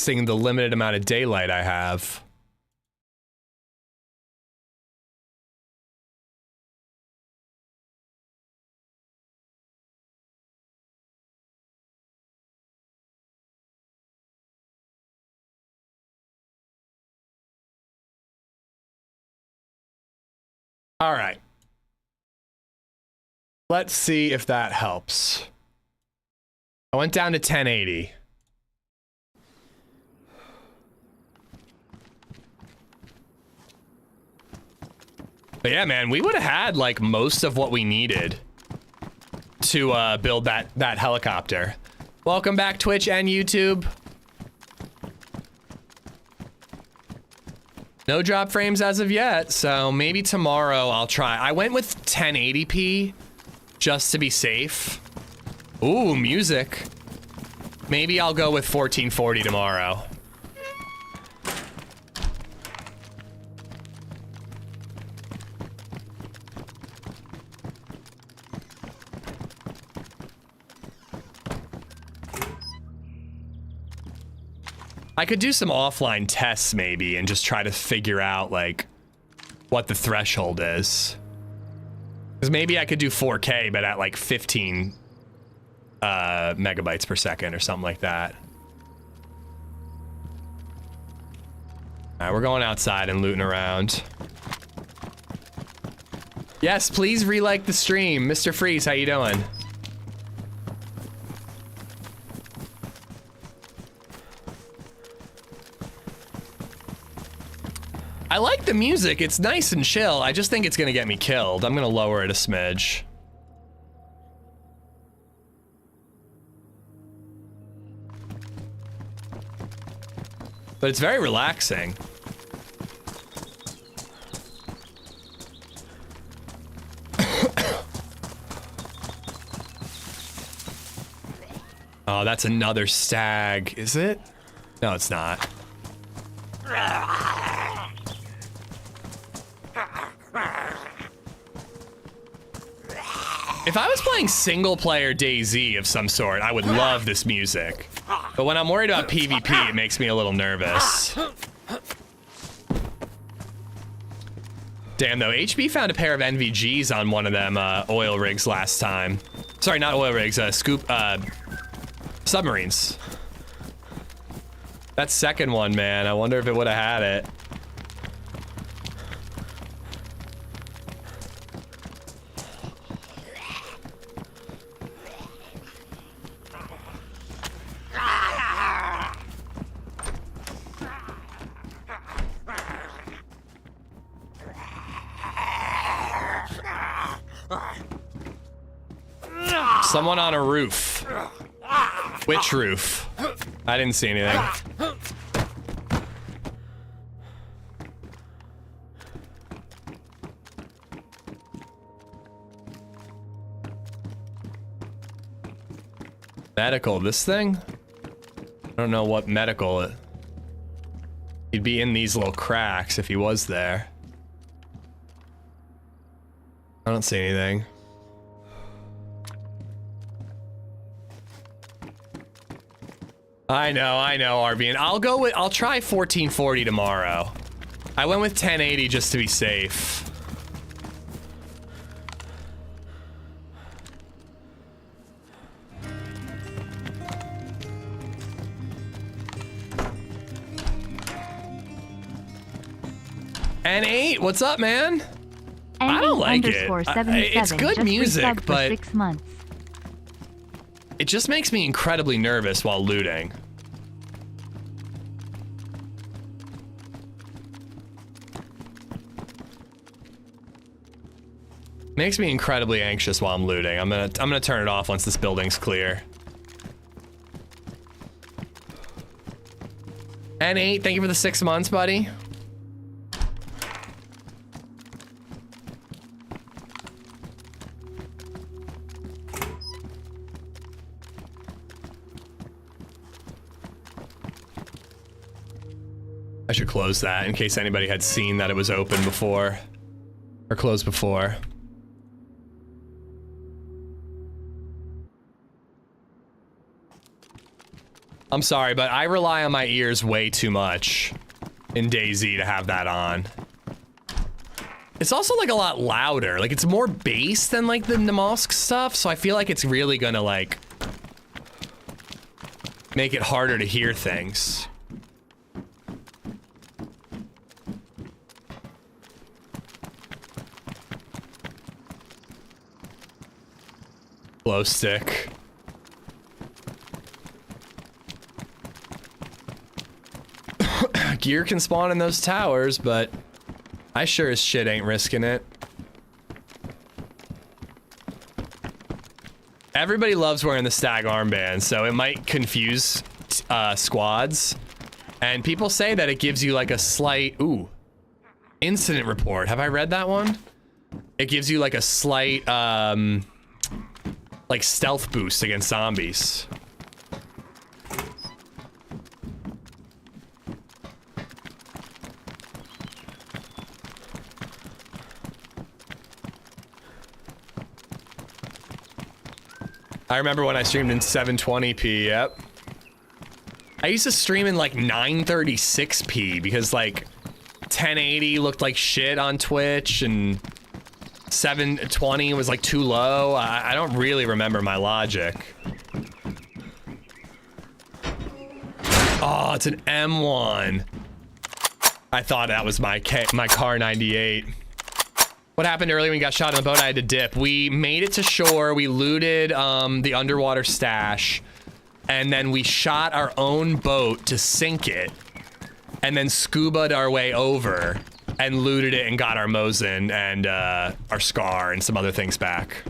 wasting the limited amount of daylight I have. All right. Let's see if that helps. I went down to 1080. But yeah, man, we would have had like most of what we needed to build that helicopter. Welcome back, Twitch and YouTube. No drop frames as of yet, so maybe tomorrow I'll try. I went with 1080p just to be safe. Ooh, music. Maybe I'll go with 1440 tomorrow. I could do some offline tests maybe and just try to figure out like what the threshold is. Because maybe I could do 4K but at like 15 megabytes per second or something like that. All right, we're going outside and looting around. Yes, please re-like the stream. Mr. Freeze, how you doing? I like the music, it's nice and chill. I just think it's gonna get me killed. I'm gonna lower it a smidge. But it's very relaxing. Oh, that's another stag, is it? No, it's not. If I was playing single player DayZ of some sort, I would love this music. But when I'm worried about PvP, it makes me a little nervous. Damn though, HB found a pair of NVGs on one of them oil rigs last time. Sorry, not oil rigs, submarines. That second one, man, I wonder if it would have had it. Someone on a roof. Which roof? I didn't see anything. Medical, this thing? I don't know what medical. He'd be in these little cracks if he was there. I don't see anything. I know, Arvian. I'll try 1440 tomorrow. I went with 1080 just to be safe. N8, what's up, man? I don't like it. It's good music, but 6 months. It just makes me incredibly nervous while looting. Makes me incredibly anxious while I'm looting. I'm gonna turn it off once this building's clear. N8, thank you for the 6 months, buddy. I should close that in case anybody had seen that it was open before. Or closed before. I'm sorry, but I rely on my ears way too much in DayZ to have that on. It's also like a lot louder. Like it's more bass than like the Namalsk stuff, so I feel like it's really gonna like make it harder to hear things. Glow stick. Gear can spawn in those towers, but I sure as shit ain't risking it. Everybody loves wearing the stag armband, so it might confuse squads. And people say that it gives you like a slight, ooh, incident report. Have I read that one? It gives you like a slight, like stealth boost against zombies. I remember when I streamed in 720p, yep. I used to stream in like 936p because like 1080 looked like shit on Twitch and 720 was like too low. I don't really remember my logic. Oh, it's an M1. I thought that was my car 98. What happened earlier when we got shot in the boat? I had to dip. We made it to shore. We looted the underwater stash. And then we shot our own boat to sink it. And then scuba'd our way over and looted it and got our Mosin and our Scar and some other things back.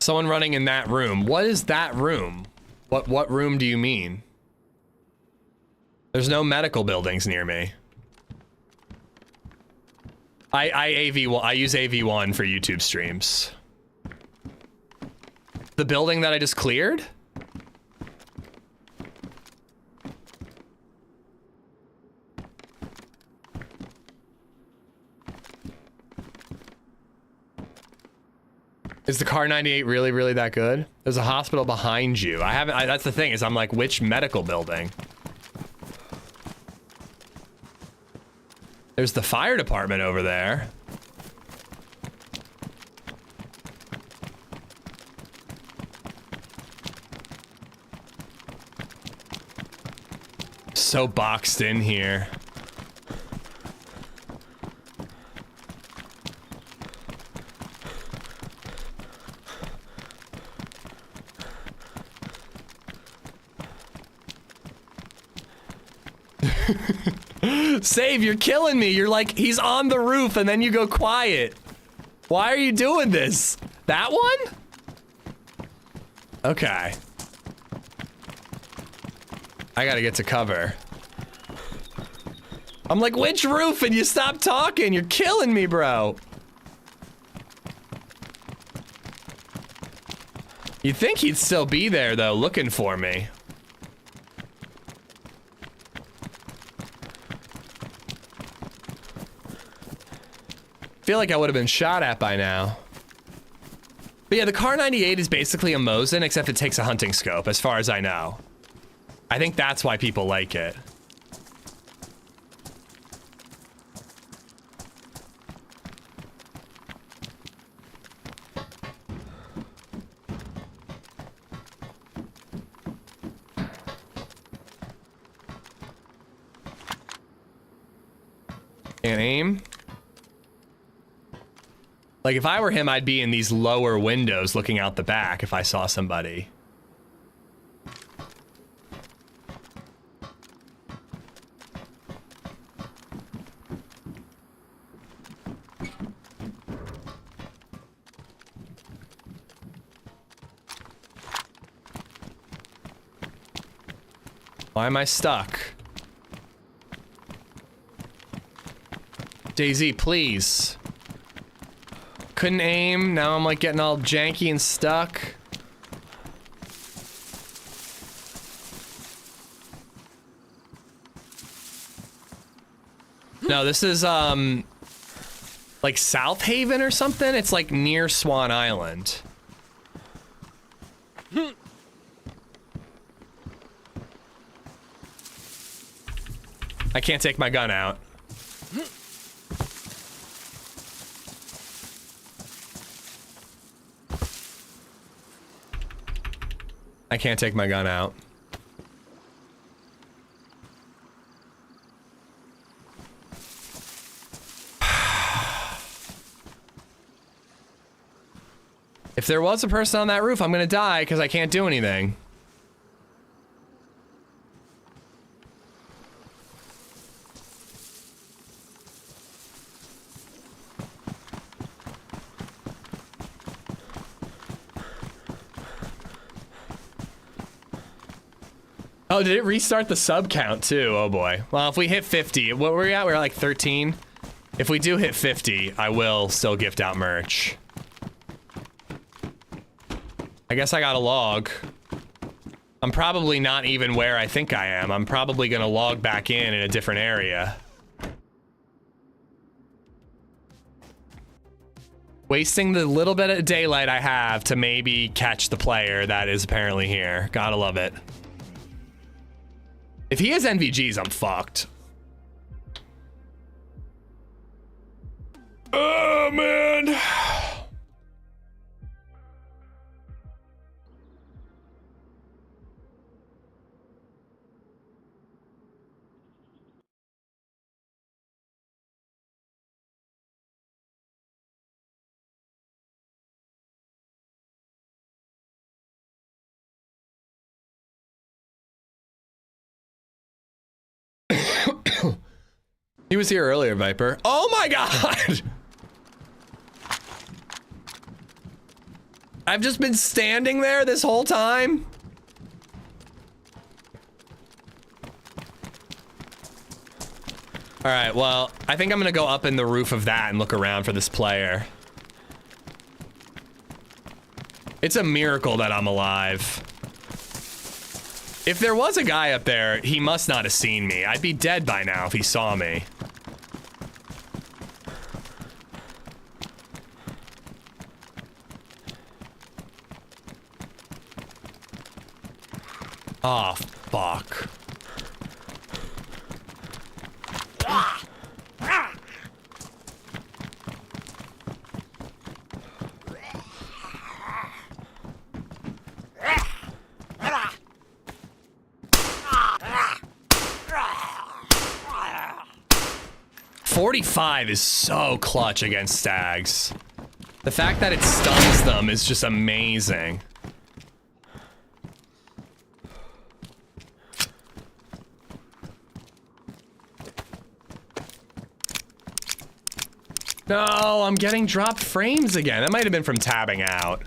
Someone running in that room. What is that room? What room do you mean? There's no medical buildings near me. I use AV1 for YouTube streams. The building that I just cleared? Is the car 98 really that good? There's a hospital behind you. That's the thing, is I'm like, which medical building? There's the fire department over there. So boxed in here. Save, you're killing me. You're like, he's on the roof and then you go quiet. Why are you doing this? That one? Okay. I gotta get to cover. I'm like, which roof? And you stop talking. You're killing me, bro. You'd think he'd still be there, though, looking for me. Feel like I would have been shot at by now. But yeah, the car 98 is basically a Mosin, except it takes a hunting scope, as far as I know. I think that's why people like it. Can't aim. Like, if I were him, I'd be in these lower windows looking out the back if I saw somebody. Why am I stuck? DayZ, please. Couldn't aim, now I'm like getting all janky and stuck. No, this is like South Haven or something. It's like near Swan Island. I can't take my gun out. I can't take my gun out. If there was a person on that roof, I'm gonna die because I can't do anything. Oh, did it restart the sub count too? Oh boy. Well, if we hit 50, what were we at? We're at like 13. If we do hit 50, I will still gift out merch. I guess I gotta log. I'm probably not even where I think I am. I'm probably gonna log back in a different area. Wasting the little bit of daylight I have to maybe catch the player that is apparently here. Gotta love it. If he has NVGs, I'm fucked. Oh, man. He was here earlier, Viper. Oh my god! I've just been standing there this whole time? Alright, well, I think I'm gonna go up in the roof of that and look around for this player. It's a miracle that I'm alive. If there was a guy up there, he must not have seen me. I'd be dead by now if he saw me. Oh, fuck. .45 is so clutch against stags. The fact that it stuns them is just amazing. No, I'm getting dropped frames again. That might have been from tabbing out.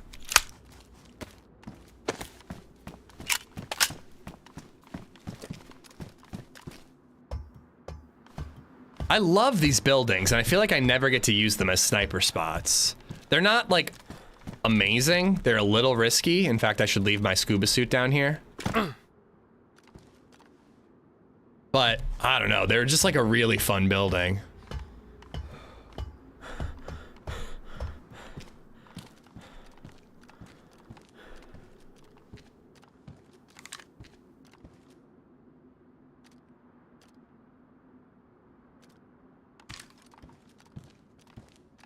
I love these buildings, and I feel like I never get to use them as sniper spots. They're not, like, amazing. They're a little risky. In fact, I should leave my scuba suit down here. But, I don't know. They're just, like, a really fun building.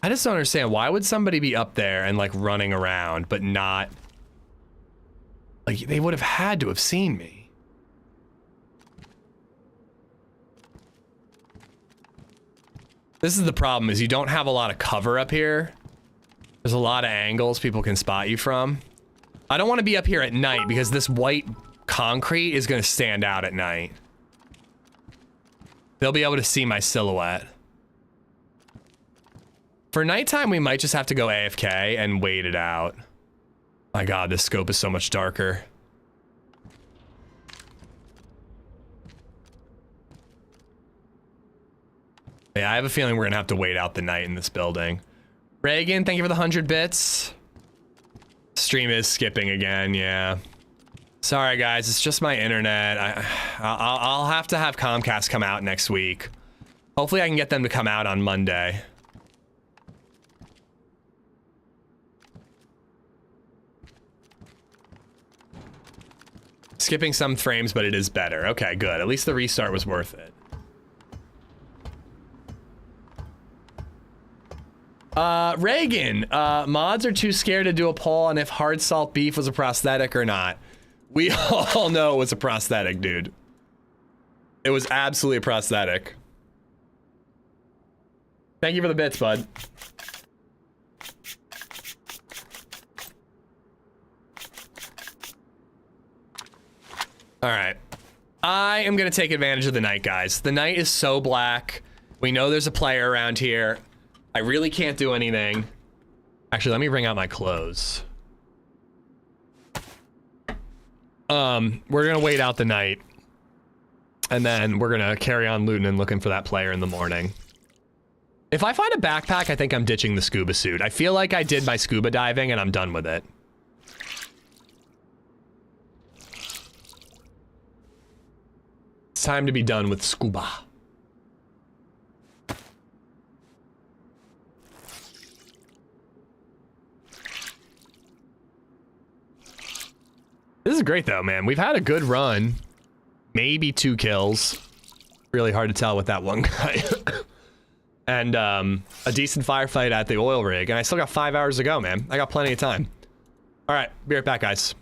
I just don't understand, why would somebody be up there and like running around but not, like, they would have had to have seen me. This is the problem, is you don't have a lot of cover up here. There's a lot of angles people can spot you from. I don't want to be up here at night because this white concrete is going to stand out at night. They'll be able to see my silhouette. For nighttime, we might just have to go AFK and wait it out. My god, this scope is so much darker. Yeah, I have a feeling we're gonna have to wait out the night in this building. Reagan, thank you for the 100 bits. Stream is skipping again, yeah. Sorry guys, it's just my internet. I'll have to have Comcast come out next week. Hopefully I can get them to come out on Monday. Skipping some frames, but it is better. Okay, good. At least the restart was worth it. Reagan, mods are too scared to do a poll on if hard salt beef was a prosthetic or not. We all know it was a prosthetic, dude. It was absolutely a prosthetic. Thank you for the bits, bud. All right. I am going to take advantage of the night, guys. The night is so black. We know there's a player around here. I really can't do anything. Actually, let me bring out my clothes. We're going to wait out the night. And then we're going to carry on looting and looking for that player in the morning. If I find a backpack, I think I'm ditching the scuba suit. I feel like I did my scuba diving and I'm done with it. It's time to be done with scuba. This is great though, man. We've had a good run. Maybe 2 kills. Really hard to tell with that one guy. And a decent firefight at the oil rig. And I still got 5 hours to go, man. I got plenty of time. All right, be right back, guys.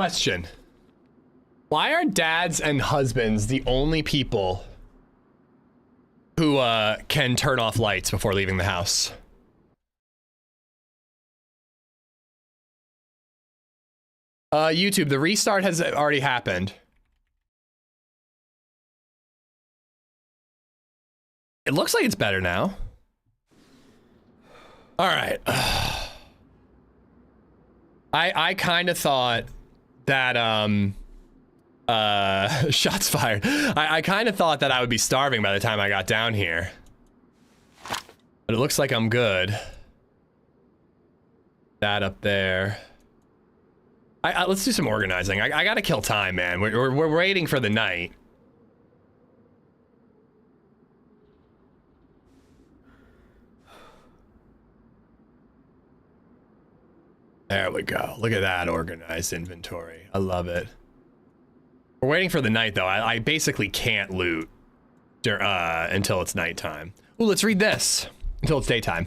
Question. Why are dads and husbands the only people who can turn off lights before leaving the house? YouTube, the restart has already happened. It looks like it's better now. All right. I kind of thought that shots fired. I kind of thought that I would be starving by the time I got down here. But it looks like I'm good. That up there. Let's do some organizing. I gotta kill time, man. We're waiting for the night. There we go. Look at that organized inventory. I love it. We're waiting for the night, though. I basically can't loot until it's nighttime. Ooh, let's read this until it's daytime.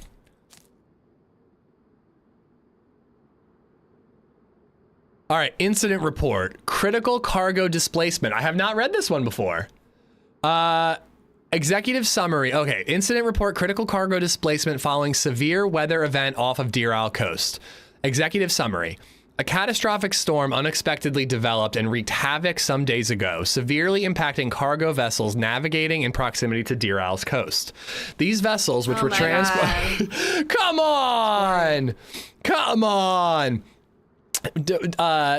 All right, incident report. Critical cargo displacement. I have not read this one before. Executive summary. Okay, incident report. Critical cargo displacement following severe weather event off of Deer Isle coast. Executive summary. A catastrophic storm unexpectedly developed and wreaked havoc some days ago, severely impacting cargo vessels navigating in proximity to Deer Isle's coast. These vessels, which were transported... Come on! Come on!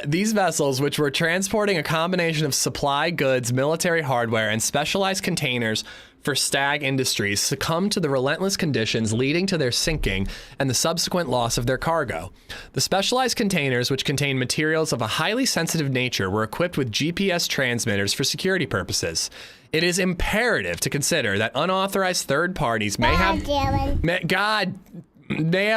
These vessels, which were transporting a combination of supply goods, military hardware, and specialized containers for Stag Industries, succumbed to the relentless conditions leading to their sinking and the subsequent loss of their cargo. The specialized containers, which contained materials of a highly sensitive nature, were equipped with GPS transmitters for security purposes. It is imperative to consider that unauthorized third parties may have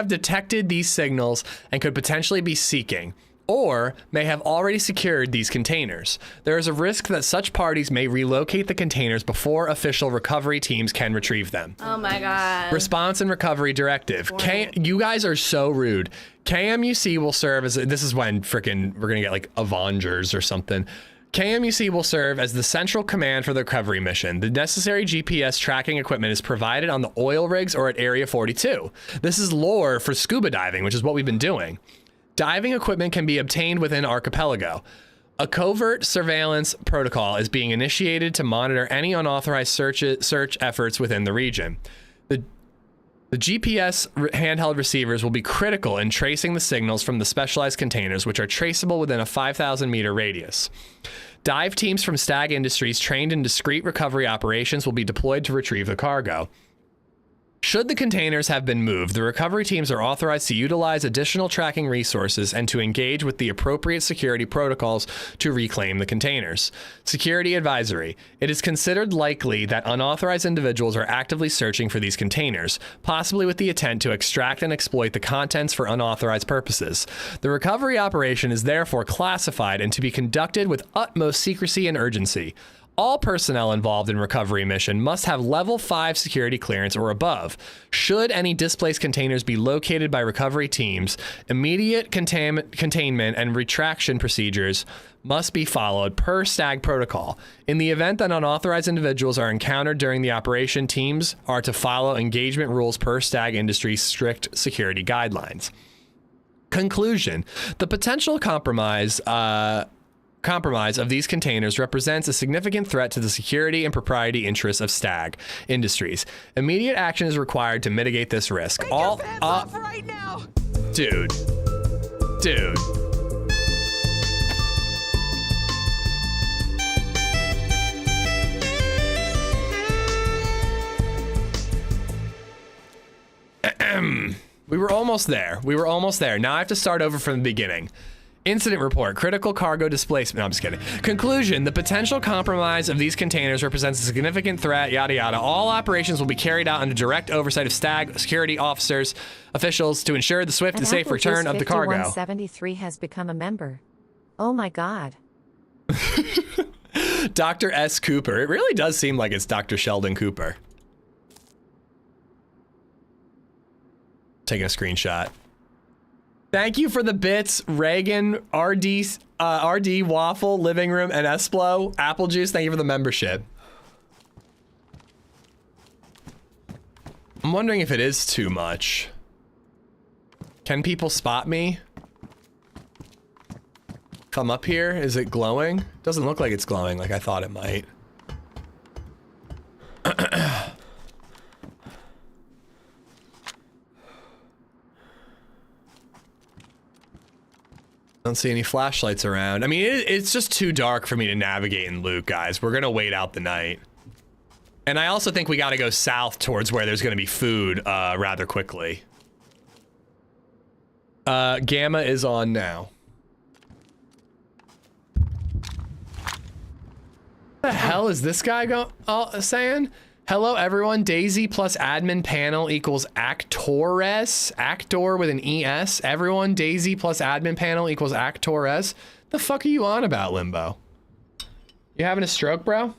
detected these signals and could potentially be seeking, or may have already secured these containers. There is a risk that such parties may relocate the containers before official recovery teams can retrieve them. Oh my God. Response and recovery directive. You guys are so rude. KMUC will serve as, this is when frickin' we're gonna get like Avengers or something. KMUC will serve as the central command for the recovery mission. The necessary GPS tracking equipment is provided on the oil rigs or at Area 42. This is lore for scuba diving, which is what we've been doing. Diving equipment can be obtained within Archipelago. A covert surveillance protocol is being initiated to monitor any unauthorized search efforts within the region. The GPS handheld receivers will be critical in tracing the signals from the specialized containers, which are traceable within a 5,000 meter radius. Dive teams from Stag Industries trained in discrete recovery operations will be deployed to retrieve the cargo. Should the containers have been moved, the recovery teams are authorized to utilize additional tracking resources and to engage with the appropriate security protocols to reclaim the containers. Security advisory. It is considered likely that unauthorized individuals are actively searching for these containers, possibly with the intent to extract and exploit the contents for unauthorized purposes. The recovery operation is therefore classified and to be conducted with utmost secrecy and urgency. All personnel involved in recovery mission must have level 5 security clearance or above. Should any displaced containers be located by recovery teams, immediate containment and retraction procedures must be followed per Stag protocol. In the event that unauthorized individuals are encountered during the operation, teams are to follow engagement rules per Stag Industries' strict security guidelines. Conclusion. The potential compromise of these containers represents a significant threat to the security and propriety interests of Stag Industries. Immediate action is required to mitigate this risk. All up right now. Dude. We were almost there. Now I have to start over from the beginning. Incident report, critical cargo displacement. No, I'm just kidding. Conclusion, the potential compromise of these containers represents a significant threat, yada yada. All operations will be carried out under direct oversight of Stag security officials to ensure the swift and safe return of the cargo. 5173 has become a member. Oh my God. Dr. S. Cooper. It really does seem like it's Dr. Sheldon Cooper. Taking a screenshot. Thank you for the bits, Reagan, RD Waffle, Living Room, and Esplo. Apple Juice, thank you for the membership. I'm wondering if it is too much. Can people spot me? If I'm up here, is it glowing? Doesn't look like it's glowing like I thought it might. Don't see any flashlights around. I mean, it's just too dark for me to navigate and loot, guys. We're gonna wait out the night. And I also think we gotta go south towards where there's gonna be food rather quickly. Gamma is on now. What the hell is this guy saying? Hello everyone, DayZ plus admin panel equals actores. Actor with an ES. Everyone, DayZ plus admin panel equals actores. The fuck are you on about, Limbo? You having a stroke, bro?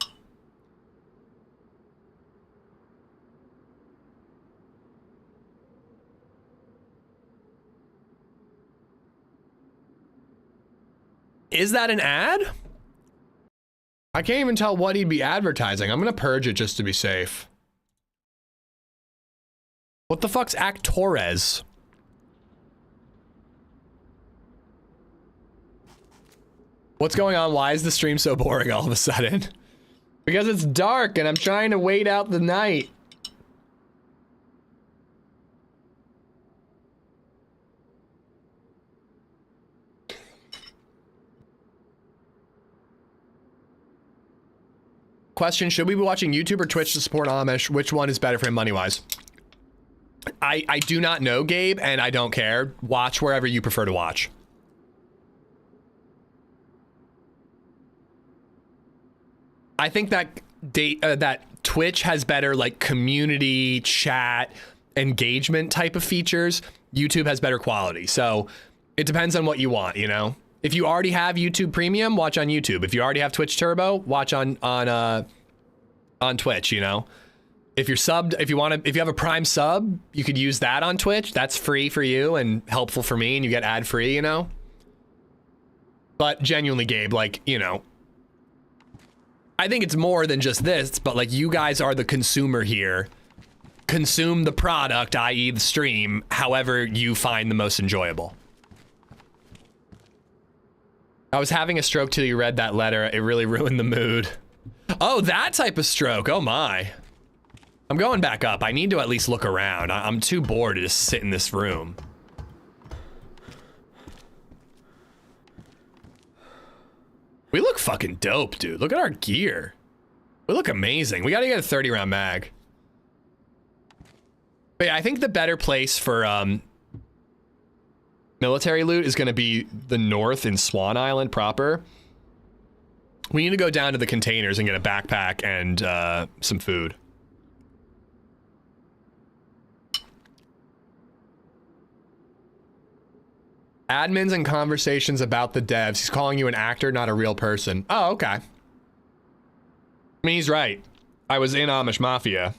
Is that an ad? I can't even tell what he'd be advertising. I'm gonna purge it just to be safe. What the fuck's actores? What's going on? Why is the stream so boring all of a sudden? Because it's dark and I'm trying to wait out the night. Question, should we be watching YouTube or Twitch to support Amish? Which one is better for him money-wise? I do not know, Gabe, and I don't care. Watch wherever you prefer to watch. I think that that Twitch has better like community chat engagement type of features. YouTube has better quality. So it depends on what you want, you know? If you already have YouTube Premium, watch on YouTube. If you already have Twitch Turbo, watch on Twitch, you know? If you're subbed, if you have a Prime sub, you could use that on Twitch. That's free for you and helpful for me, and you get ad free, you know? But genuinely, Gabe, like, you know, I think it's more than just this, but like you guys are the consumer here. Consume the product, i.e. the stream, however you find the most enjoyable. I was having a stroke till you read that letter. It really ruined the mood. Oh, that type of stroke. Oh my. I'm going back up. I need to at least look around. I'm too bored to just sit in this room. We look fucking dope, dude. Look at our gear. We look amazing. We gotta get a 30 round mag. But yeah, I think the better place for military loot is gonna be the north in Swan Island proper. We need to go down to the containers and get a backpack and some food. Admins and conversations about the devs. He's calling you an actor, not a real person. Oh, okay. I mean, he's right. I was in Amish Mafia.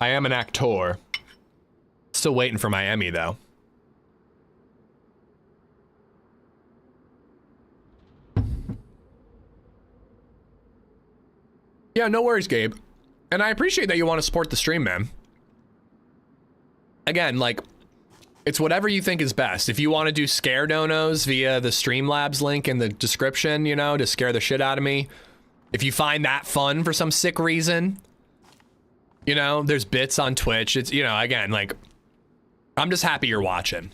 I am an actor. Still waiting for my Emmy, though. Yeah, no worries, Gabe. And I appreciate that you want to support the stream, man. Again, like, it's whatever you think is best. If you want to do scare donos via the Streamlabs link in the description, you know, to scare the shit out of me. If you find that fun for some sick reason, you know, there's bits on Twitch. It's, you know, again, like, I'm just happy you're watching.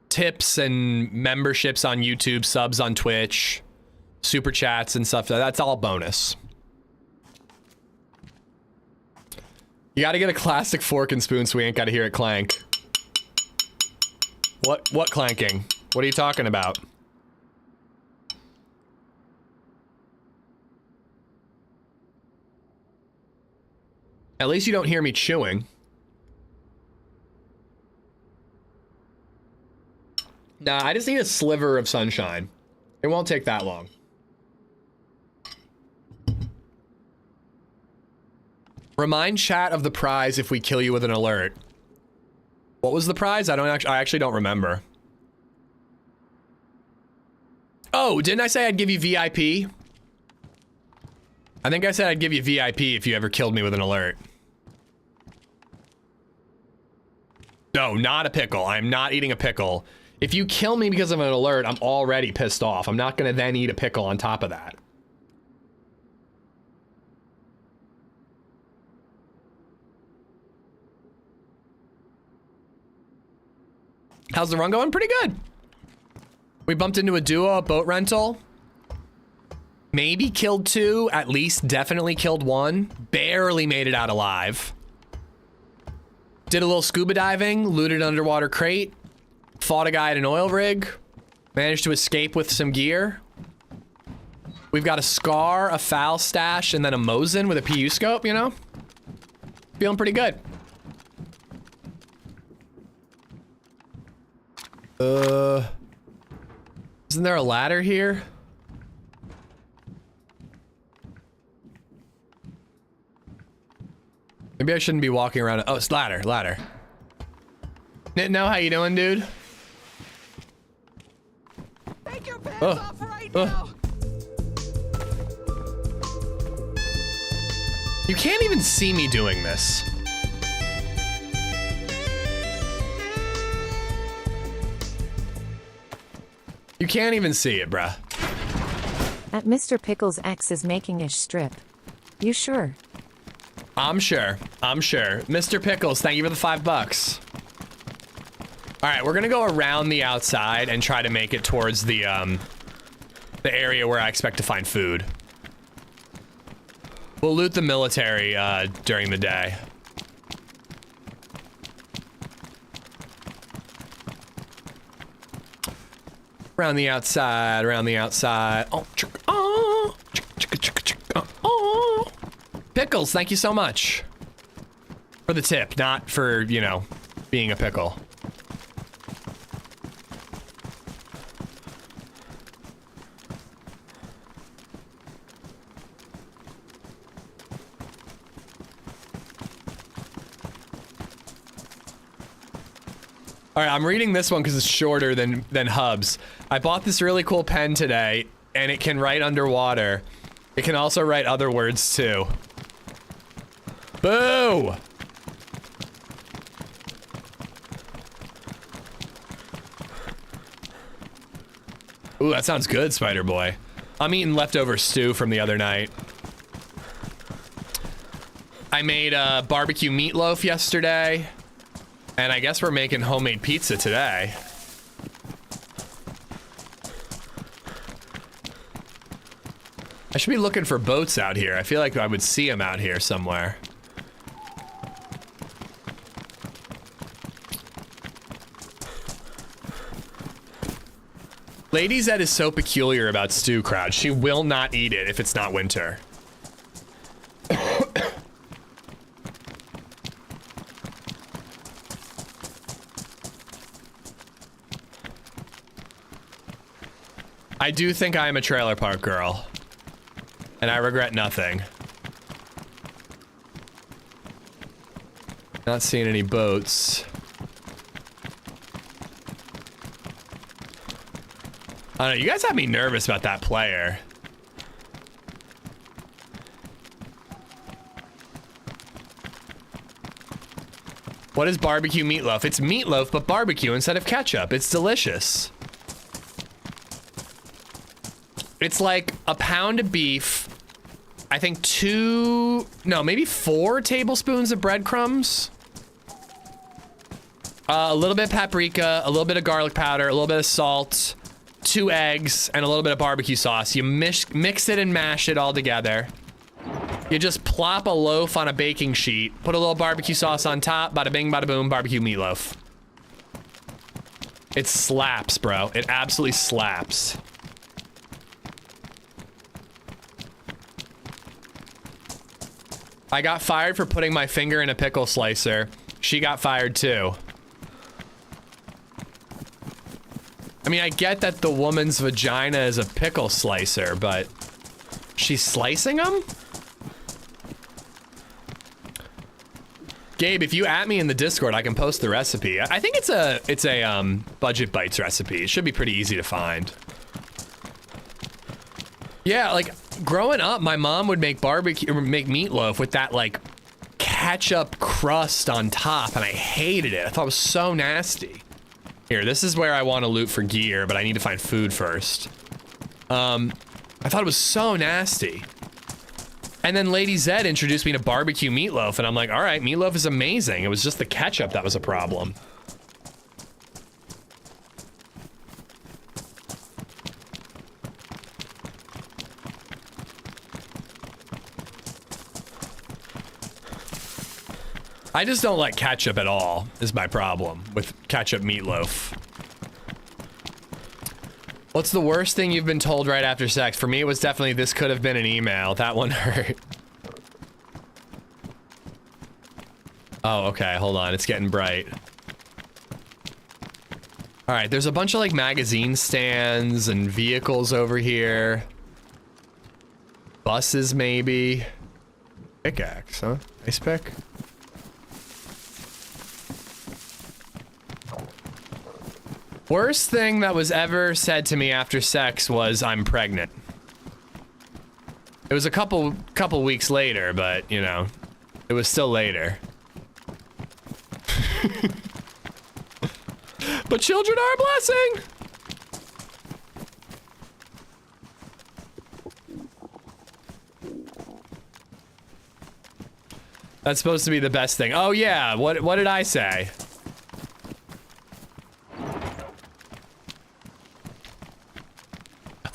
Tips and memberships on YouTube, subs on Twitch, super chats and stuff. That's all bonus. You gotta get a classic fork and spoon so we ain't gotta hear it clank. What clanking? What are you talking about? At least you don't hear me chewing. Nah, I just need a sliver of sunshine. It won't take that long. Remind chat of the prize if we kill you with an alert. What was the prize? I actually don't remember. Oh, didn't I say I'd give you VIP? I think I said I'd give you VIP if you ever killed me with an alert. No, not a pickle. I'm not eating a pickle. If you kill me because of an alert, I'm already pissed off. I'm not gonna then eat a pickle on top of that. How's the run going? Pretty good. We bumped into a duo, a boat rental. Maybe killed 2, at least definitely killed 1. Barely made it out alive. Did a little scuba diving, looted an underwater crate, fought a guy at an oil rig, managed to escape with some gear. We've got a scar, a foul stash, and then a Mosin with a PU scope, you know? Feeling pretty good. Isn't there a ladder here? Maybe I shouldn't be walking around. Oh, it's ladder. No, how you doing, dude? Take your pants off right now. You can't even see me doing this. You can't even see it, bruh. At Mr. Pickles X is making ish strip. You sure? I'm sure. Mr. Pickles, thank you for the $5. All right, we're gonna go around the outside and try to make it towards the area where I expect to find food. We'll loot the military during the day. Around the outside. Oh. Pickles, thank you so much. For the tip, not for, you know, being a pickle. All right, I'm reading this one because it's shorter than Hubs. I bought this really cool pen today, and it can write underwater. It can also write other words too. Boo! Ooh, that sounds good, Spider Boy. I'm eating leftover stew from the other night. I made barbecue meatloaf yesterday. And I guess we're making homemade pizza today. I should be looking for boats out here. I feel like I would see them out here somewhere. LadyZed is so peculiar about stew crowd. She will not eat it if it's not winter. I do think I am a trailer park girl, and I regret nothing. Not seeing any boats. I don't know, you guys have me nervous about that player. What is barbecue meatloaf? It's meatloaf, but barbecue instead of ketchup. It's delicious. It's like a pound of beef, I think maybe 4 tablespoons of breadcrumbs, a little bit of paprika, a little bit of garlic powder, a little bit of salt, 2 eggs, and a little bit of barbecue sauce. You mix it and mash it all together. You just plop a loaf on a baking sheet, put a little barbecue sauce on top, bada bing, bada boom, barbecue meatloaf. It slaps, bro. It absolutely slaps. I got fired for putting my finger in a pickle slicer. She got fired too. I mean, I get that the woman's vagina is a pickle slicer, but she's slicing them? Gabe, if you at me in the Discord, I can post the recipe. I think it's a Budget Bites recipe. It should be pretty easy to find. Yeah, like growing up, my mom would make barbecue or make meatloaf with that like ketchup crust on top, and I hated it. I thought it was so nasty. Here, this is where I want to loot for gear, but I need to find food first. I thought it was so nasty. And then LadyZed introduced me to barbecue meatloaf, and I'm like, all right, meatloaf is amazing. It was just the ketchup that was a problem. I just don't like ketchup at all, is my problem with ketchup meatloaf. What's the worst thing you've been told right after sex? For me, it was definitely, this could have been an email. That one hurt. Oh, okay, hold on. It's getting bright. All right, there's a bunch of like magazine stands and vehicles over here. Buses, maybe. Pickaxe, huh? Ice pick? Worst thing that was ever said to me after sex was, I'm pregnant. It was a couple weeks later, but you know, it was still later. But children are a blessing. That's supposed to be the best thing. Oh yeah, what did I say?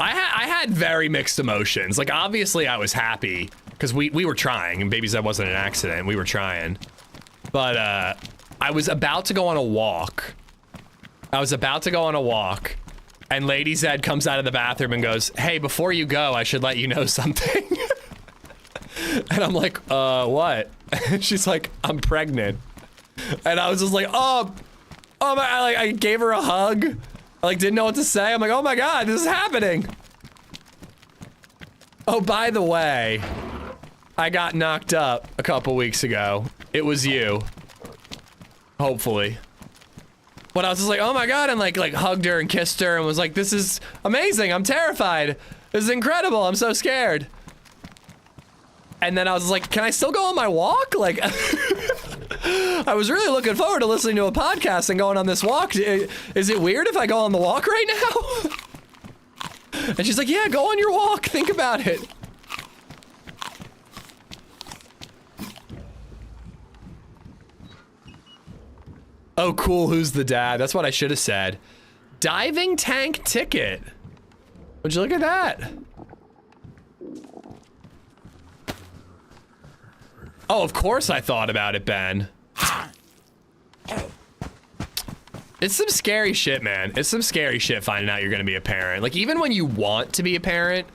I had very mixed emotions. Like, obviously I was happy because we were trying, and BabyZed wasn't an accident. We were trying. But I was about to go on a walk. And LadyZed comes out of the bathroom and goes, hey, before you go, I should let you know something. And I'm like, what? And she's like, I'm pregnant. And I was just like, oh my, I gave her a hug. I like didn't know what to say. I'm like, oh my God, this is happening. Oh, by the way, I got knocked up a couple weeks ago. It was you. Hopefully. But I was just like, oh my God, and like hugged her and kissed her and was like, this is amazing. I'm terrified. This is incredible. I'm so scared. And then I was like, can I still go on my walk? Like, I was really looking forward to listening to a podcast and going on this walk. Is it weird if I go on the walk right now? And she's like, yeah, go on your walk. Think about it. Oh, cool. Who's the dad? That's what I should have said. Diving tank ticket. Would you look at that? Oh, of course I thought about it, Ben. It's some scary shit, man. It's some scary shit finding out you're gonna be a parent. Like, even when you want to be a parent,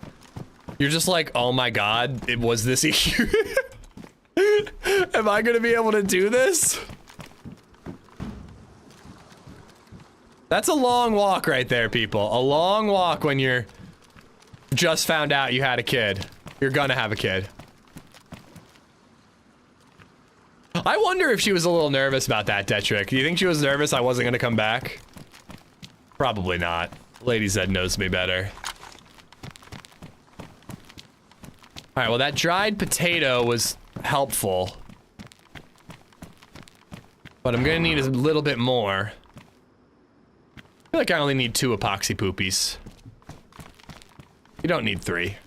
you're just like, oh my God, it was this issue. Am I gonna be able to do this? That's a long walk right there, people. A long walk when you're just found out you had a kid. You're gonna have a kid. I wonder if she was a little nervous about that, Detrick. Do you think she was nervous I wasn't gonna come back? Probably not. LadyZed knows me better. Alright, well that dried potato was helpful. But I'm gonna need a little bit more. I feel like I only need 2 epoxy poopies. You don't need 3.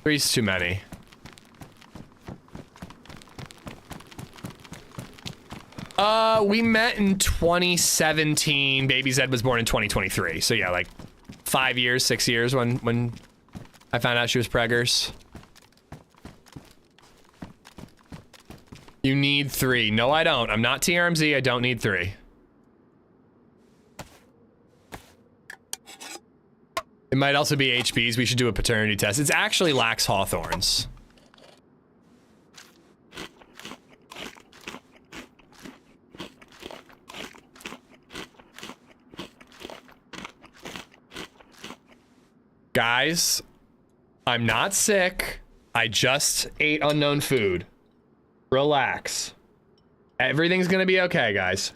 3's too many. We met in 2017. BabyZed was born in 2023. So yeah, like 5 years, 6 years when I found out she was preggers. You need 3. No, I don't. I'm not TRMZ. I don't need 3. It might also be HBs. We should do a paternity test. It's actually Lax Hawthorns. Guys, I'm not sick. I just ate unknown food. Relax. Everything's gonna be okay, guys.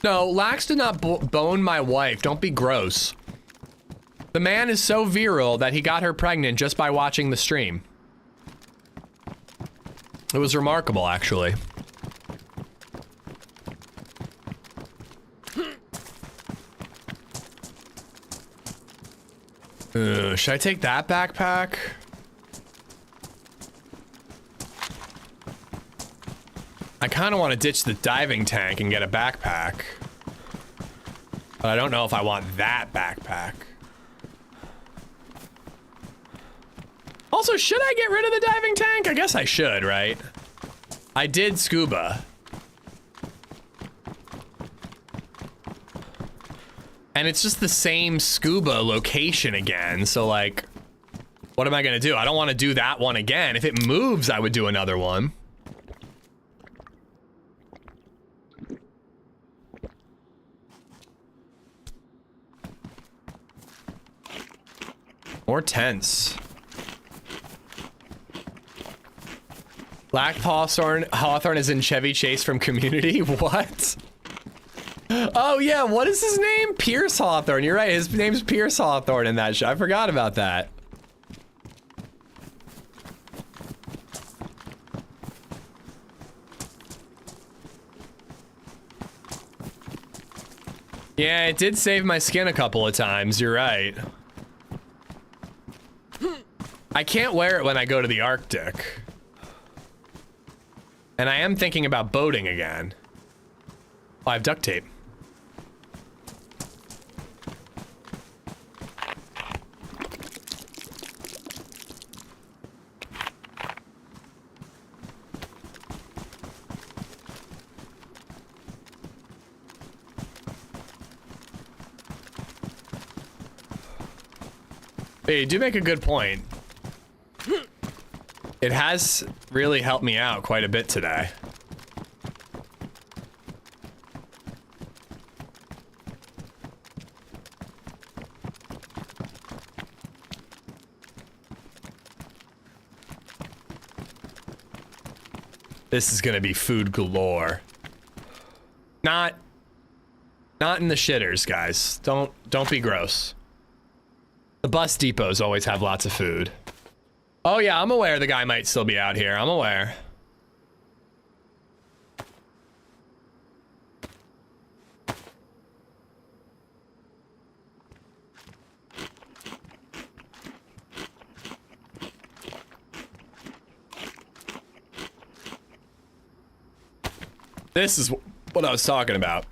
No, Lax did not bone my wife. Don't be gross. The man is so virile that he got her pregnant just by watching the stream. It was remarkable, actually. Should I take that backpack? I kind of want to ditch the diving tank and get a backpack. But I don't know if I want that backpack. Also, should I get rid of the diving tank? I guess I should, right? I did scuba. And it's just the same scuba location again, so like, what am I gonna do? I don't want to do that one again. If it moves, I would do another one. More tents. Black Hawthorne is in Chevy Chase from Community? What? Oh yeah, what is his name? Pierce Hawthorne. You're right, his name's Pierce Hawthorne in that show. I forgot about that. Yeah, it did save my skin a couple of times, you're right. I can't wear it when I go to the Arctic. And I am thinking about boating again. Oh, I have duct tape. Hey, you do make a good point. It has really helped me out quite a bit today. This is gonna be food galore. Not in the shitters, guys. Don't be gross. The bus depots always have lots of food. Oh yeah, I'm aware the guy might still be out here. I'm aware. This is what I was talking about.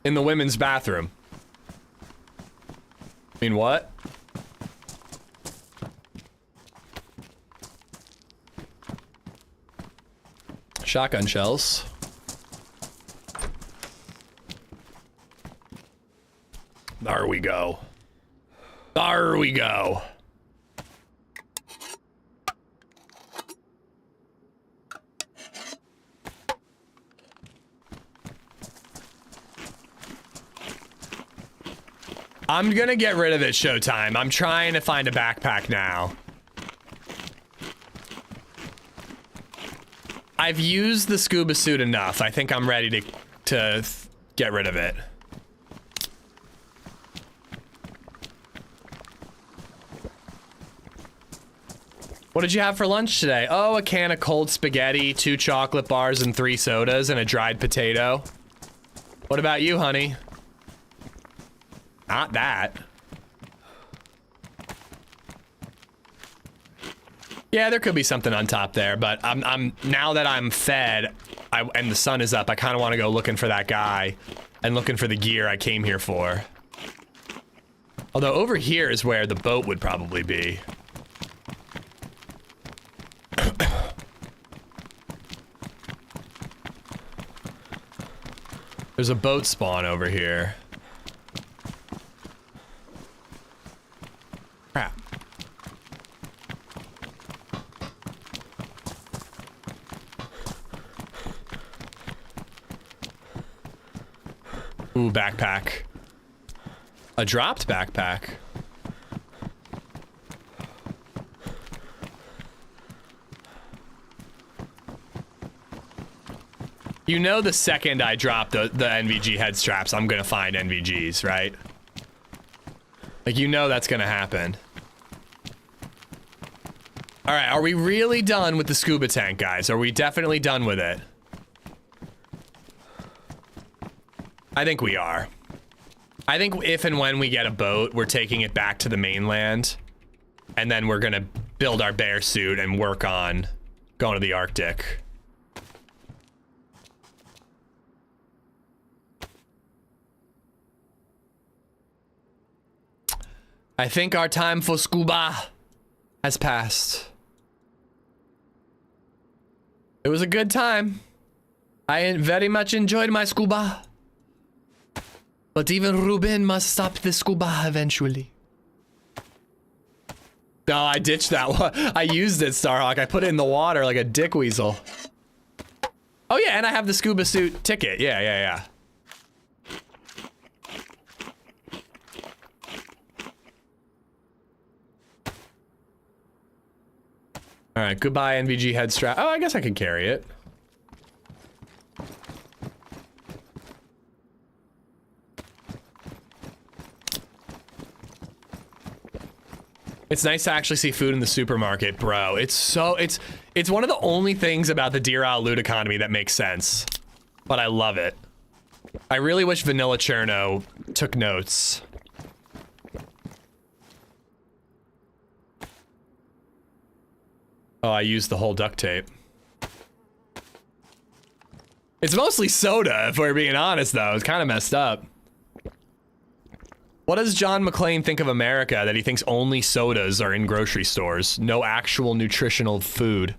In the women's bathroom. I mean, what? Shotgun shells. There we go. There we go. I'm gonna get rid of it, Showtime. I'm trying to find a backpack now. I've used the scuba suit enough. I think I'm ready to get rid of it. What did you have for lunch today? Oh, a can of cold spaghetti, 2 chocolate bars, and 3 sodas, and a dried potato. What about you, honey? Not that. Yeah, there could be something on top there, but I'm now that I'm fed and the sun is up, I kind of want to go looking for that guy and looking for the gear I came here for. Although over here is where the boat would probably be. There's a boat spawn over here. Crap. Ooh, backpack. A dropped backpack. You know, the second I drop the NVG head straps, I'm gonna find NVGs, right? Like, you know that's gonna happen. All right, are we really done with the scuba tank, guys? Are we definitely done with it? I think we are. I think if and when we get a boat, we're taking it back to the mainland, and then we're gonna build our bear suit and work on going to the Arctic. I think our time for scuba has passed. It was a good time. I very much enjoyed my scuba. But even Ruben must stop the scuba eventually. No, I ditched that one. I used it, Starhawk. I put it in the water like a dick weasel. Oh yeah, and I have the scuba suit ticket. Yeah. All right, goodbye NVG head strap. Oh, I guess I can carry it. It's nice to actually see food in the supermarket, bro. It's one of the only things about the Deer Isle loot economy that makes sense. But I love it. I really wish Vanilla Cherno took notes. Oh, I used the whole duct tape. It's mostly soda, if we're being honest, though. It's kind of messed up. What does John McClane think of America that he thinks only sodas are in grocery stores? No actual nutritional food.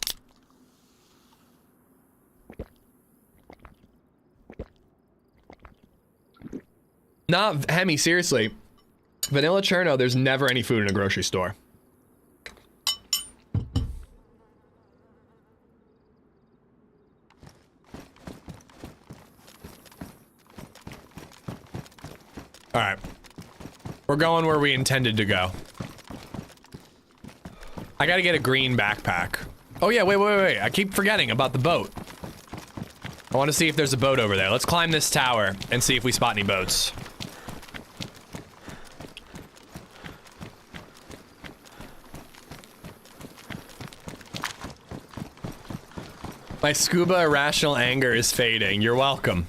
Not Hemi, seriously. Vanilla Cherno, there's never any food in a grocery store. All right. We're going where we intended to go. I gotta get a green backpack. Oh yeah, wait. I keep forgetting about the boat. I want to see if there's a boat over there. Let's climb this tower and see if we spot any boats. My scuba irrational anger is fading. You're welcome.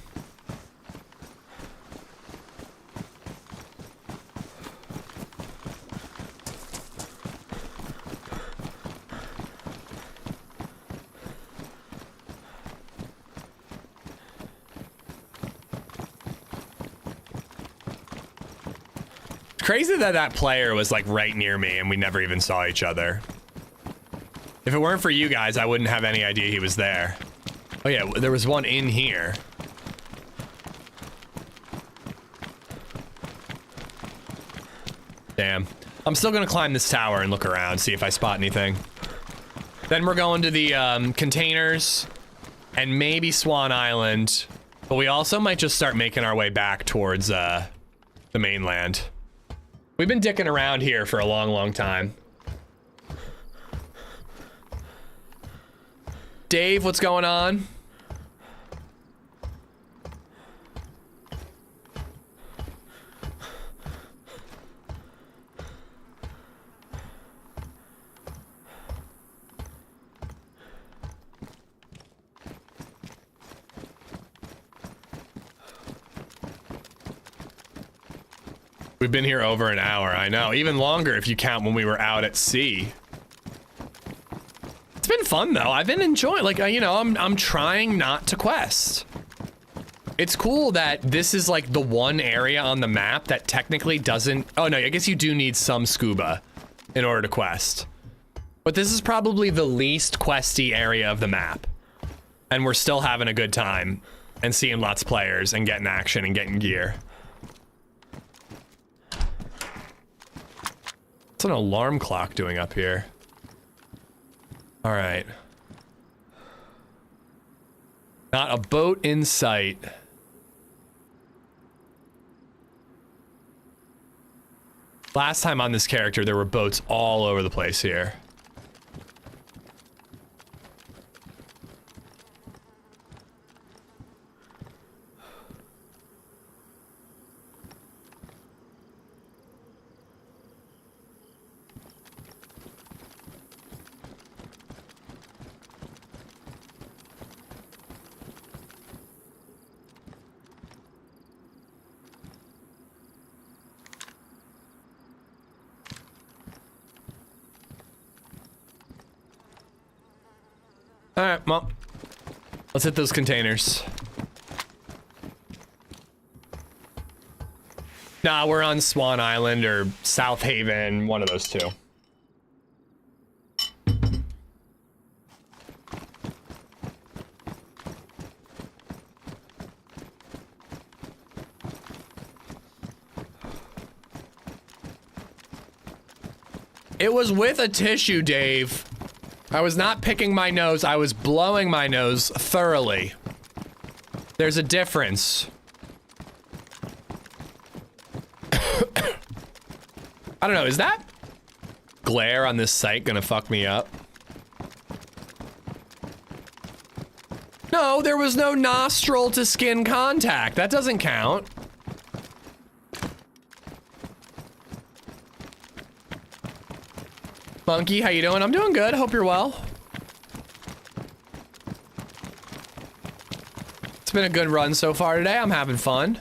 Crazy that that player was like right near me and we never even saw each other. If it weren't for you guys, I wouldn't have any idea he was there. Oh yeah, there was one in here. Damn. I'm still gonna climb this tower and look around, see if I spot anything. Then we're going to the containers and maybe Swan Island, but we also might just start making our way back towards the mainland. We've been dicking around here for a long time. Dave, what's going on? We've been here over an hour, I know. Even longer if you count when we were out at sea. It's been fun though. I've been enjoying, like, you know, I'm trying not to quest. It's cool that this is like the one area on the map that technically doesn't, oh no, I guess you do need some scuba in order to quest. But this is probably the least questy area of the map. And we're still having a good time and seeing lots of players and getting action and getting gear. What's an alarm clock doing up here? All right. Not a boat in sight. Last time on this character, there were boats all over the place here. Alright, well, let's hit those containers. Nah, we're on Swan Island or South Haven, one of those two. It was with a tissue, Dave. I was not picking my nose, I was blowing my nose thoroughly. There's a difference. I don't know, is that glare on this site gonna fuck me up? No, there was no nostril to skin contact. That doesn't count. Monkey, how you doing? I'm doing good. Hope you're well. It's been a good run so far today. I'm having fun.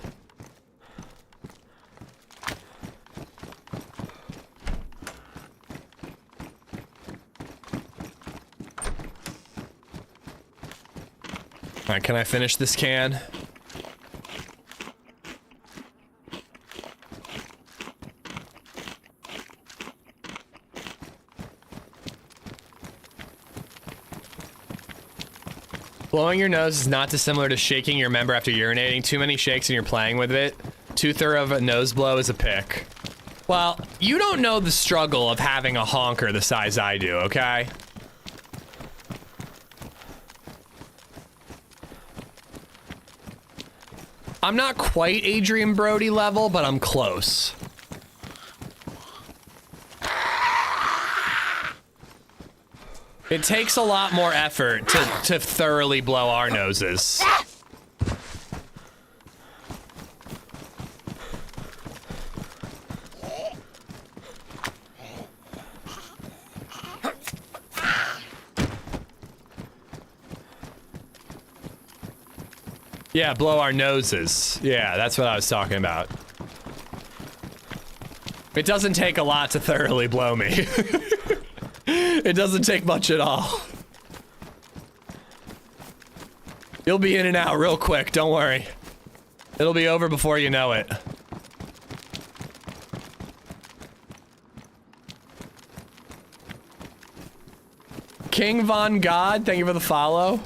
All right, can I finish this can? Blowing your nose is not dissimilar to shaking your member after urinating. Too many shakes and you're playing with it. Too thorough of a nose blow is a pick. Well, you don't know the struggle of having a honker the size I do, okay? I'm not quite Adrian Brody level, but I'm close. It takes a lot more effort to thoroughly blow our noses. Yeah, blow our noses. Yeah, that's what I was talking about. It doesn't take a lot to thoroughly blow me. It doesn't take much at all. You'll be in and out real quick, don't worry. It'll be over before you know it. King Von God, thank you for the follow.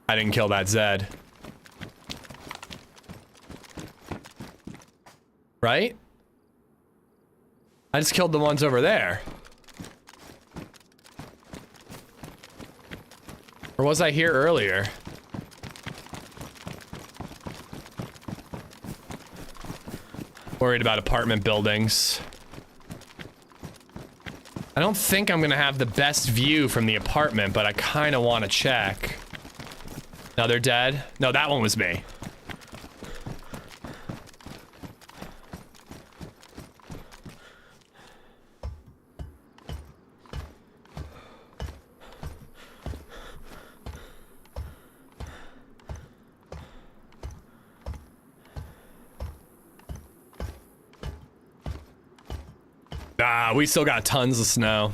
I didn't kill that Zed. Right? I just killed the ones over there. Or was I here earlier? Worried about apartment buildings. I don't think I'm gonna have the best view from the apartment, but I kinda wanna check. No, they're dead? No, that one was me. Ah, we still got tons of snow.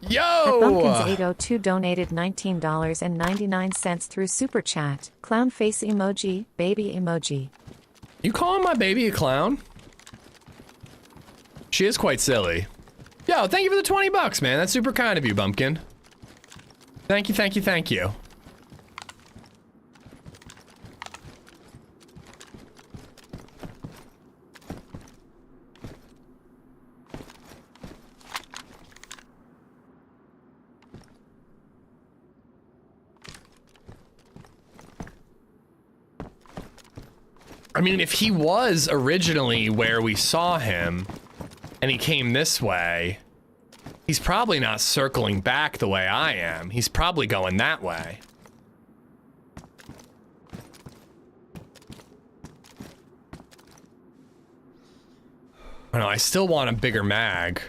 Yo! Bumpkins802 donated $19.99 through Super Chat. Clown face emoji, baby emoji. You calling my baby a clown? She is quite silly. Yo, thank you for the 20 bucks, man. That's super kind of you, Bumpkin. Thank you, thank you, thank you. I mean, if he was originally where we saw him and he came this way, he's probably not circling back the way I am. He's probably going that way. I don't know, I still want a bigger mag.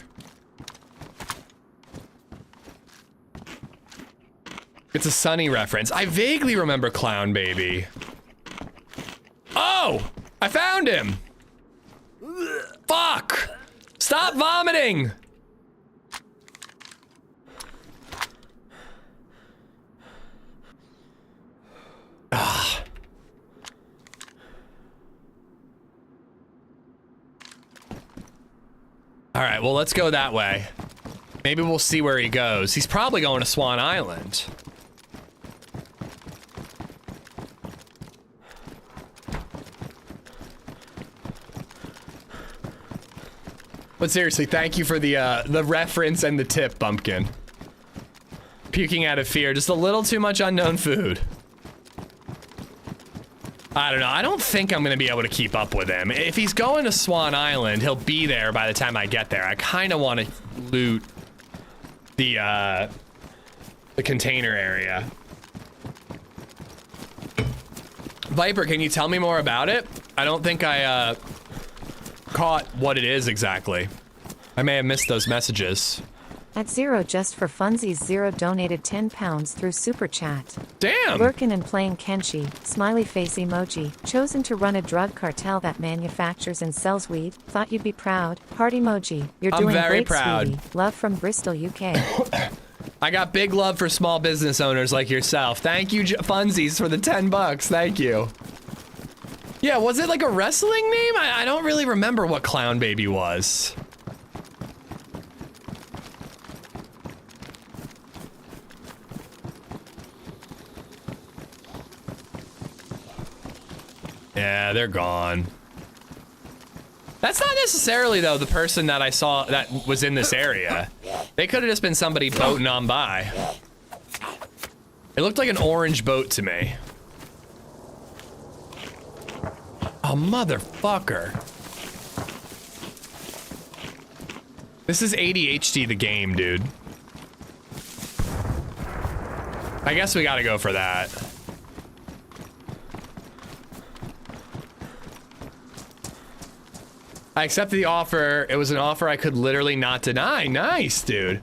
It's a Sunny reference. I vaguely remember Clown Baby. Oh! I found him! Fuck! Stop vomiting! Ah. Alright, well, let's go that way. Maybe we'll see where he goes. He's probably going to Swan Island. But seriously, thank you for the reference and the tip, Bumpkin. Puking out of fear, just a little too much unknown food. I don't know, I don't think I'm gonna be able to keep up with him. If he's going to Swan Island, he'll be there by the time I get there. I kinda wanna loot the container area. Viper, can you tell me more about it? I don't think I, caught what it is exactly. I may have missed those messages. At Zero Just for Funsies, Zero donated 10 pounds through Super Chat. Damn! Lurkin' and playing Kenshi, smiley face emoji, chosen to run a drug cartel that manufactures and sells weed, thought you'd be proud, heart emoji, you're I'm doing very great, proud. sweetie. Love from Bristol, UK. I got big love for small business owners like yourself. Thank you, Funsies, for the 10 bucks. Thank you. Yeah, was it like a wrestling name? I don't really remember what Clown Baby was. Yeah, they're gone. That's not necessarily, though, the person that I saw that was in this area. They could have just been somebody boating on by. It looked like an orange boat to me. Oh, motherfucker. This is ADHD the game, dude. I guess we gotta go for that. I accepted the offer. It was an offer I could literally not deny. Nice, dude.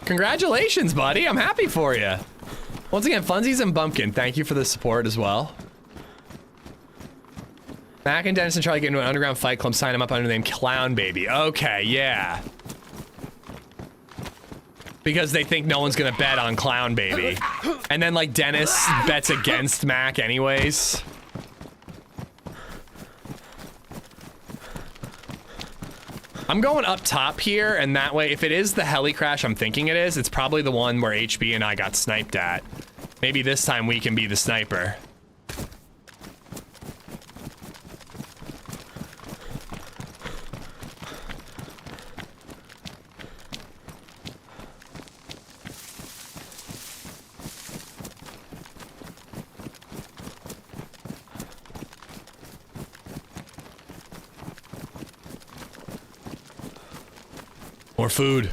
Congratulations, buddy. I'm happy for you. Once again, Funsies and Bumpkin, thank you for the support as well. Mac and Dennis and Charlie get into an underground fight club, sign him up under the name Clown Baby. Okay, yeah. Because they think no one's gonna bet on Clown Baby. And then, like, Dennis bets against Mac anyways. I'm going up top here, and that way, if it is the heli crash I'm thinking it is, it's probably the one where HB and I got sniped at. Maybe this time we can be the sniper. More food.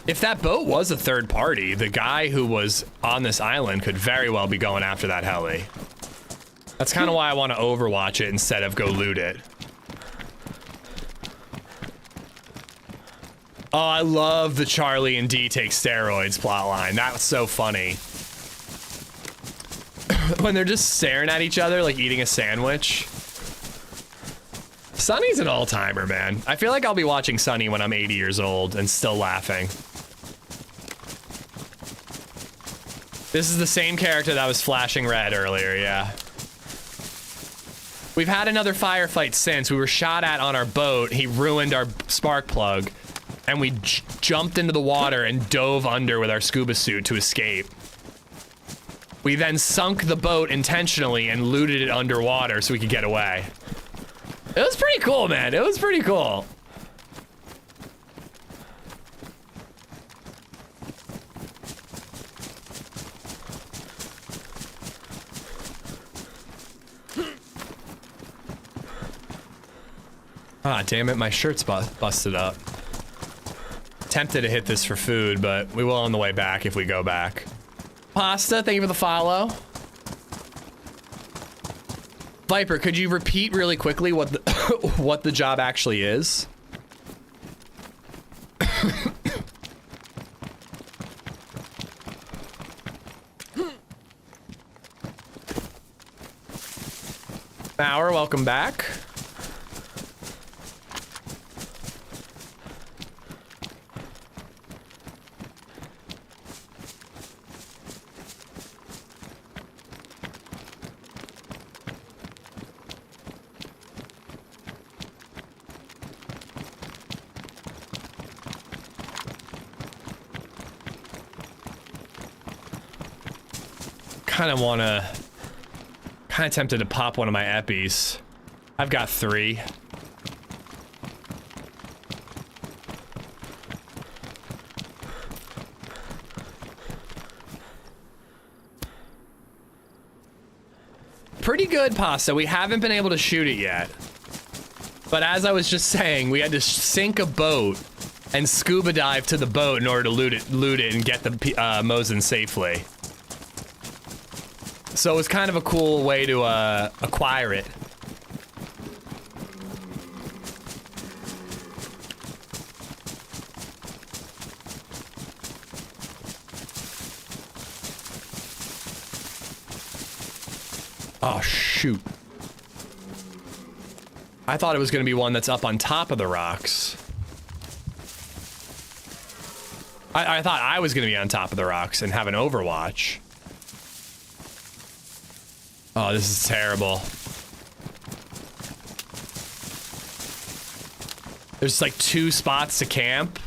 If that boat was a third party, the guy who was on this island could very well be going after that heli. That's kind of why I want to overwatch it instead of go loot it. Oh, I love the Charlie and D take steroids plotline. That was so funny. When they're just staring at each other like eating a sandwich. Sunny's an all-timer, man. I feel like I'll be watching Sunny when I'm 80 years old and still laughing. This is the same character that was flashing red earlier, yeah. We've had another firefight since. We were shot at on our boat. He ruined our spark plug. And we jumped into the water and dove under with our scuba suit to escape. We then sunk the boat intentionally and looted it underwater so we could get away. It was pretty cool, man. It was pretty cool. Ah, damn it, my shirt's busted up. Tempted to hit this for food, but we will on the way back if we go back. Pasta, thank you for the follow. Viper, could you repeat really quickly what the what the job actually is? Hour, welcome back. Kind of tempted to pop one of my eppies. I've got 3. Pretty good, Pasta. We haven't been able to shoot it yet. But as I was just saying, we had to sink a boat and scuba dive to the boat in order to loot it and get the Mosin safely. So it was kind of a cool way to acquire it. Oh, shoot. I thought it was going to be one that's up on top of the rocks. I thought I was going to be on top of the rocks and have an overwatch. Oh, this is terrible. There's like 2 spots to camp.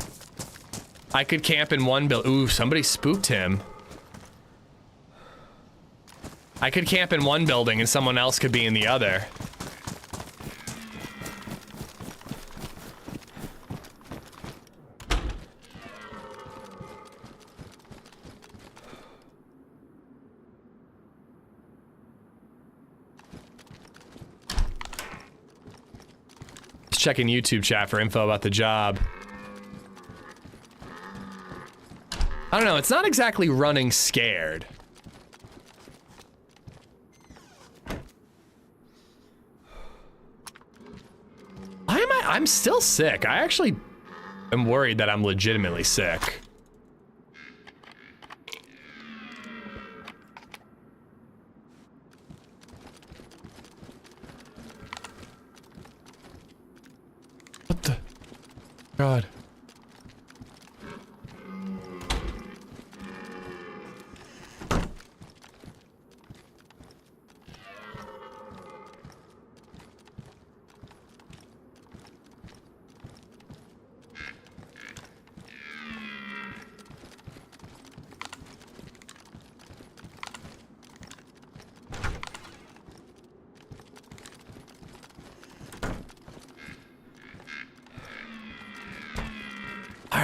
I could camp in one build. Ooh, somebody spooked him. I could camp in one building and someone else could be in the other. Checking YouTube chat for info about the job. I don't know, it's not exactly running scared. I'm still sick. I actually am worried that I'm legitimately sick. What the? God.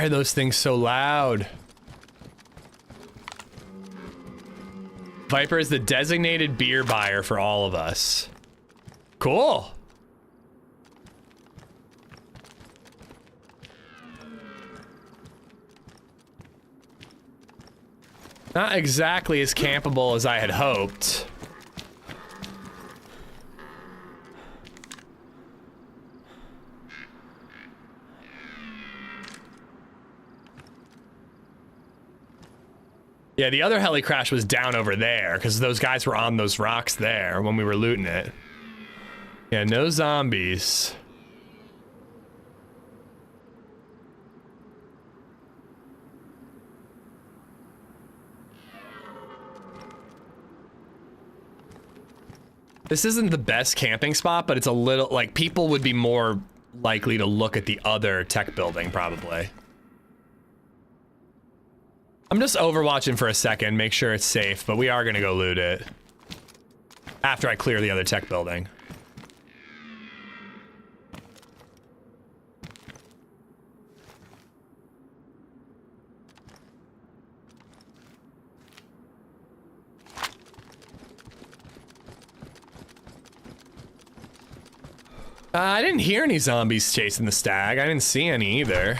Why are those things so loud? Viper is the designated beer buyer for all of us. Cool. Not exactly as campable as I had hoped. Yeah, the other heli crash was down over there because those guys were on those rocks there when we were looting it. Yeah, no zombies. This isn't the best camping spot, but it's a little, like, people would be more likely to look at the other tech building, probably. I'm just overwatching for a second, make sure it's safe, but we are gonna go loot it. After I clear the other tech building. I didn't hear any zombies chasing the stag. I didn't see any either.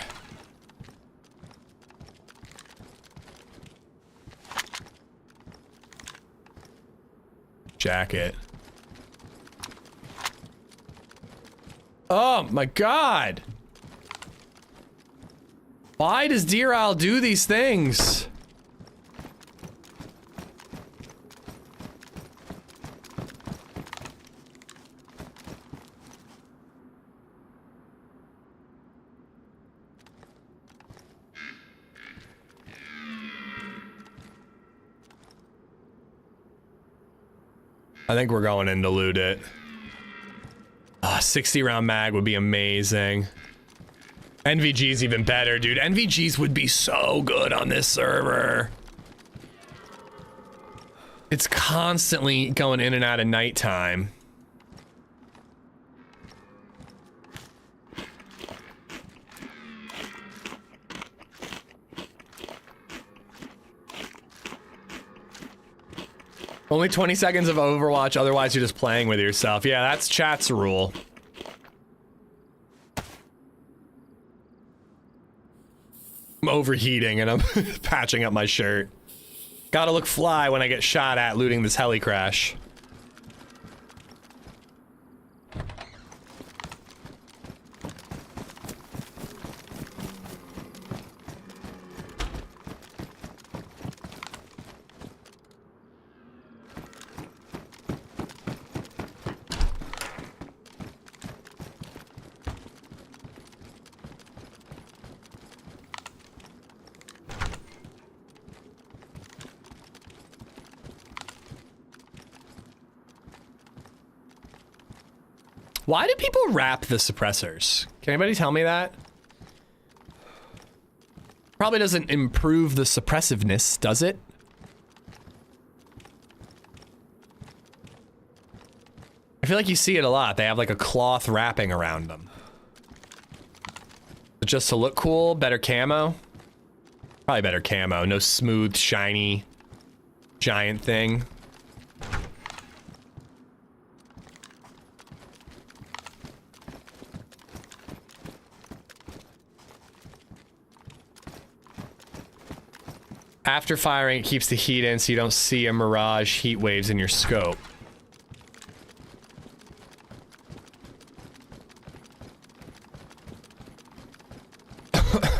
Jacket. Oh my god! Why does Deer Isle do these things? I think we're going in to loot it. 60 round mag would be amazing. NVG's even better, dude. NVGs would be so good on this server. It's constantly going in and out of nighttime. Only 20 seconds of Overwatch, otherwise you're just playing with yourself. Yeah, that's chat's rule. I'm overheating and I'm patching up my shirt. Gotta look fly when I get shot at looting this heli crash. Why do people wrap the suppressors? Can anybody tell me that? Probably doesn't improve the suppressiveness, does it? I feel like you see it a lot. They have like a cloth wrapping around them. But just to look cool, better camo? Probably better camo. No smooth, shiny, giant thing. After firing, it keeps the heat in so you don't see a mirage heat waves in your scope.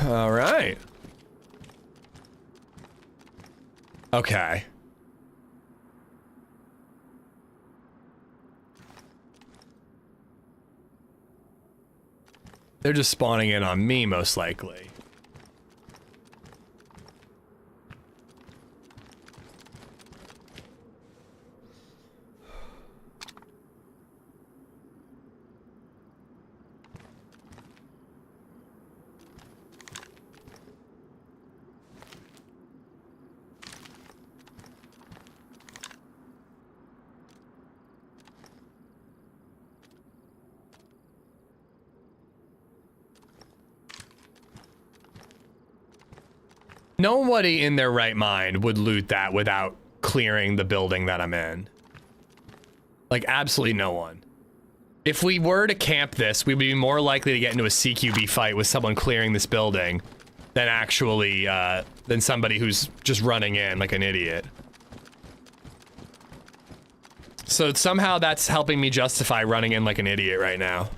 All right. Okay. They're just spawning in on me, most likely. Nobody in their right mind would loot that without clearing the building that I'm in. Like, absolutely no one. If we were to camp this, we would be more likely to get into a CQB fight with someone clearing this building than actually, than somebody who's just running in like an idiot. So somehow that's helping me justify running in like an idiot right now.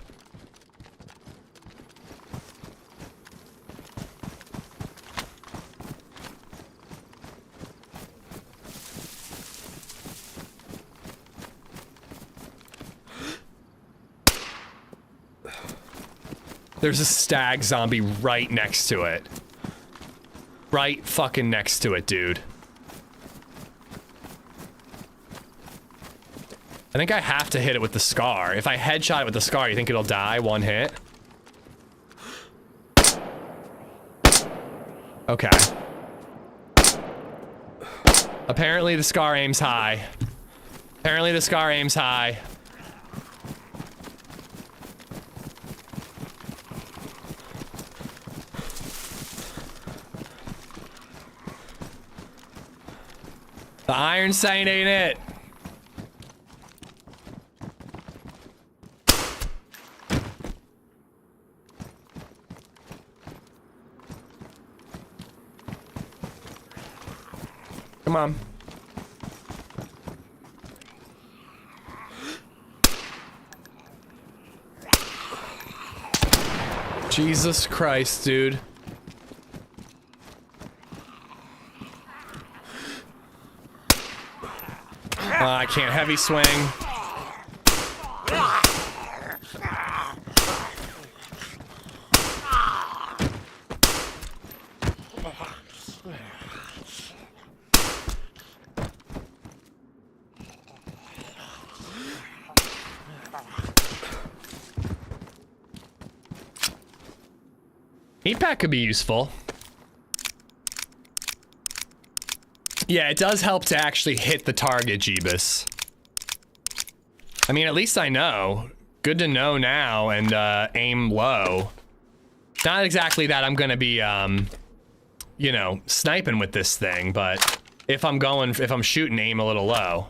There's a stag zombie right next to it. Right fucking next to it, dude. I think I have to hit it with the scar. If I headshot it with the scar, you think it'll die one hit? Okay. Apparently the scar aims high. Apparently the scar aims high. The Iron Saint ain't it. Come on. Jesus Christ, dude. I can't heavy swing. Meat pack could be useful. Yeah, it does help to actually hit the target, Jeebus. I mean, at least I know. Good to know now, and aim low. Not exactly that I'm gonna be, you know, sniping with this thing, but if I'm shooting, aim a little low.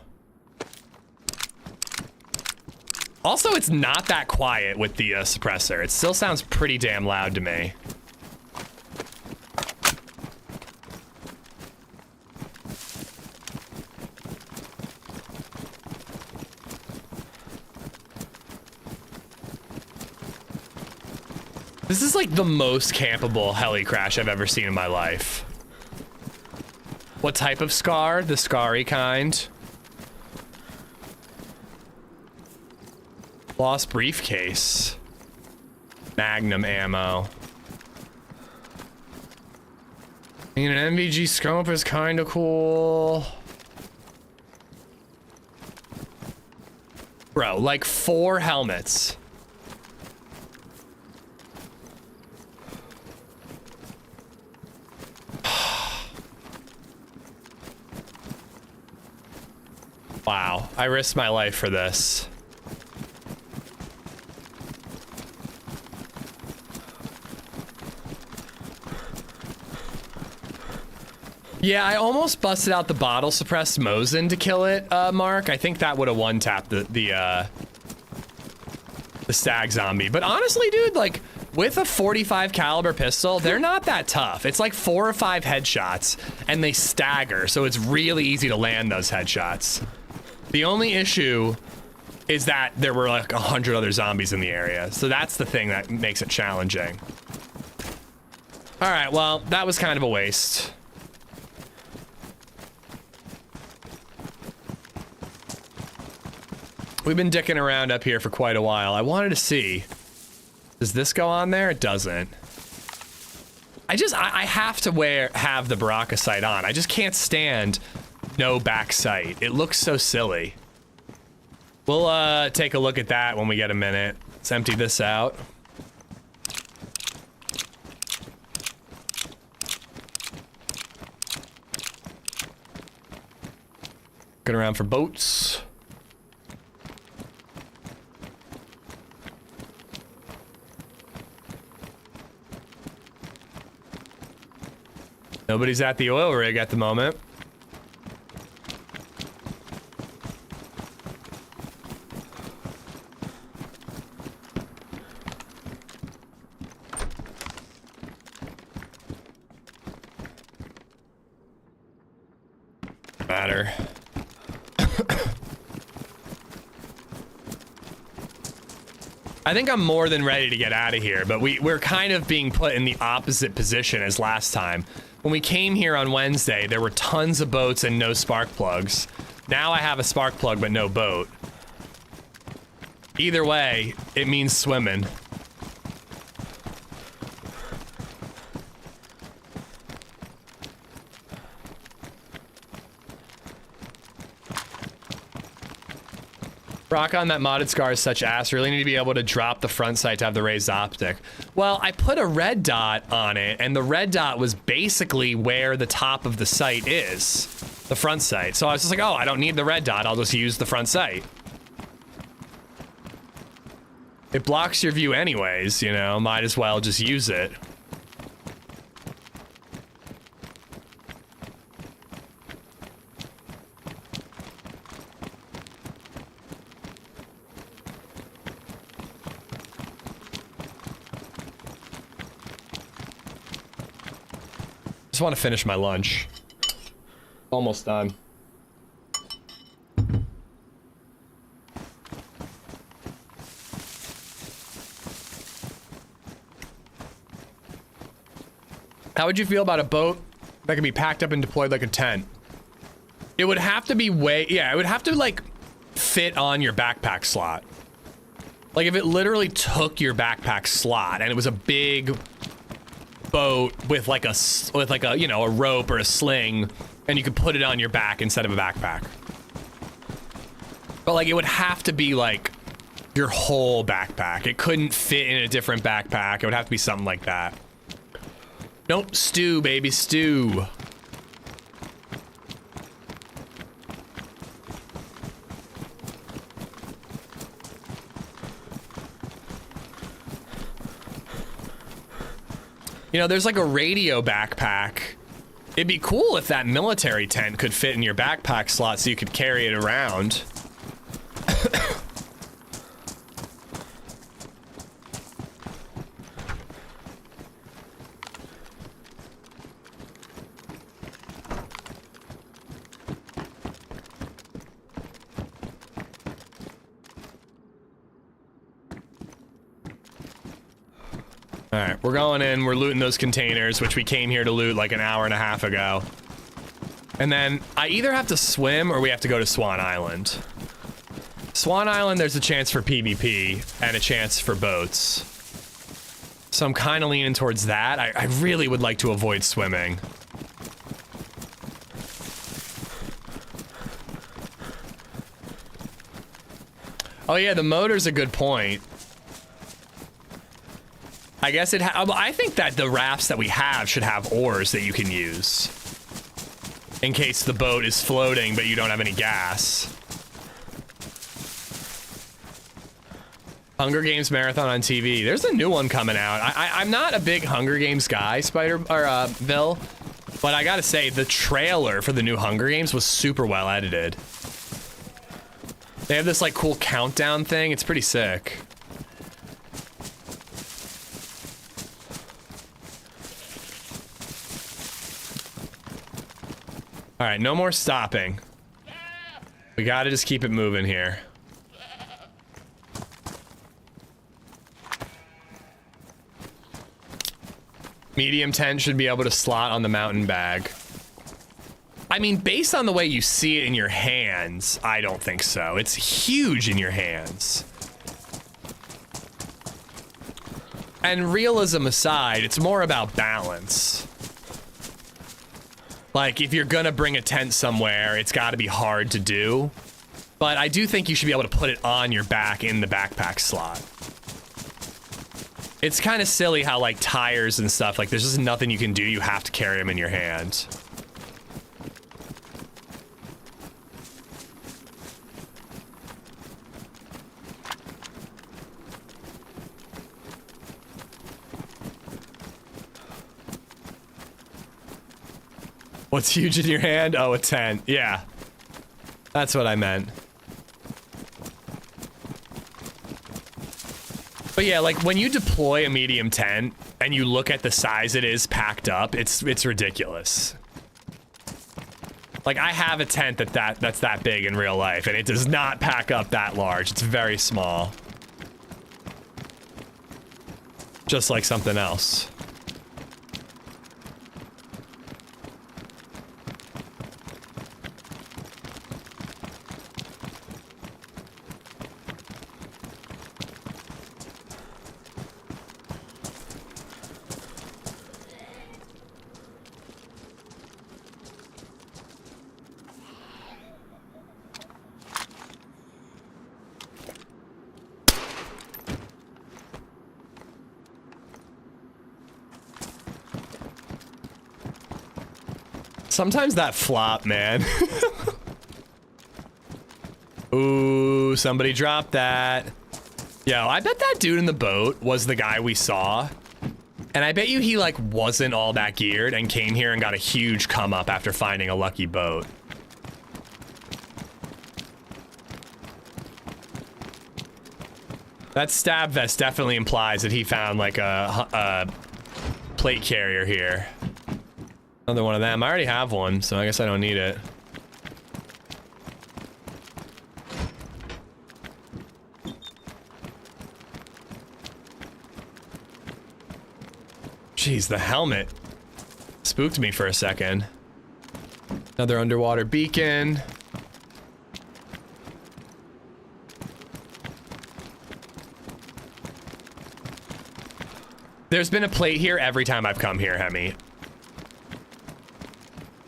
Also, it's not that quiet with the suppressor. It still sounds pretty damn loud to me. This is like the most campable heli crash I've ever seen in my life. What type of scar? The scarry kind. Lost briefcase. Magnum ammo. I mean, an MVG scope is kind of cool. Bro, like 4 helmets. Wow, I risked my life for this. Yeah, I almost busted out the bottle suppressed Mosin to kill it, Mark. I think that would have one-tapped the stag zombie. But honestly, dude, like, with a 45 caliber pistol, they're not that tough. It's like 4 or 5 headshots, and they stagger, so it's really easy to land those headshots. The only issue is that there were like 100 other zombies in the area, so that's the thing that makes it challenging. All right, well, that was kind of a waste. We've been dicking around up here for quite a while. I wanted to see, does this go on there? It doesn't. I have to have the Baraka sight on. I just can't stand no back sight. It looks so silly. We'll take a look at that when we get a minute. Let's empty this out. Looking around for boats. Nobody's at the oil rig at the moment. Matter. I think I'm more than ready to get out of here, but we're kind of being put in the opposite position as last time. When we came here on Wednesday, there were tons of boats and no spark plugs. Now I have a spark plug but no boat. Either way, it means swimming. Rock on that modded scar is such ass. Really need to be able to drop the front sight to have the raised optic. Well, I put a red dot on it, and the red dot was basically where the top of the sight is. The front sight. So I was just like, oh, I don't need the red dot. I'll just use the front sight. It blocks your view anyways, you know. Might as well just use it. Just want to finish my lunch. Almost done. How would you feel about a boat that can be packed up and deployed like a tent? It would have to be yeah, it would have to like fit on your backpack slot. Like if it literally took your backpack slot and it was a big boat with like a, you know, a rope or a sling and you could put it on your back instead of a backpack. But like it would have to be like your whole backpack. It couldn't fit in a different backpack. It would have to be something like that. Nope, stew, baby, stew. You know, there's like a radio backpack. It'd be cool if that military tent could fit in your backpack slot so you could carry it around. Alright, we're going in, we're looting those containers, which we came here to loot like an hour and a half ago. And then I either have to swim or we have to go to Swan Island. Swan Island, there's a chance for PvP and a chance for boats. So I'm kind of leaning towards that. I really would like to avoid swimming. Oh yeah, the motor's a good point. I guess I think that the rafts that we have should have oars that you can use. In case the boat is floating, but you don't have any gas. Hunger Games Marathon on TV. There's a new one coming out. I'm not a big Hunger Games guy, Bill. But I gotta say, the trailer for the new Hunger Games was super well edited. They have this like cool countdown thing. It's pretty sick. All right, no more stopping. We gotta just keep it moving here. Medium tent should be able to slot on the mountain bag. I mean, based on the way you see it in your hands, I don't think so. It's huge in your hands. And realism aside, it's more about balance. Like, if you're gonna bring a tent somewhere, it's gotta be hard to do. But I do think you should be able to put it on your back in the backpack slot. It's kind of silly how, like, tires and stuff, like, there's just nothing you can do. You have to carry them in your hand. What's huge in your hand? Oh, a tent. Yeah. That's what I meant. But yeah, like when you deploy a medium tent and you look at the size it is packed up, it's ridiculous. Like I have a tent that's that big in real life and it does not pack up that large. It's very small. Just like something else. Sometimes that flop, man. Ooh, somebody dropped that. Yo, I bet that dude in the boat was the guy we saw. And I bet you he, like, wasn't all that geared and came here and got a huge come up after finding a lucky boat. That stab vest definitely implies that he found, like, a plate carrier here. Another one of them. I already have one, so I guess I don't need it. Jeez, the helmet spooked me for a second. Another underwater beacon. There's been a plate here every time I've come here, Hemi.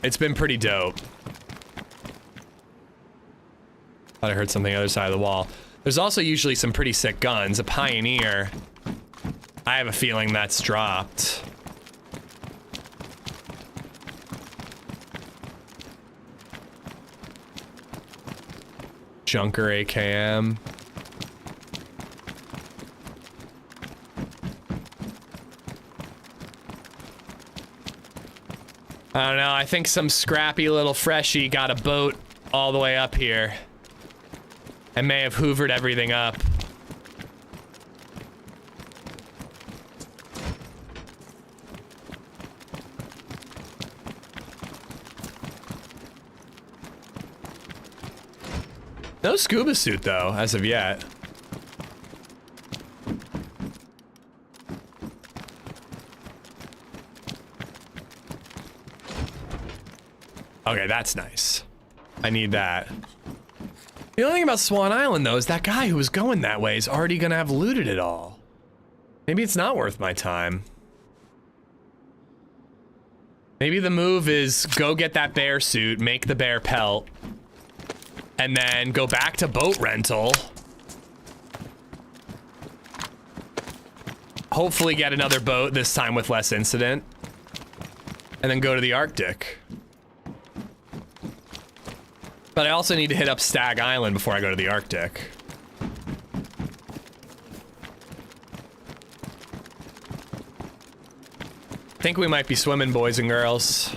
It's been pretty dope. Thought I heard something on the other side of the wall. There's also usually some pretty sick guns. A Pioneer. I have a feeling that's dropped. Junker AKM. I don't know, I think some scrappy little freshie got a boat all the way up here and may have hoovered everything up. No scuba suit though, as of yet. Okay, that's nice. I need that. The only thing about Swan Island, though, is that guy who was going that way is already gonna have looted it all. Maybe it's not worth my time. Maybe the move is go get that bear suit, make the bear pelt, and then go back to boat rental. Hopefully get another boat, this time with less incident. And then go to the Arctic. But I also need to hit up Stag Island before I go to the Arctic. I think we might be swimming, boys and girls.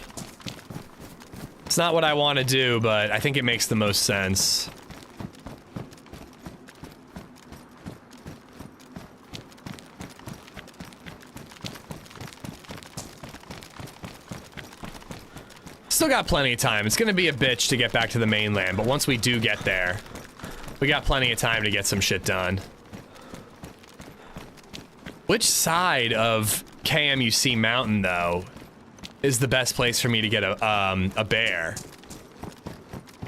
It's not what I want to do, but I think it makes the most sense. Still got plenty of time. It's gonna be a bitch to get back to the mainland, but once we do get there, we got plenty of time to get some shit done. Which side of KMUC Mountain, though, is the best place for me to get a bear?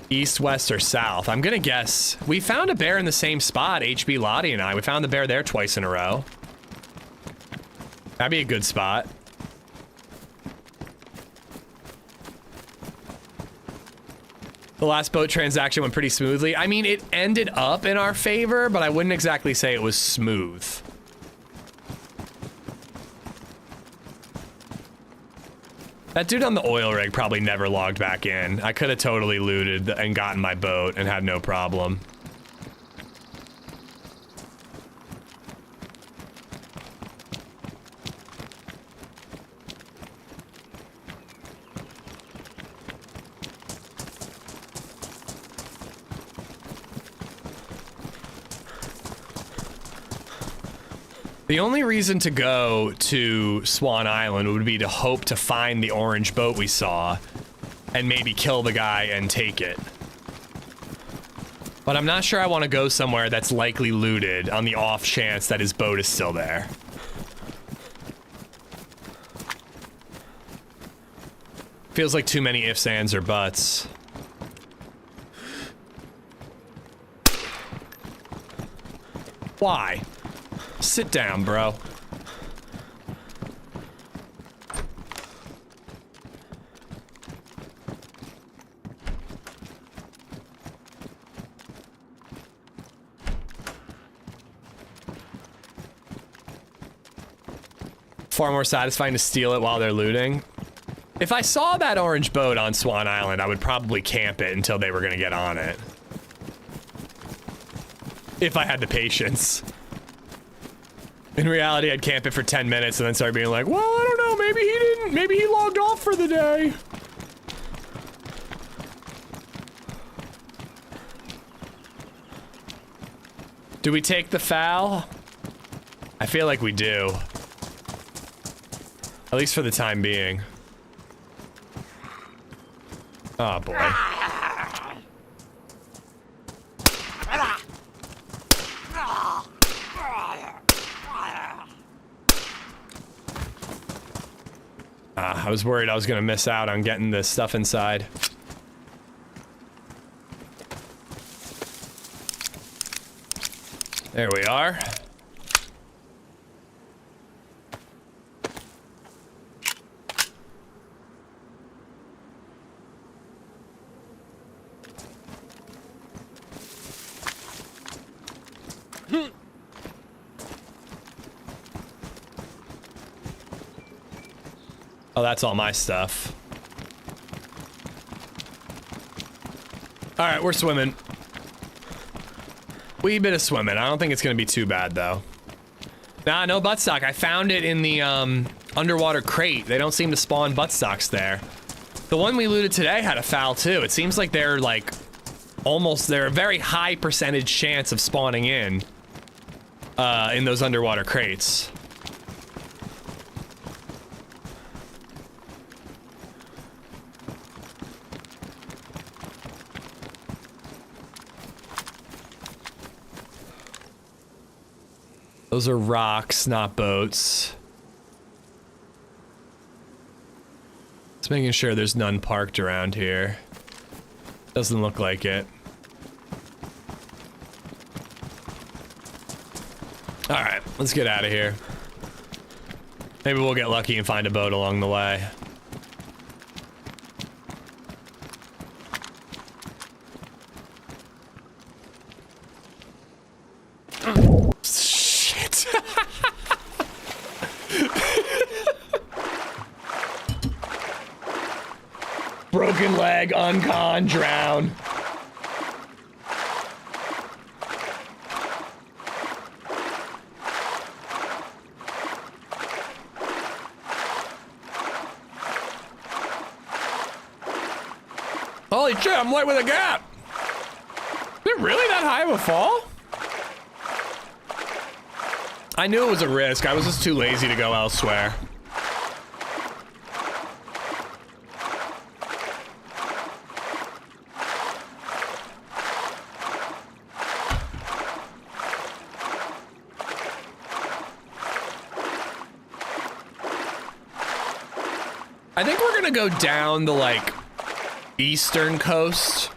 East, west, or south? I'm gonna guess. We found a bear in the same spot, HB Lottie and I. We found the bear there twice in a row. That'd be a good spot. The last boat transaction went pretty smoothly. I mean, it ended up in our favor, but I wouldn't exactly say it was smooth. That dude on the oil rig probably never logged back in. I could have totally looted and gotten my boat and had no problem. The only reason to go to Swan Island would be to hope to find the orange boat we saw and maybe kill the guy and take it. But I'm not sure I want to go somewhere that's likely looted on the off chance that his boat is still there. Feels like too many ifs, ands, or buts. Why? Sit down, bro. Far more satisfying to steal it while they're looting. If I saw that orange boat on Swan Island, I would probably camp it until they were gonna get on it. If I had the patience. In reality, I'd camp it for 10 minutes and then start being like, well, I don't know, maybe he didn't, maybe he logged off for the day. Do we take the foul? I feel like we do. At least for the time being. Oh boy. I was worried I was gonna miss out on getting this stuff inside. There we are. Oh, that's all my stuff. All right, we're swimming. Wee bit of swimming. I don't think it's gonna be too bad though. Nah, no buttstock. I found it in the underwater crate. They don't seem to spawn buttstocks there. The one we looted today had a foul too. It seems like they're like they're a very high percentage chance of spawning in those underwater crates. Those are rocks, not boats. Just making sure there's none parked around here. Doesn't look like it. Alright, let's get out of here. Maybe we'll get lucky and find a boat along the way. Broken leg, uncon, drown. Holy shit, I'm light with a gap. Is it really that high of a fall? I knew it was a risk. I was just too lazy to go elsewhere. I think we're gonna go down the, like, eastern coast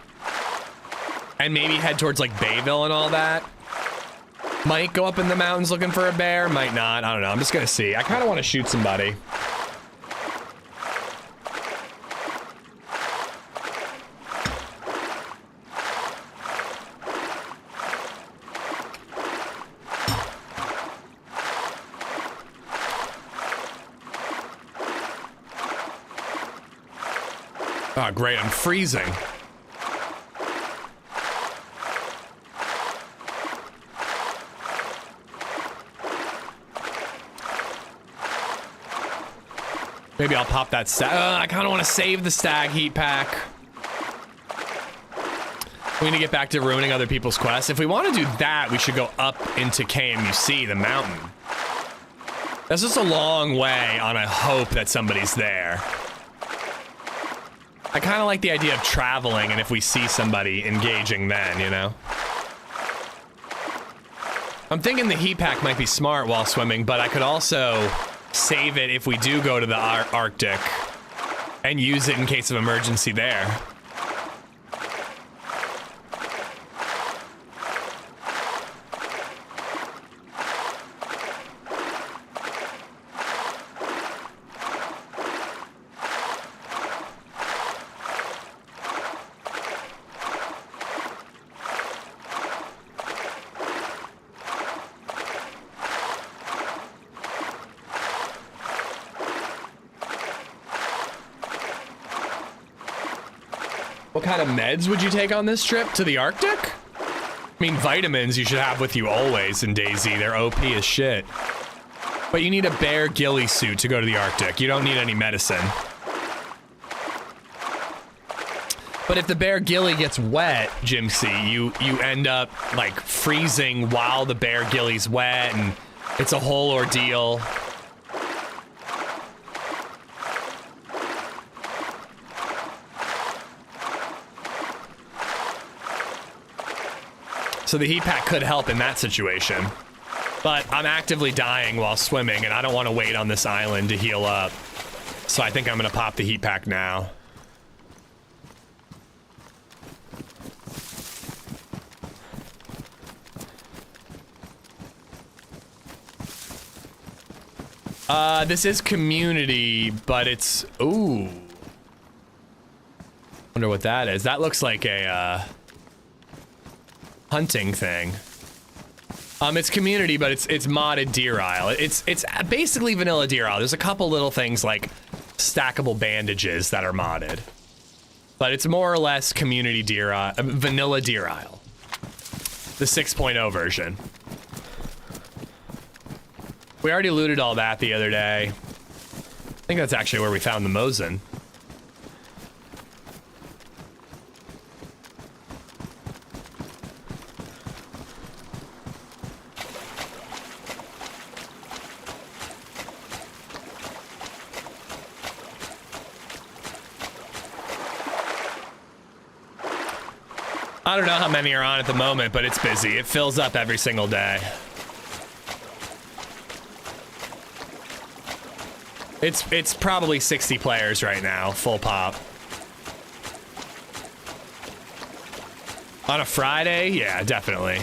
and maybe head towards, like, Bayville and all that. Might go up in the mountains looking for a bear, might not. I don't know. I'm just gonna see. I kind of want to shoot somebody. Oh, great, I'm freezing. Maybe I'll pop that stag. I kind of want to save the stag heat pack. We need to get back to ruining other people's quests. If we want to do that, we should go up into KMUC, the mountain. That's just a long way on a hope that somebody's there. I kind of like the idea of traveling, and if we see somebody, engaging then, you know? I'm thinking the heat pack might be smart while swimming, but I could also save it if we do go to the Arctic and use it in case of emergency there. What kind of meds would you take on this trip to the Arctic? I mean, vitamins you should have with you always in DayZ. They're OP as shit. But you need a bear ghillie suit to go to the Arctic. You don't need any medicine. But if the bear ghillie gets wet, Jimsy, you end up, like, freezing while the bear ghillie's wet, and it's a whole ordeal. So the heat pack could help in that situation. But I'm actively dying while swimming, and I don't want to wait on this island to heal up. So I think I'm going to pop the heat pack now. This is community, but it's... Ooh. Wonder what that is. That looks like a, hunting thing. It's community, but it's modded Deer Isle. It's basically vanilla Deer Isle. There's a couple little things like stackable bandages that are modded. But it's more or less community Deer Isle, vanilla Deer Isle. The 6.0 version. We already looted all that the other day. I think that's actually where we found the Mosin. I don't know how many are on at the moment, but it's busy. It fills up every single day. It's probably 60 players right now, full pop. On a Friday? Yeah, definitely.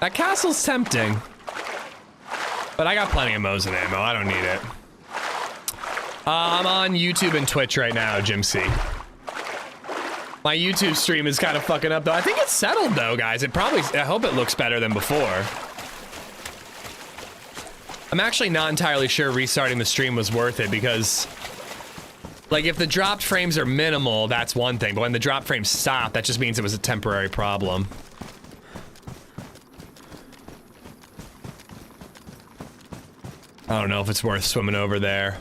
That castle's tempting. But I got plenty of Mosin ammo. I don't need it. I'm on YouTube and Twitch right now, Jim C. My YouTube stream is kind of fucking up, though. I think it's settled, though, guys. I hope it looks better than before. I'm actually not entirely sure restarting the stream was worth it because... Like, if the dropped frames are minimal, that's one thing. But when the drop frames stop, that just means it was a temporary problem. I don't know if it's worth swimming over there.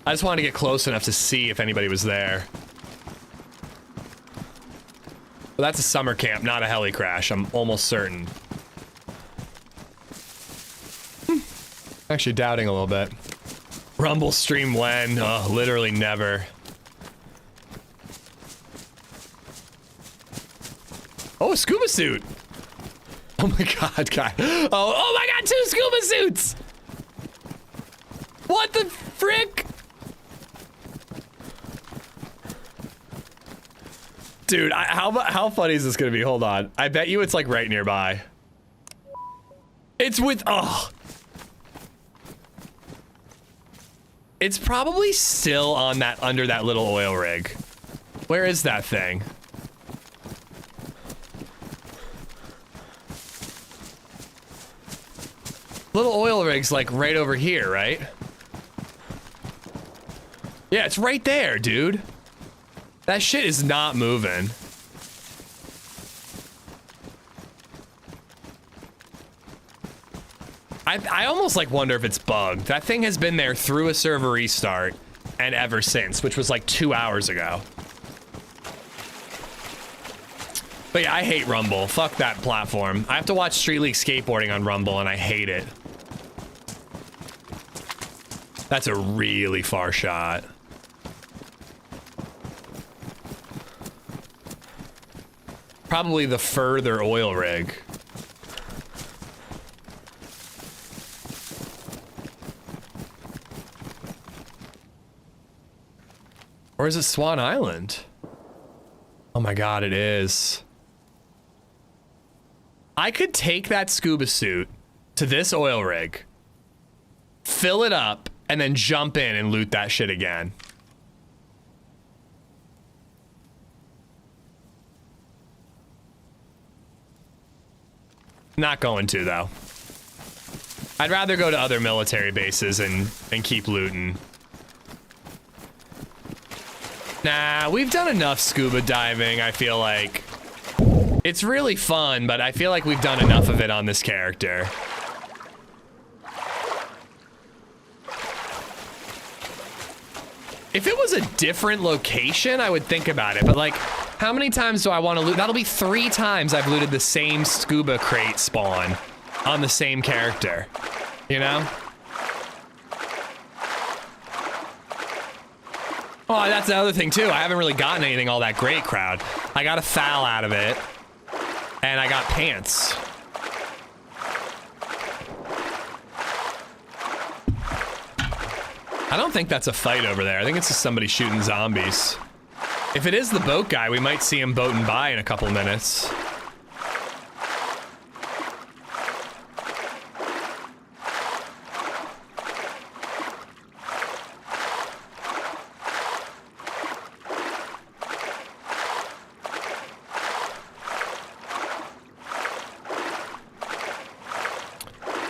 I just wanted to get close enough to see if anybody was there. But that's a summer camp, not a heli crash. I'm almost certain. Actually doubting a little bit. Rumble stream when? Oh, literally never. Oh, a scuba suit. Oh my god, guy. Oh my god, 2 scuba suits! What the frick? Dude, how funny is this gonna be? Hold on. I bet you it's like right nearby. It's with, oh. It's probably still on that, under that little oil rig. Where is that thing? Little oil rig's like right over here, right? Yeah, it's right there, dude. That shit is not moving. I almost like wonder if it's bugged. That thing has been there through a server restart and ever since, which was like 2 hours ago. But yeah, I hate Rumble. Fuck that platform. I have to watch Street League skateboarding on Rumble and I hate it. That's a really far shot. Probably the further oil rig. Or is it Swan Island? Oh my god, it is. I could take that scuba suit to this oil rig, fill it up, and then jump in and loot that shit again. Not going to, though. I'd rather go to other military bases and keep looting. Nah, we've done enough scuba diving, I feel like. It's really fun, but I feel like we've done enough of it on this character. If it was a different location, I would think about it, but like, how many times do I want to loot? That'll be 3 times I've looted the same scuba crate spawn on the same character, you know? Oh, that's the other thing too. I haven't really gotten anything all that great, crowd. I got a foul out of it, and I got pants. I don't think that's a fight over there. I think it's just somebody shooting zombies. If it is the boat guy, we might see him boating by in a couple minutes.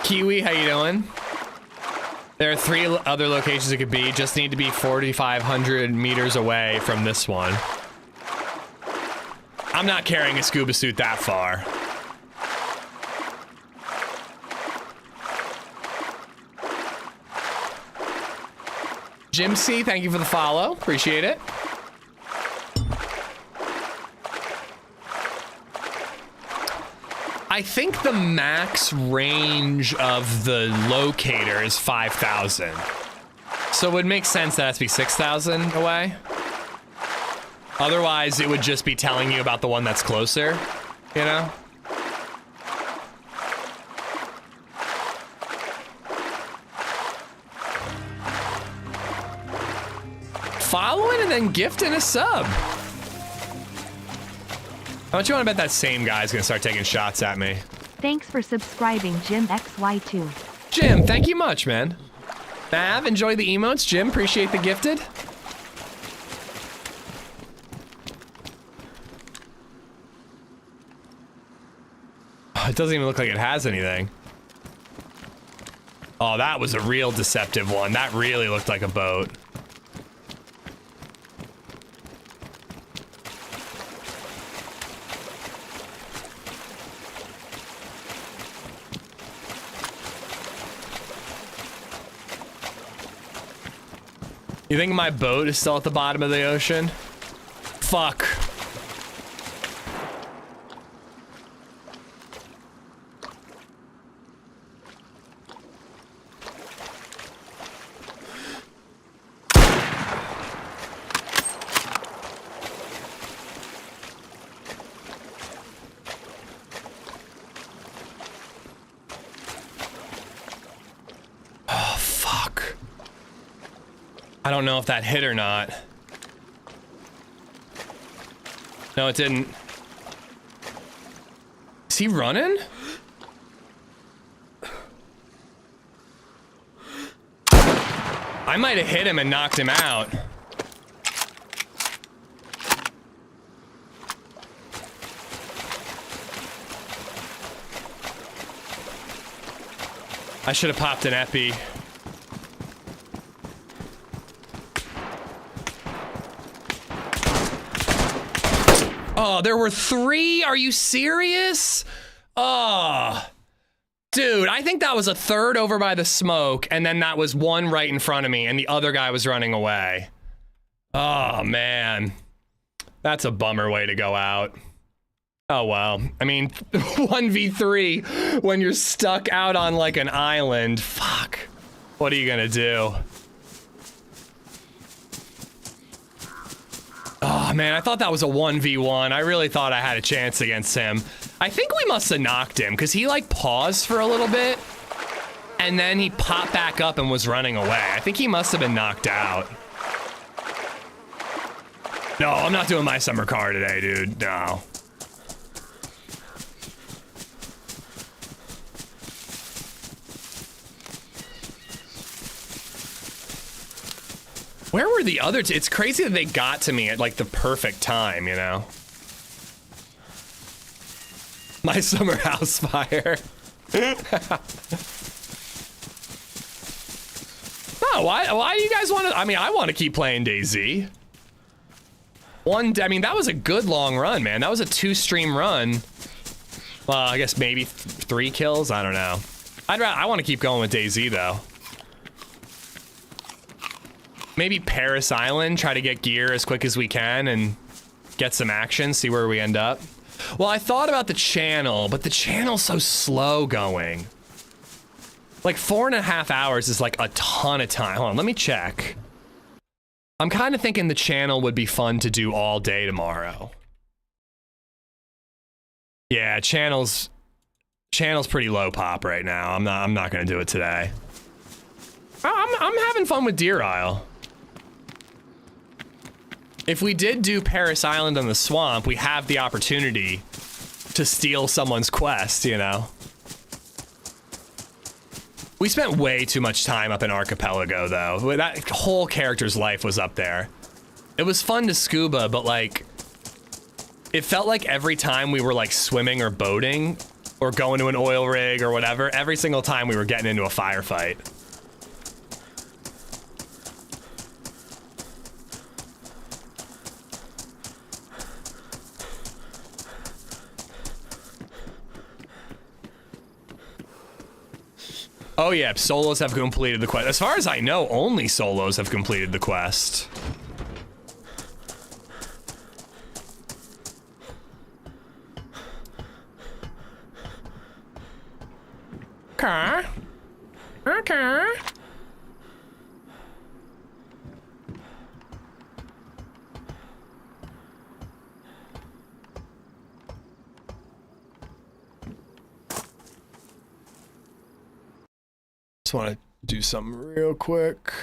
Kiwi, how you doing? There are 3 other locations it could be. Just need to be 4,500 meters away from this one. I'm not carrying a scuba suit that far. Jim C, thank you for the follow. Appreciate it. I think the max range of the locator is 5,000. So it would make sense that it has to be 6,000 away. Otherwise, it would just be telling you about the one that's closer, you know? Following and then gifting a sub. How much you want to bet that same guy's gonna start taking shots at me? Thanks for subscribing, Jim XY2. Jim, thank you much, man. Mav, enjoy the emotes. Jim, appreciate the gifted. It doesn't even look like it has anything. Oh, that was a real deceptive one. That really looked like a boat. You think my boat is still at the bottom of the ocean? Fuck. I don't know if that hit or not. No, it didn't. Is he running? I might have hit him and knocked him out. I should have popped an epi. Oh, there were 3? Are you serious? Oh, dude, I think that was a 3rd over by the smoke, and then that was 1 right in front of me, and the other guy was running away. Oh, man. That's a bummer way to go out. Oh, well. I mean, 1v3 when you're stuck out on, like, an island. Fuck. What are you gonna do? Oh, man, I thought that was a 1v1. I really thought I had a chance against him. I think we must have knocked him, because he, like, paused for a little bit, and then he popped back up and was running away. I think he must have been knocked out. No, I'm not doing my summer car today, dude. No. Where were the other two? It's crazy that they got to me at like the perfect time, you know? My summer house fire. No, why do you guys want to? I mean, I want to keep playing DayZ. I mean, that was a good long run, man. That was a 2-stream run. Well, I guess maybe 3 kills. I don't know. I want to keep going with DayZ though. Maybe Paris Island, try to get gear as quick as we can and get some action, see where we end up. Well, I thought about the channel, but the channel's so slow going. Like 4.5 hours is like a ton of time. Hold on, let me check. I'm kind of thinking the channel would be fun to do all day tomorrow. Yeah, channel's pretty low pop right now. I'm not gonna do it today. I'm having fun with Deer Isle. If we did do Paris Island on the swamp, we have the opportunity to steal someone's quest, you know? We spent way too much time up in Archipelago, though. That whole character's life was up there. It was fun to scuba, but like, it felt like every time we were like swimming or boating or going to an oil rig or whatever, every single time we were getting into a firefight. Oh yeah, solos have completed the quest. As far as I know, only solos have completed the quest. Okay. Okay. Just want to do something real quick.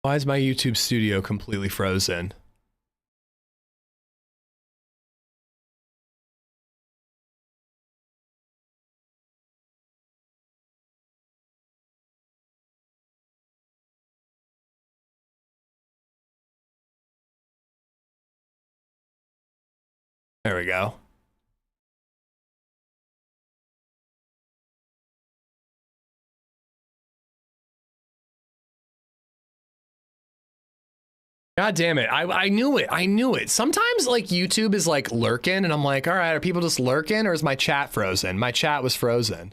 Why is my YouTube studio completely frozen? There we go. God damn it. I knew it. I knew it. Sometimes like YouTube is like lurking and I'm like, all right, are people just lurking or is my chat frozen? My chat was frozen.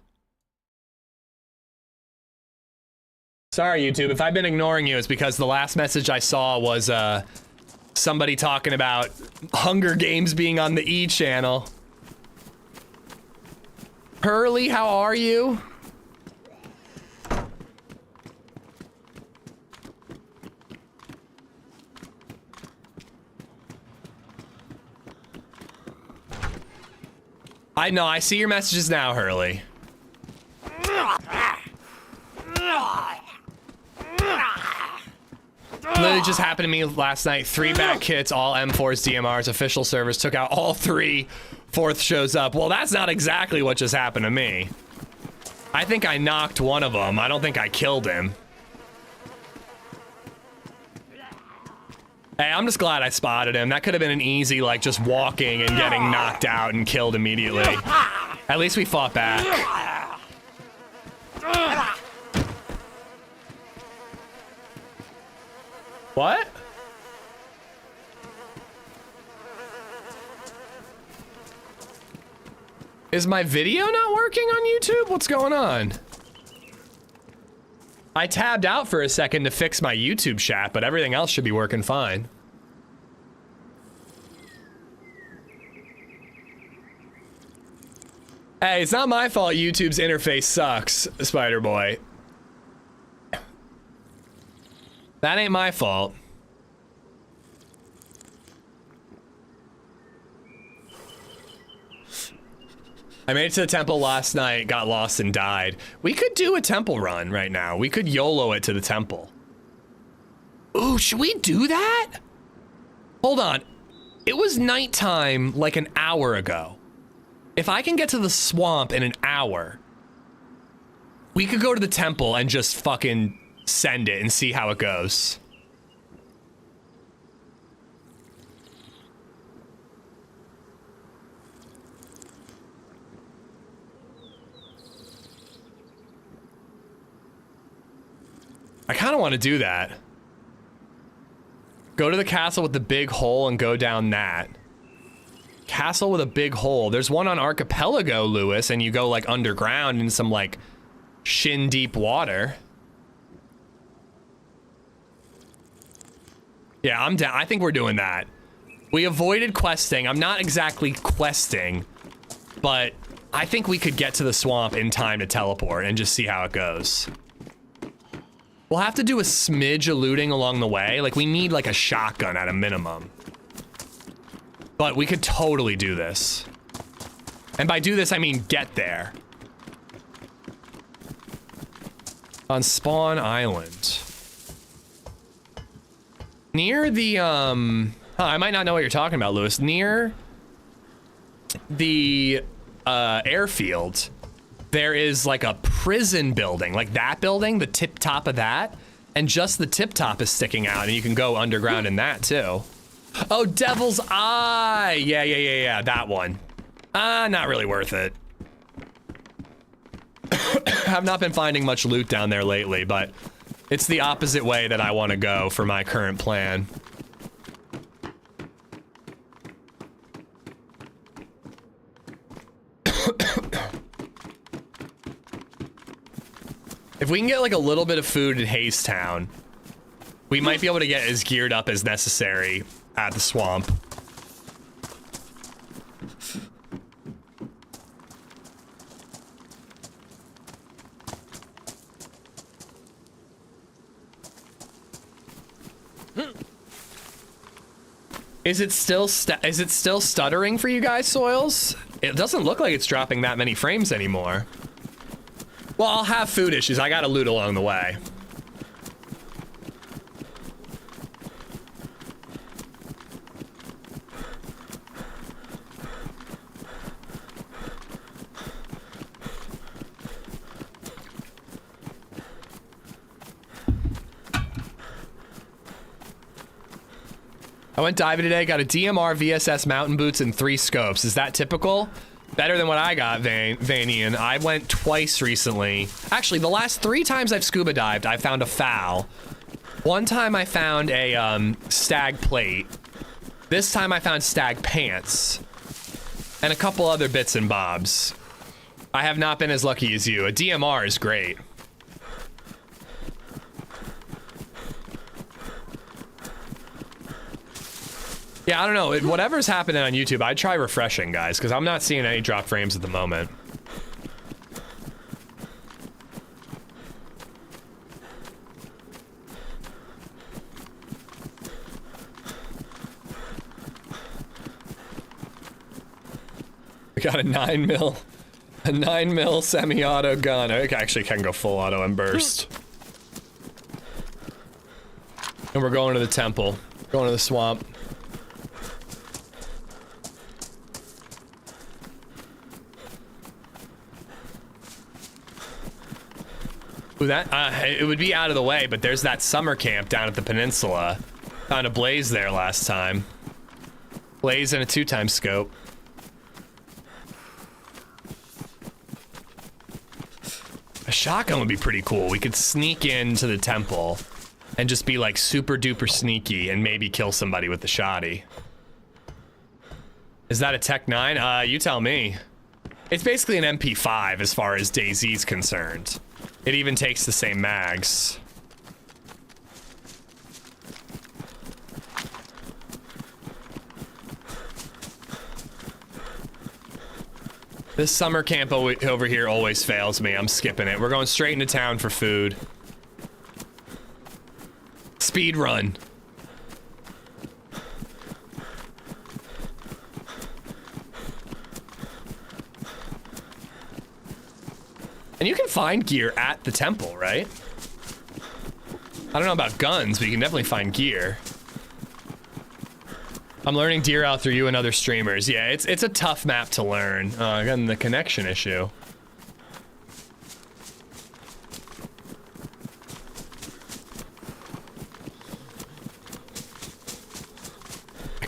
Sorry, YouTube. If I've been ignoring you, it's because the last message I saw was somebody talking about Hunger Games being on the E channel. Hurley, how are you? I know, I see your messages now, Hurley. Literally just happened to me last night. 3 back kits, all M4s, DMRs, official servers, took out all 3. 4th shows up. Well, that's not exactly what just happened to me. I think I knocked one of them. I don't think I killed him. Hey, I'm just glad I spotted him. That could have been an easy, like, just walking and getting knocked out and killed immediately. At least we fought back. What? Is my video not working on YouTube? What's going on? I tabbed out for a second to fix my YouTube chat, but everything else should be working fine. Hey, it's not my fault YouTube's interface sucks, Spider Boy. That ain't my fault. I made it to the temple last night, got lost and died. We could do a temple run right now. We could YOLO it to the temple. Ooh, should we do that? Hold on. It was nighttime like an hour ago. If I can get to the swamp in an hour, We could go to the temple and just fucking send it and see how it goes. I kind of want to do that. Go to the castle with the big hole and go down that. Castle with a big hole. There's one on Archipelago, Lewis, and you go like underground in some like shin deep water. Yeah, I'm down. I think we're doing that. We avoided questing. I'm not exactly questing, but I think we could get to the swamp in time to teleport and just see how it goes. We'll have to do a smidge of looting along the way. Like, we need like a shotgun at a minimum. But we could totally do this. And by do this, I mean get there. On Spawn Island. Near the, I might not know what you're talking about, Lewis. Near the, airfield, there is like a prison building, like that building, the tip top of that, and just the tip top is sticking out, and you can go underground in that too. Oh, Devil's Eye! Yeah, that one. Not really worth it. Have not been finding much loot down there lately, but it's the opposite way that I want to go for my current plan. If we can get like a little bit of food in Hazestown, we might be able to get as geared up as necessary at the swamp. Is it still stuttering for you guys, Soils? It doesn't look like it's dropping that many frames anymore. Well, I'll have food issues. I gotta loot along the way. I went diving today, got a DMR, VSS, mountain boots, and 3 scopes. Is that typical? Better than what I got, Vanian. I went twice recently. Actually, the last 3 times I've scuba dived, I found a foul. One time I found a stag plate. This time I found stag pants. And a couple other bits and bobs. I have not been as lucky as you. A DMR is great. Yeah, I don't know. Whatever's happening on YouTube, I'd try refreshing, guys, because I'm not seeing any drop frames at the moment. We got a 9mm semi-auto gun. I actually can go full auto and burst. And we're going to the temple, going to the swamp. Ooh, that it would be out of the way, but there's that summer camp down at the peninsula. Found a blaze there last time. Blaze and a 2x scope. A shotgun would be pretty cool. We could sneak into the temple and just be like super duper sneaky and maybe kill somebody with the shotty. Is that a Tech 9? You tell me. It's basically an MP5 as far as DayZ's concerned. It even takes the same mags. This summer camp over here always fails me. I'm skipping it. We're going straight into town for food. Speed run. And you can find gear at the temple, right? I don't know about guns, but you can definitely find gear. I'm learning Deer out through you and other streamers. Yeah, it's a tough map to learn. Again, the connection issue.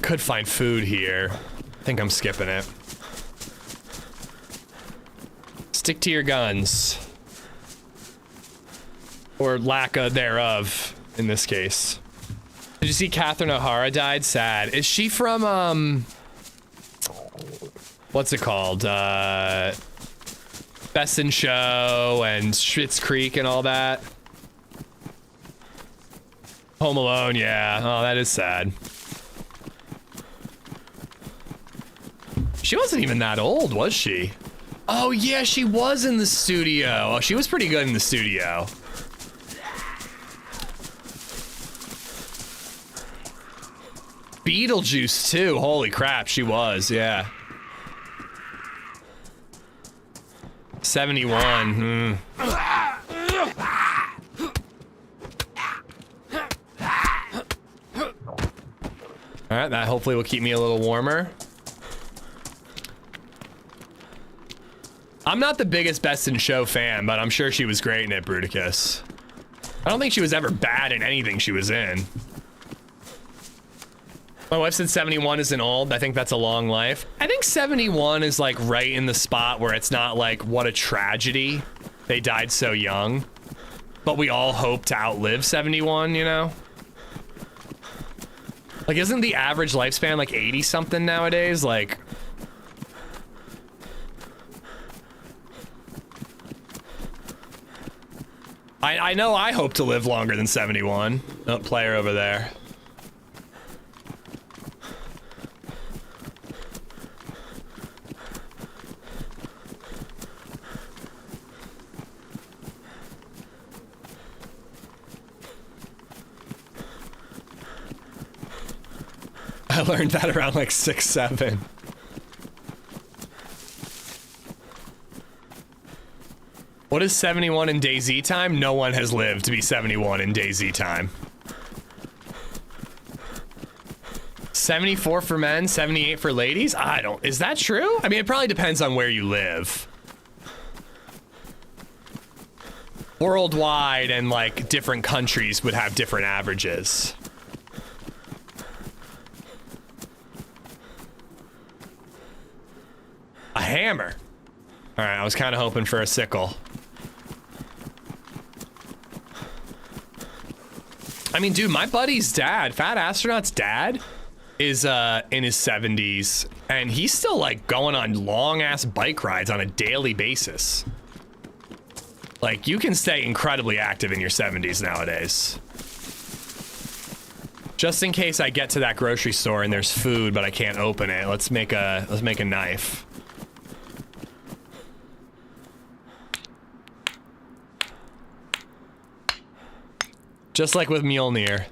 could find food here. I think I'm skipping it. Stick to your guns. Or lack of thereof, in this case. Did you see Catherine O'Hara died? Sad. Is she from, what's it called? Best in Show and Schitt's Creek and all that? Home Alone, yeah. Oh, that is sad. She wasn't even that old, was she? Oh, yeah, she was in the studio. Oh, she was pretty good in the studio. Beetlejuice, too. Holy crap, she was, yeah. 71. All right, that hopefully will keep me a little warmer. I'm not the biggest Best in Show fan, but I'm sure she was great in it, Bruticus. I don't think she was ever bad in anything she was in. My wife said 71 isn't old. I think that's a long life. I think 71 is like right in the spot where it's not like, what a tragedy. They died so young. But we all hope to outlive 71, you know? Like, isn't the average lifespan like 80 something nowadays? Like, I know I hope to live longer than 71. Oh, player over there. I learned that around like 6, 7. What is 71 in DayZ time? No one has lived to be 71 in DayZ time. 74 for men, 78 for ladies? I don't, is that true? I mean, it probably depends on where you live. Worldwide and like different countries would have different averages. A hammer. All right, I was kind of hoping for a sickle. I mean, dude, my buddy's dad, Fat Astronaut's dad, is in his 70s, and he's still like going on long ass bike rides on a daily basis. Like, you can stay incredibly active in your 70s nowadays. Just in case I get to that grocery store and there's food, but I can't open it, let's make a knife. Just like with Mjolnir.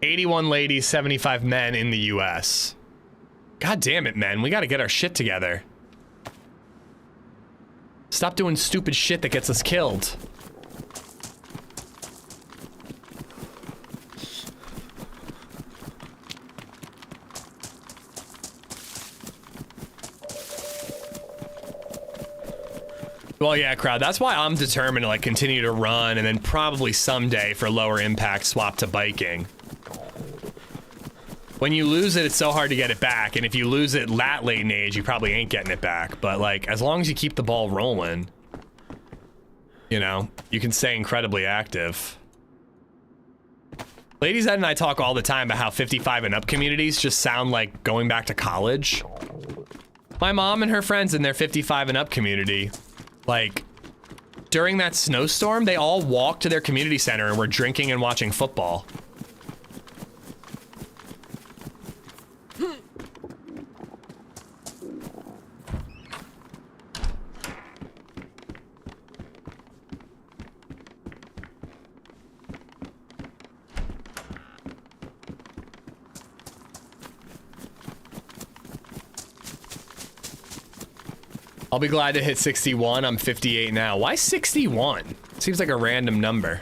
$81 ladies, 75 men in the US. God damn it, men. We gotta get our shit together. Stop doing stupid shit that gets us killed. Well, yeah, crowd. That's why I'm determined to like continue to run and then probably someday for lower impact swap to biking. When you lose it, it's so hard to get it back. And if you lose it that late in age, you probably ain't getting it back. But like, as long as you keep the ball rolling, you know, you can stay incredibly active. LadyZed and I talk all the time about how 55 and up communities just sound like going back to college. My mom and her friends in their 55 and up community, like, during that snowstorm, they all walked to their community center and were drinking and watching football. I'll be glad to hit 61. I'm 58 now. Why 61? Seems like a random number.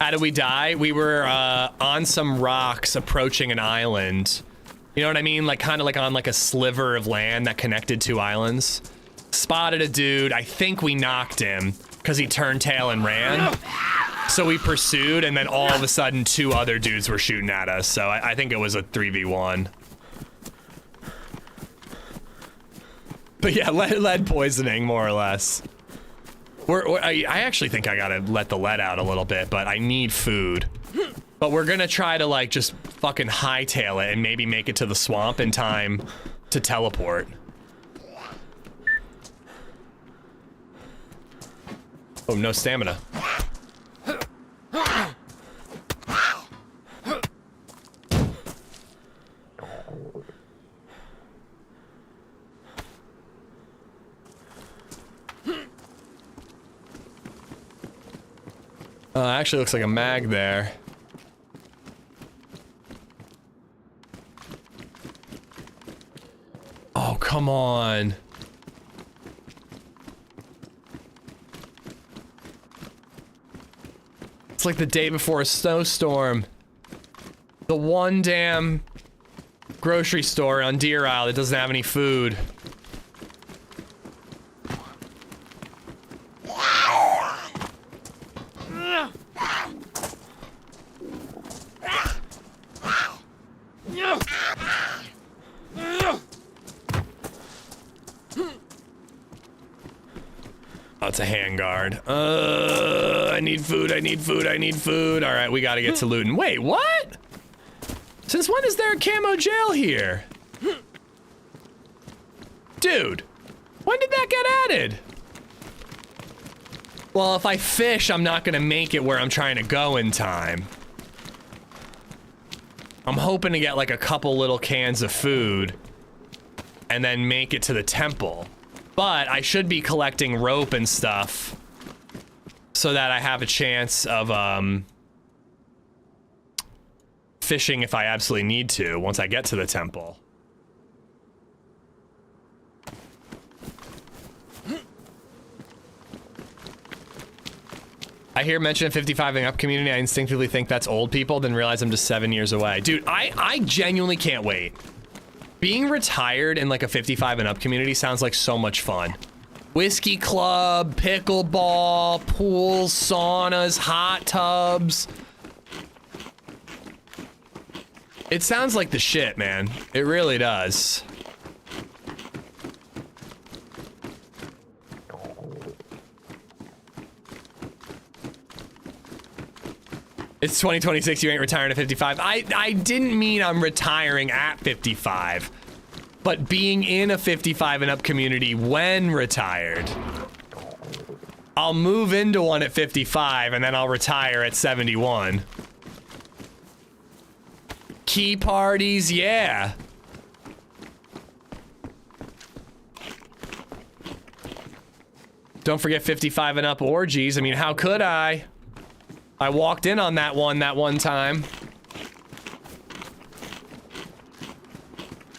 How did we die? We were on some rocks approaching an island. You know what I mean? Like kind of like on like a sliver of land that connected two islands. spotted a dude. I think we knocked him because he turned tail and ran. So we pursued, and then all of a sudden 2 other dudes were shooting at us. So I think it was a 3v1. But yeah, lead poisoning, more or less. I actually think I gotta let the lead out a little bit, but I need food. But we're gonna try to like just fucking hightail it and maybe make it to the swamp in time to teleport. Oh, no stamina. Actually looks like a mag there. Oh, come on. It's like the day before a snowstorm. The one damn grocery store on Deer Isle that doesn't have any food. Oh, it's a handguard. I need food, I need food, I need food. All right, we gotta get to looting. Wait, what? Since when is there a camo jail here? Dude, when did that get added? Well, if I fish, I'm not gonna make it where I'm trying to go in time. I'm hoping to get like a couple little cans of food and then make it to the temple. But I should be collecting rope and stuff so that I have a chance of fishing if I absolutely need to once I get to the temple. I hear mention of 55 and up community. I instinctively think that's old people, then realize I'm just 7 years away. Dude, I genuinely can't wait. Being retired in like a 55 and up community sounds like so much fun. Whiskey club, pickleball, pools, saunas, hot tubs. It sounds like the shit, man. It really does. It's 2026, you ain't retiring at 55. I didn't mean I'm retiring at 55, but being in a 55 and up community when retired. I'll move into one at 55 and then I'll retire at 71. Key parties, yeah. Don't forget 55 and up orgies. I mean, how could I? I walked in on that one time.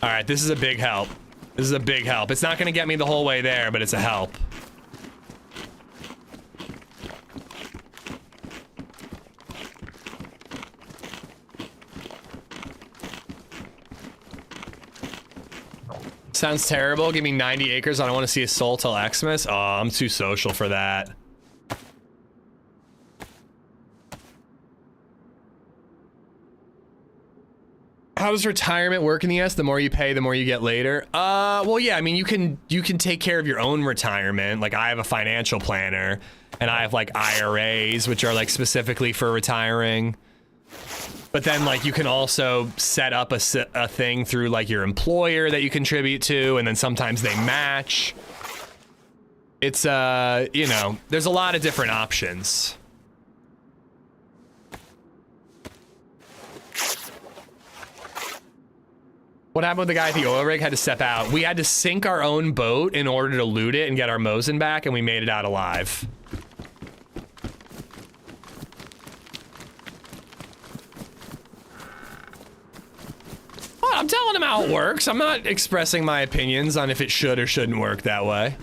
All right, this is a big help. This is a big help. It's not gonna get me the whole way there, but it's a help. Sounds terrible. Give me 90 acres. I don't want to see a soul till Xmas. Oh, I'm too social for that. How does retirement work in the US? The more you pay, the more you get later. Well, yeah, I mean, you can take care of your own retirement. Like, I have a financial planner, and I have like IRAs, which are like specifically for retiring. But then, like, you can also set up a thing through like your employer that you contribute to, and then sometimes they match. It's you know, there's a lot of different options. What happened with the guy at the oil rig? Had to step out. We had to sink our own boat in order to loot it and get our Mosin back, and we made it out alive. Well, I'm telling him how it works. I'm not expressing my opinions on if it should or shouldn't work that way.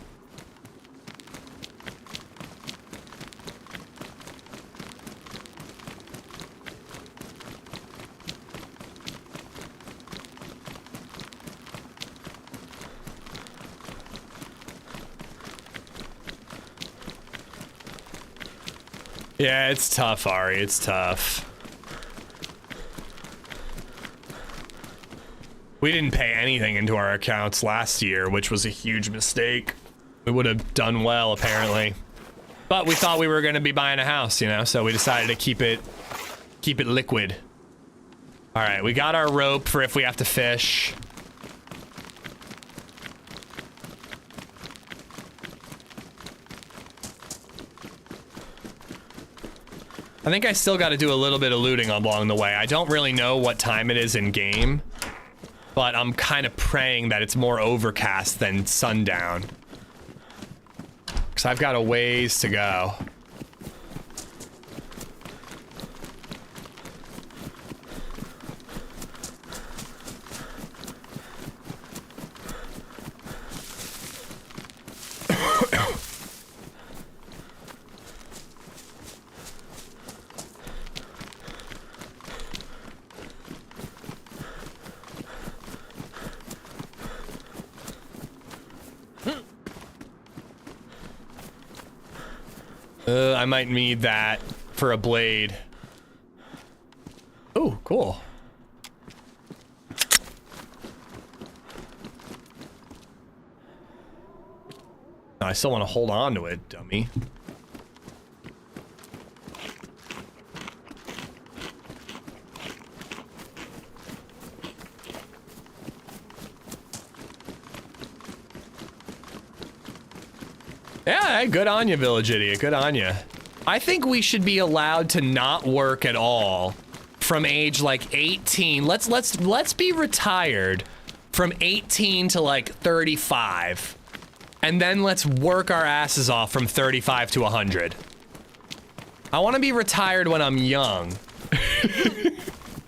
Yeah, it's tough, Ari. It's tough. We didn't pay anything into our accounts last year, which was a huge mistake. We would have done well, apparently. But we thought we were going to be buying a house, you know, so we decided to keep it liquid. All right, we got our rope for if we have to fish. I think I still got to do a little bit of looting along the way. I don't really know what time it is in game, but I'm kind of praying that it's more overcast than sundown. Because I've got a ways to go. I might need that for a blade. Oh, cool. I still want to hold on to it, dummy. Yeah, good on you, village idiot. Good on you. I think we should be allowed to not work at all from age like 18. Let's be retired from 18 to like 35. And then let's work our asses off from 35 to 100. I want to be retired when I'm young.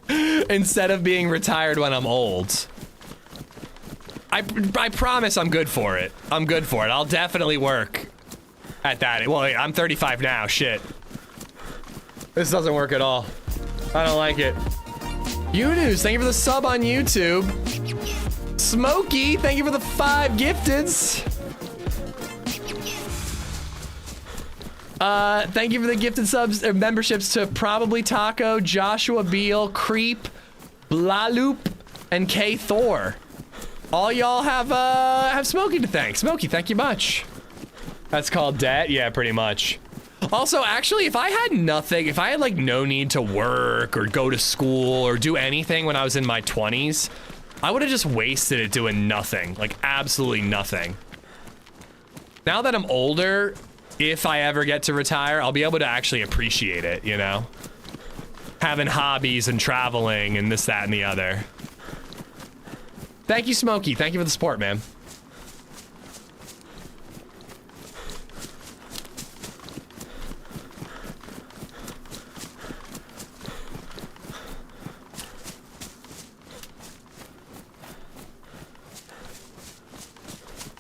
Instead of being retired when I'm old. I promise I'm good for it. I'm good for it. I'll definitely work at that. Well, I'm 35 now. Shit. This doesn't work at all. I don't like it. Unews, thank you for the sub on YouTube. Smokey, thank you for the 5 gifteds. Thank you for the gifted subs or memberships to Probably Taco, Joshua Beal, Creep, Blaloop, and K Thor. All y'all have Smokey to thank. Smokey, thank you much. That's called debt? Yeah, pretty much. Also, actually, if I had nothing, if I had like no need to work or go to school or do anything when I was in my 20s, I would have just wasted it doing nothing, like absolutely nothing. Now that I'm older, if I ever get to retire, I'll be able to actually appreciate it, you know? Having hobbies and traveling and this, that, and the other. Thank you, Smokey. Thank you for the support, man.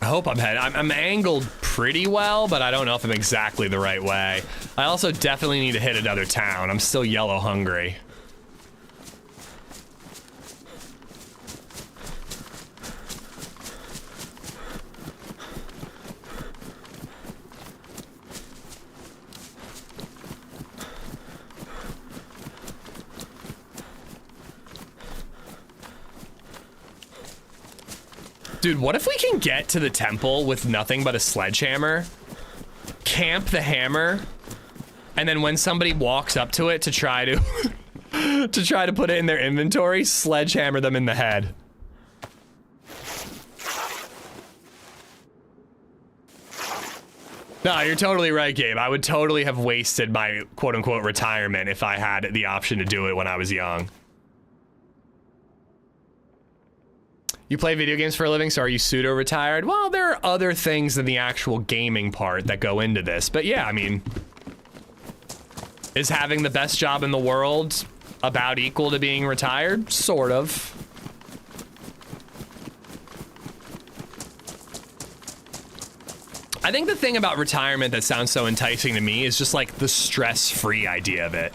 I hope I'm angled pretty well, but I don't know if I'm exactly the right way. I also definitely need to hit another town. I'm still yellow hungry. Dude, what if we can get to the temple with nothing but a sledgehammer, camp the hammer, and then when somebody walks up to it to try to to put it in their inventory, sledgehammer them in the head. No, you're totally right, Gabe. I would totally have wasted my quote-unquote retirement if I had the option to do it when I was young. You play video games for a living, so are you pseudo-retired? Well, there are other things than the actual gaming part that go into this. But yeah, I mean, is having the best job in the world about equal to being retired? Sort of. I think the thing about retirement that sounds so enticing to me is just like the stress-free idea of it.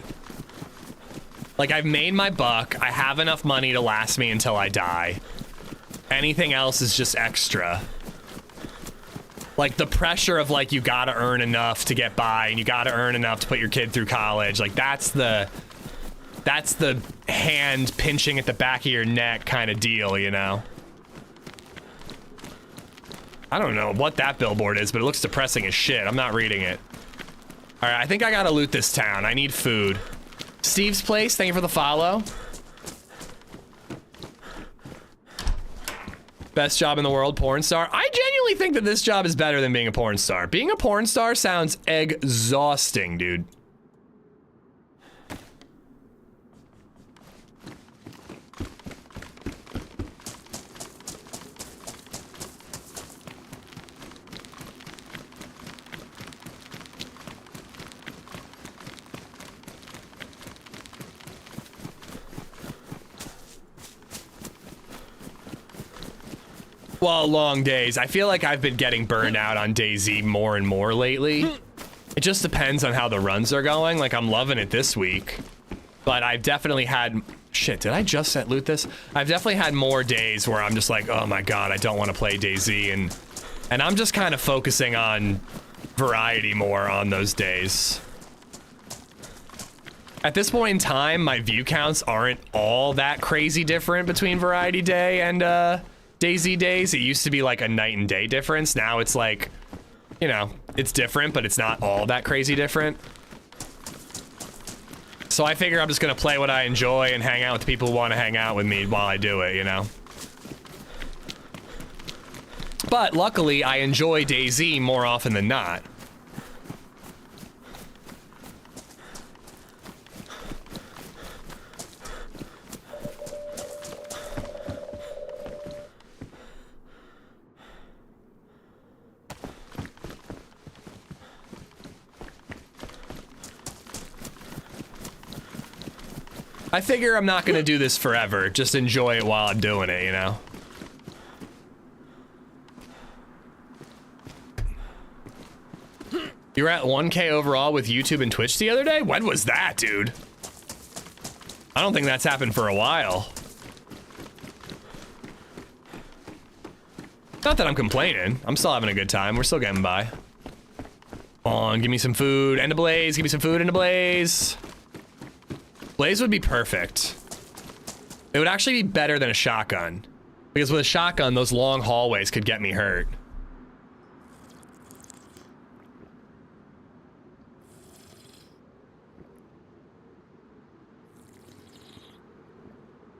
Like, I've made my buck, I have enough money to last me until I die. Anything else is just extra. Like the pressure of like, you gotta earn enough to get by and you gotta earn enough to put your kid through college. Like that's the hand pinching at the back of your neck kind of deal, you know? I don't know what that billboard is, but it looks depressing as shit. I'm not reading it. All right, I think I gotta loot this town. I need food. Steve's Place, thank you for the follow. Best job in the world, porn star. I genuinely think that this job is better than being a porn star. Being a porn star sounds exhausting, dude. Well, long days. I feel like I've been getting burned out on DayZ more and more lately. It just depends on how the runs are going. Like, I'm loving it this week. But I've definitely had... Shit, did I just loot this? I've definitely had more days where I'm just like, oh my god, I don't want to play DayZ. And I'm just kind of focusing on variety more on those days. At this point in time, my view counts aren't all that crazy different between Variety Day and, DayZ days. It used to be like a night and day difference. Now it's like, you know, it's different, but it's not all that crazy different. So I figure I'm just gonna play what I enjoy and hang out with the people who want to hang out with me while I do it, you know? But luckily, I enjoy DayZ more often than not. I figure I'm not gonna do this forever, just enjoy it while I'm doing it, you know? You were at 1K overall with YouTube and Twitch the other day? When was that, dude? I don't think that's happened for a while. Not that I'm complaining. I'm still having a good time. We're still getting by. Come on, give me some food and a blaze. Give me some food and a blaze. Blaze would be perfect. It would actually be better than a shotgun. Because with a shotgun, those long hallways could get me hurt.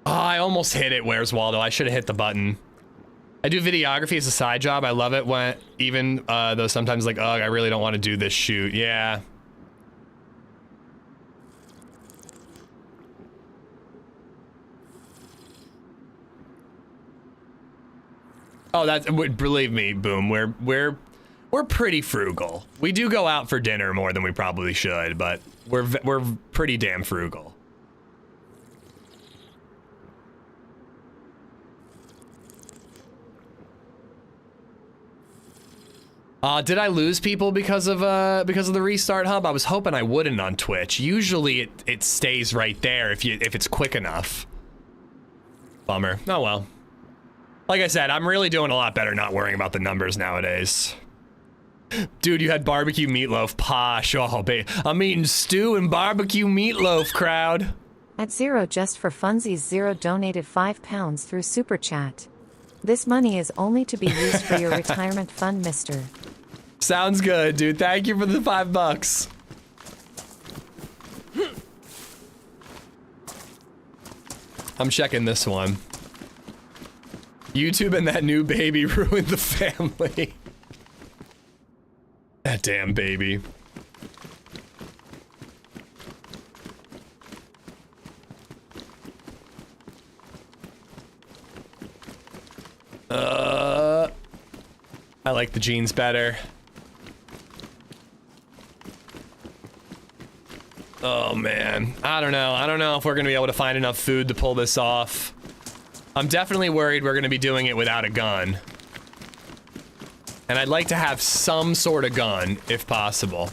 Oh, I almost hit it. Where's Waldo? I should have hit the button. I do videography as a side job. I love it when, even though sometimes like, ugh, I really don't want to do this shoot. Yeah. Oh, that's, believe me, Boom, we're pretty frugal. We do go out for dinner more than we probably should, but we're pretty damn frugal. Did I lose people because of the restart hub? I was hoping I wouldn't on Twitch. Usually it stays right there if it's quick enough. Bummer. Oh well. Like I said, I'm really doing a lot better not worrying about the numbers nowadays. Dude, you had barbecue meatloaf, posh. Oh, babe. I'm eating stew and barbecue meatloaf, crowd. At Zero Just for Funsies, Zero donated £5 through Super Chat. This money is only to be used for your retirement fund, mister. Sounds good, dude. Thank you for the $5. I'm checking this one. YouTube and that new baby ruined the family. That damn baby. I like the jeans better. Oh man, I don't know if we're gonna be able to find enough food to pull this off. I'm definitely worried we're gonna be doing it without a gun. And I'd like to have some sort of gun, if possible.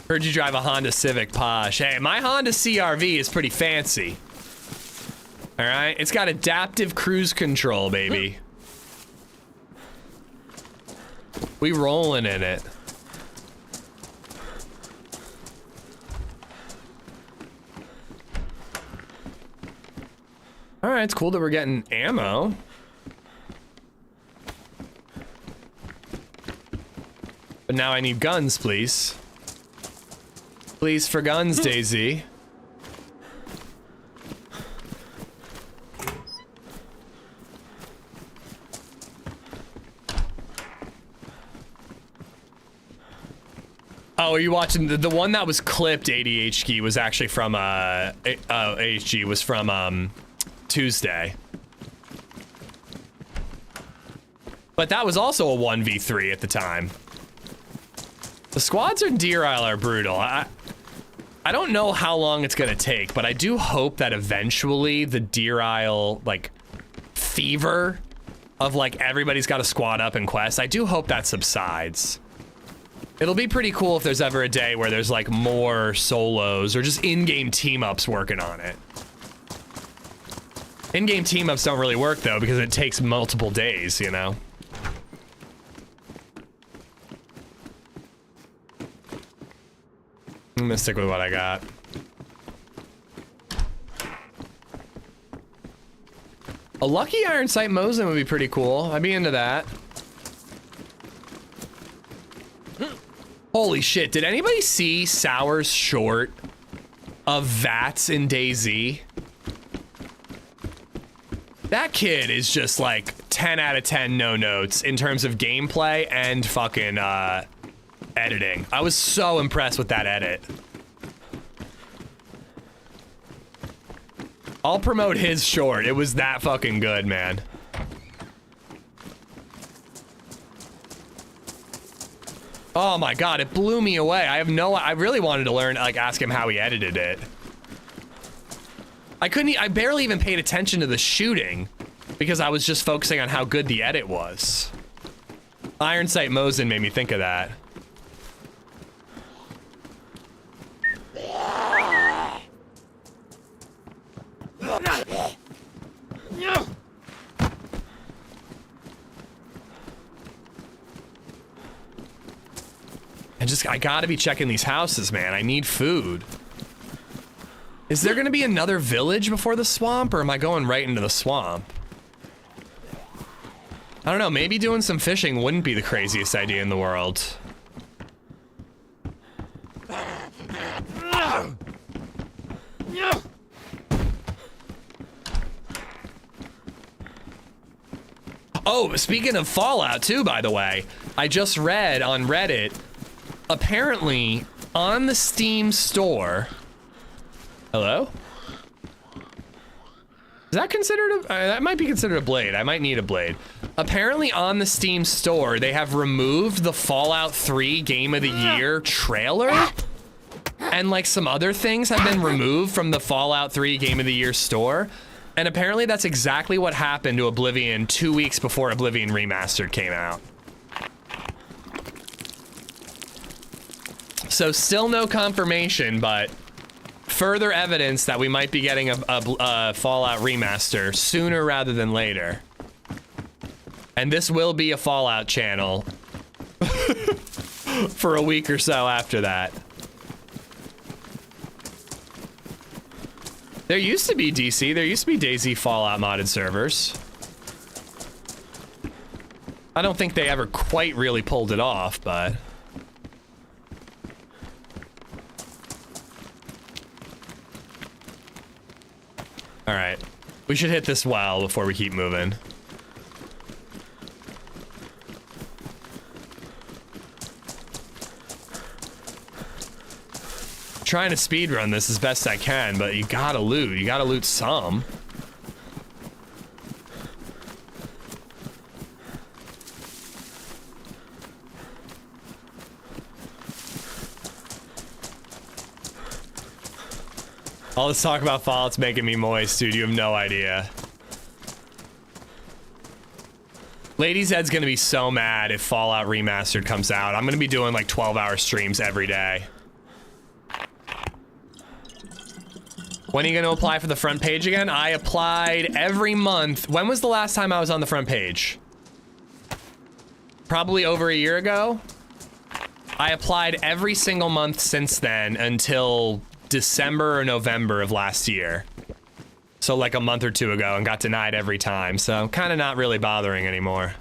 Heard you drive a Honda Civic, posh. Hey, my Honda CR-V is pretty fancy. All right, it's got adaptive cruise control, baby. We rolling in it. All right, it's cool that we're getting ammo. But now I need guns, please. Please for guns, DayZ. Oh, are you watching the one that was clipped? ADHD was actually from AHG was from Tuesday. But that was also a 1v3 at the time. The squads in Deer Isle are brutal. I don't know how long it's gonna take, but I do hope that eventually the Deer Isle, like, fever of, like, everybody's got a squad up in Quest, I do hope that subsides. It'll be pretty cool if there's ever a day where there's, like, more solos or just in-game team-ups working on it. In-game team-ups don't really work, though, because it takes multiple days, you know? I'm gonna stick with what I got. A lucky iron sight Mosin would be pretty cool. I'd be into that. Holy shit, did anybody see Sour's short of VATS in DayZ? That kid is just like 10 out of 10 no notes in terms of gameplay and fucking editing. I was so impressed with that edit. I'll promote his short. It was that fucking good, man. Oh my god, it blew me away. I really wanted to learn, like, ask him how he edited it. I barely even paid attention to the shooting because I was just focusing on how good the edit was. Iron Sight Mosin made me think of that. I gotta be checking these houses, man. I need food. Is there gonna be another village before the swamp, or am I going right into the swamp? I don't know, maybe doing some fishing wouldn't be the craziest idea in the world. Oh, speaking of Fallout too, by the way, I just read on Reddit, apparently on the Steam store. Hello? Is that considered a, that might be considered a blade. I might need a blade. Apparently on the Steam store, they have removed the Fallout 3 Game of the Year trailer. And like some other things have been removed from the Fallout 3 Game of the Year store. And apparently that's exactly what happened to Oblivion 2 weeks before Oblivion Remastered came out. So still no confirmation, but further evidence that we might be getting a Fallout remaster sooner rather than later. And this will be a Fallout channel for a week or so after that. There used to be DC, there used to be DayZ Fallout modded servers. I don't think they ever quite really pulled it off, but... All right, we should hit this well before we keep moving. Trying to speedrun this as best I can, but you gotta loot some. All this talk about Fallout's making me moist, dude. You have no idea. LadyZed's gonna be so mad if Fallout Remastered comes out. I'm gonna be doing like 12-hour streams every day. When are you gonna apply for the front page again? I applied every month. When was the last time I was on the front page? probably over a year ago. I applied every single month since then until December or November of last year. So like a month or two ago, and got denied every time. So I'm kind of not really bothering anymore.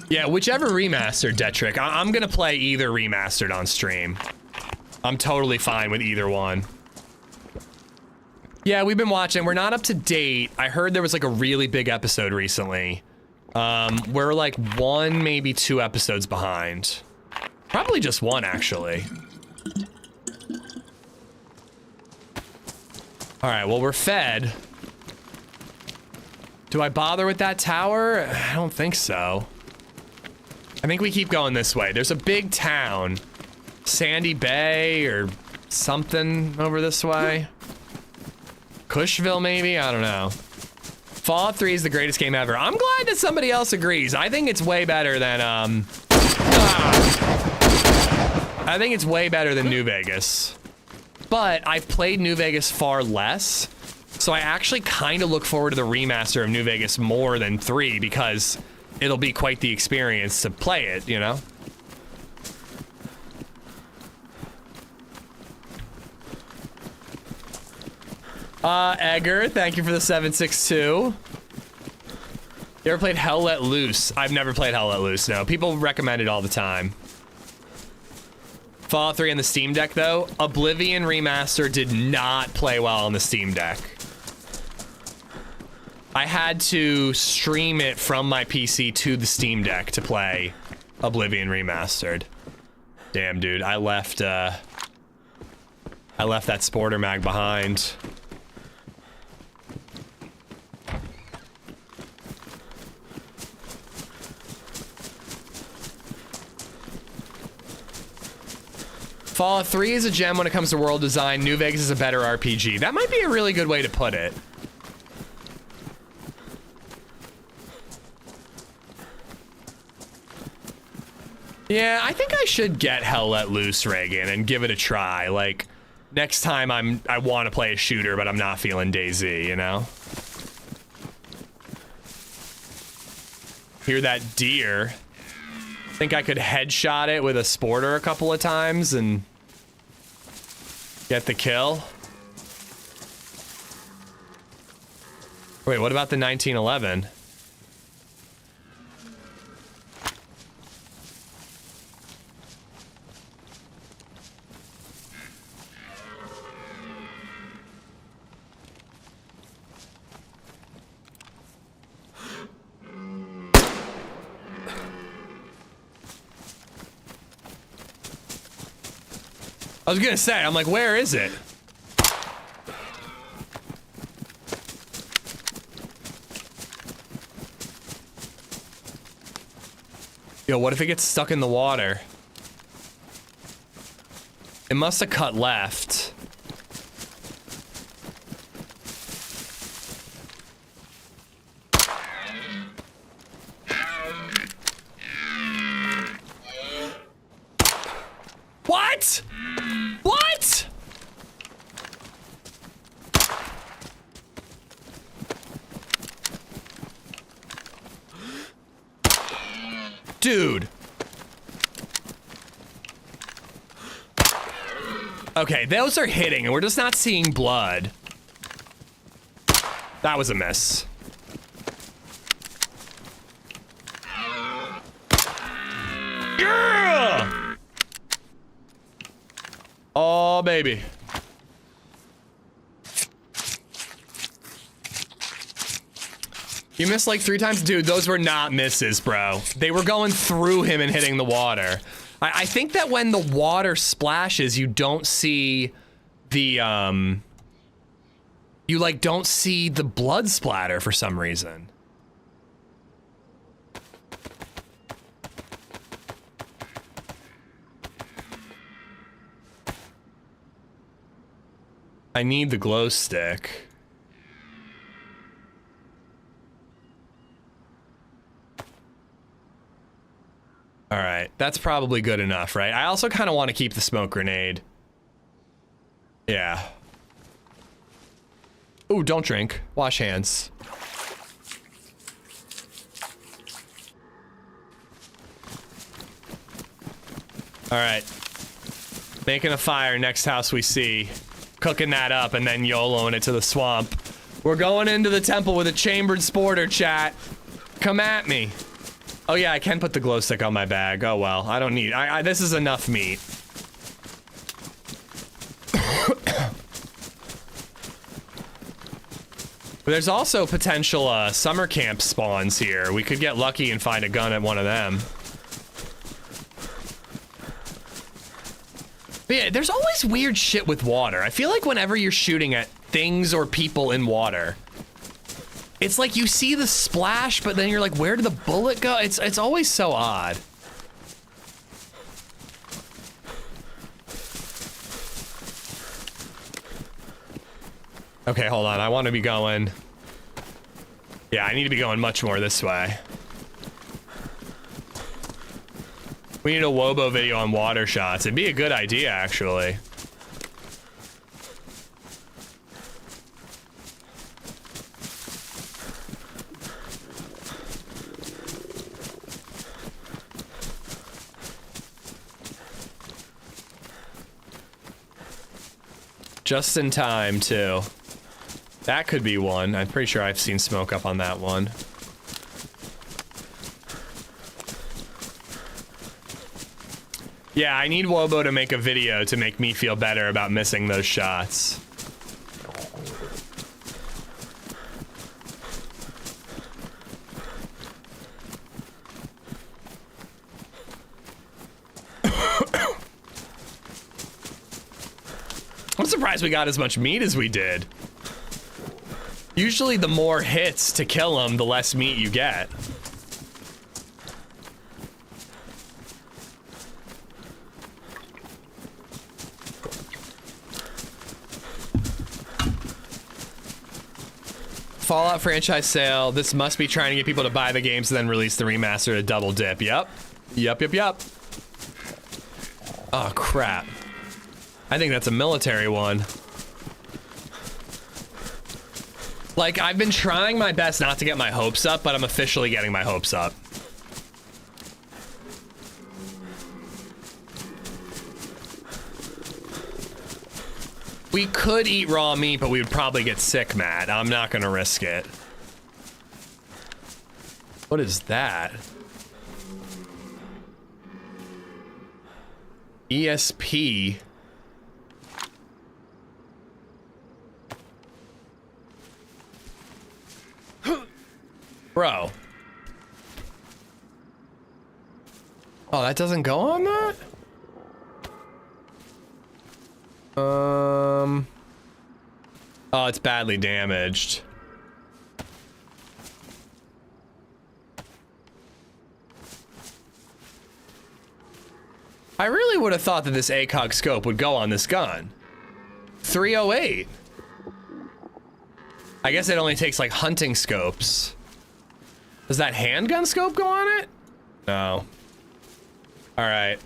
Yeah, whichever remastered, Detrick. I'm gonna play either remastered on stream. I'm totally fine with either one. Yeah, we've been watching. We're not up to date. I heard there was like a really big episode recently. We're like 1, maybe 2 episodes behind. Probably just 1, actually. All right, well, we're fed. Do I bother with that tower? I don't think so. I think we keep going this way. There's a big town. Sandy Bay or something over this way. Cushville, maybe? I don't know. Fallout 3 is the greatest game ever. I'm glad that somebody else agrees. I think it's way better than, I think it's way better than New Vegas. But I've played New Vegas far less. So I actually kind of look forward to the remaster of New Vegas more than 3 because it'll be quite the experience to play it, you know? Edgar, thank you for the 762. You ever played Hell Let Loose? I've never played Hell Let Loose, no. People recommend it all the time. Fallout 3 on the Steam Deck, though. Oblivion Remaster did not play well on the Steam Deck. I had to stream it from my PC to the Steam Deck to play Oblivion Remastered. Damn, dude, I left that Sporter Mag behind. Fallout 3 is a gem when it comes to world design. New Vegas is a better RPG. That might be a really good way to put it. Yeah, I think I should get Hell Let Loose, Reagan, and give it a try. Like, next time I want to play a shooter, but I'm not feeling DayZ, you know? Hear that deer. Think I could headshot it with a sporter a couple of times and get the kill. Wait, what about the 1911? I was gonna say, I'm like, where is it? Yo, what if it gets stuck in the water? It must have cut left. What? What? Dude. Okay, those are hitting, and we're just not seeing blood. That was a miss. Yeah! Oh, baby. You missed like 3 times? Dude, those were not misses, bro. They were going through him and hitting the water. I think that when the water splashes, you don't see the, you like don't see the blood splatter for some reason. I need the glow stick. All right, that's probably good enough, right? I also kind of want to keep the smoke grenade. Yeah. Ooh, don't drink. Wash hands. All right. Making a fire next house we see. Cooking that up and then YOLOing it to the swamp. We're going into the temple with a chambered sporter, chat. Come at me. Oh yeah, I can put the glow stick on my bag. Oh well, I don't need, this is enough meat. There's also potential summer camp spawns here. We could get lucky and find a gun at one of them. But yeah, there's always weird shit with water. I feel like whenever you're shooting at things or people in water, it's like you see the splash, but then you're like, where did the bullet go? It's always so odd. Okay, hold on. I want to be going. Yeah, I need to be going much more this way. We need a Wobo video on water shots. It'd be a good idea, actually. Just in time, too. That could be one. I'm pretty sure I've seen smoke up on that one. Yeah, I need Wobo to make a video to make me feel better about missing those shots. I'm surprised we got as much meat as we did. Usually the more hits to kill them, the less meat you get. Fallout franchise sale. This must be trying to get people to buy the games and then release the remaster to double dip. Yep. Yep. Oh, crap. I think that's a military one. Like, I've been trying my best not to get my hopes up, but I'm officially getting my hopes up. We could eat raw meat, but we would probably get sick, Matt. I'm not gonna risk it. What is that? ESP. Bro. Oh, that doesn't go on that? Oh, it's badly damaged. I really would have thought that this ACOG scope would go on this gun. 308. I guess it only takes like hunting scopes. Does that handgun scope go on it? No. All right.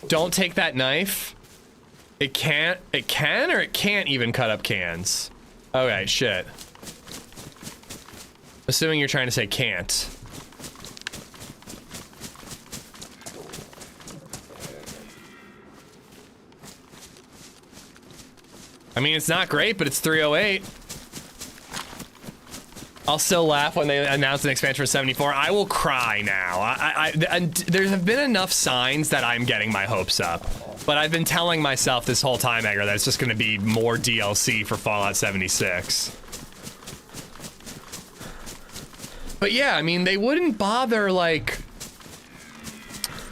Don't take that knife. It can or it can't even cut up cans. Okay, shit. Assuming you're trying to say can't. I mean, it's not great, but it's 308. I'll still laugh when they announce an expansion for 74. I will cry now. And there have been enough signs that I'm getting my hopes up. But I've been telling myself this whole time, Edgar, that it's just going to be more DLC for Fallout 76. But yeah, I mean, they wouldn't bother, like...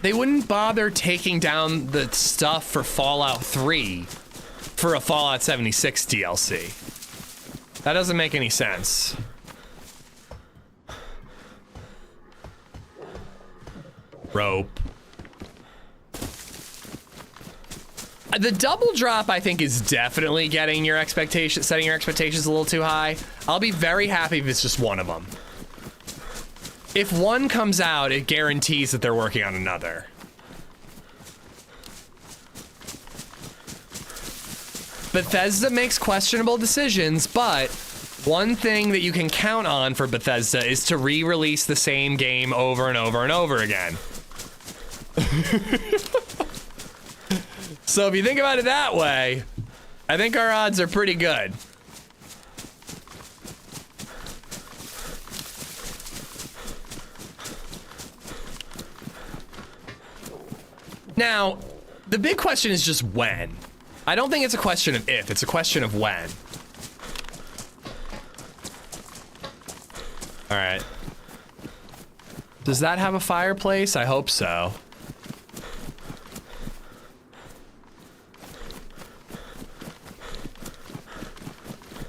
They wouldn't bother taking down the stuff for Fallout 3 for a Fallout 76 DLC. That doesn't make any sense. Rope. The double drop, I think, is definitely setting your expectations a little too high. I'll be very happy if it's just one of them. If one comes out, it guarantees that they're working on another. Bethesda makes questionable decisions, but one thing that you can count on for Bethesda is to re-release the same game over and over and over again. So if you think about it that way, I think our odds are pretty good. Now, the big question is just when. I don't think it's a question of if, it's a question of when. All right. Does that have a fireplace? I hope so.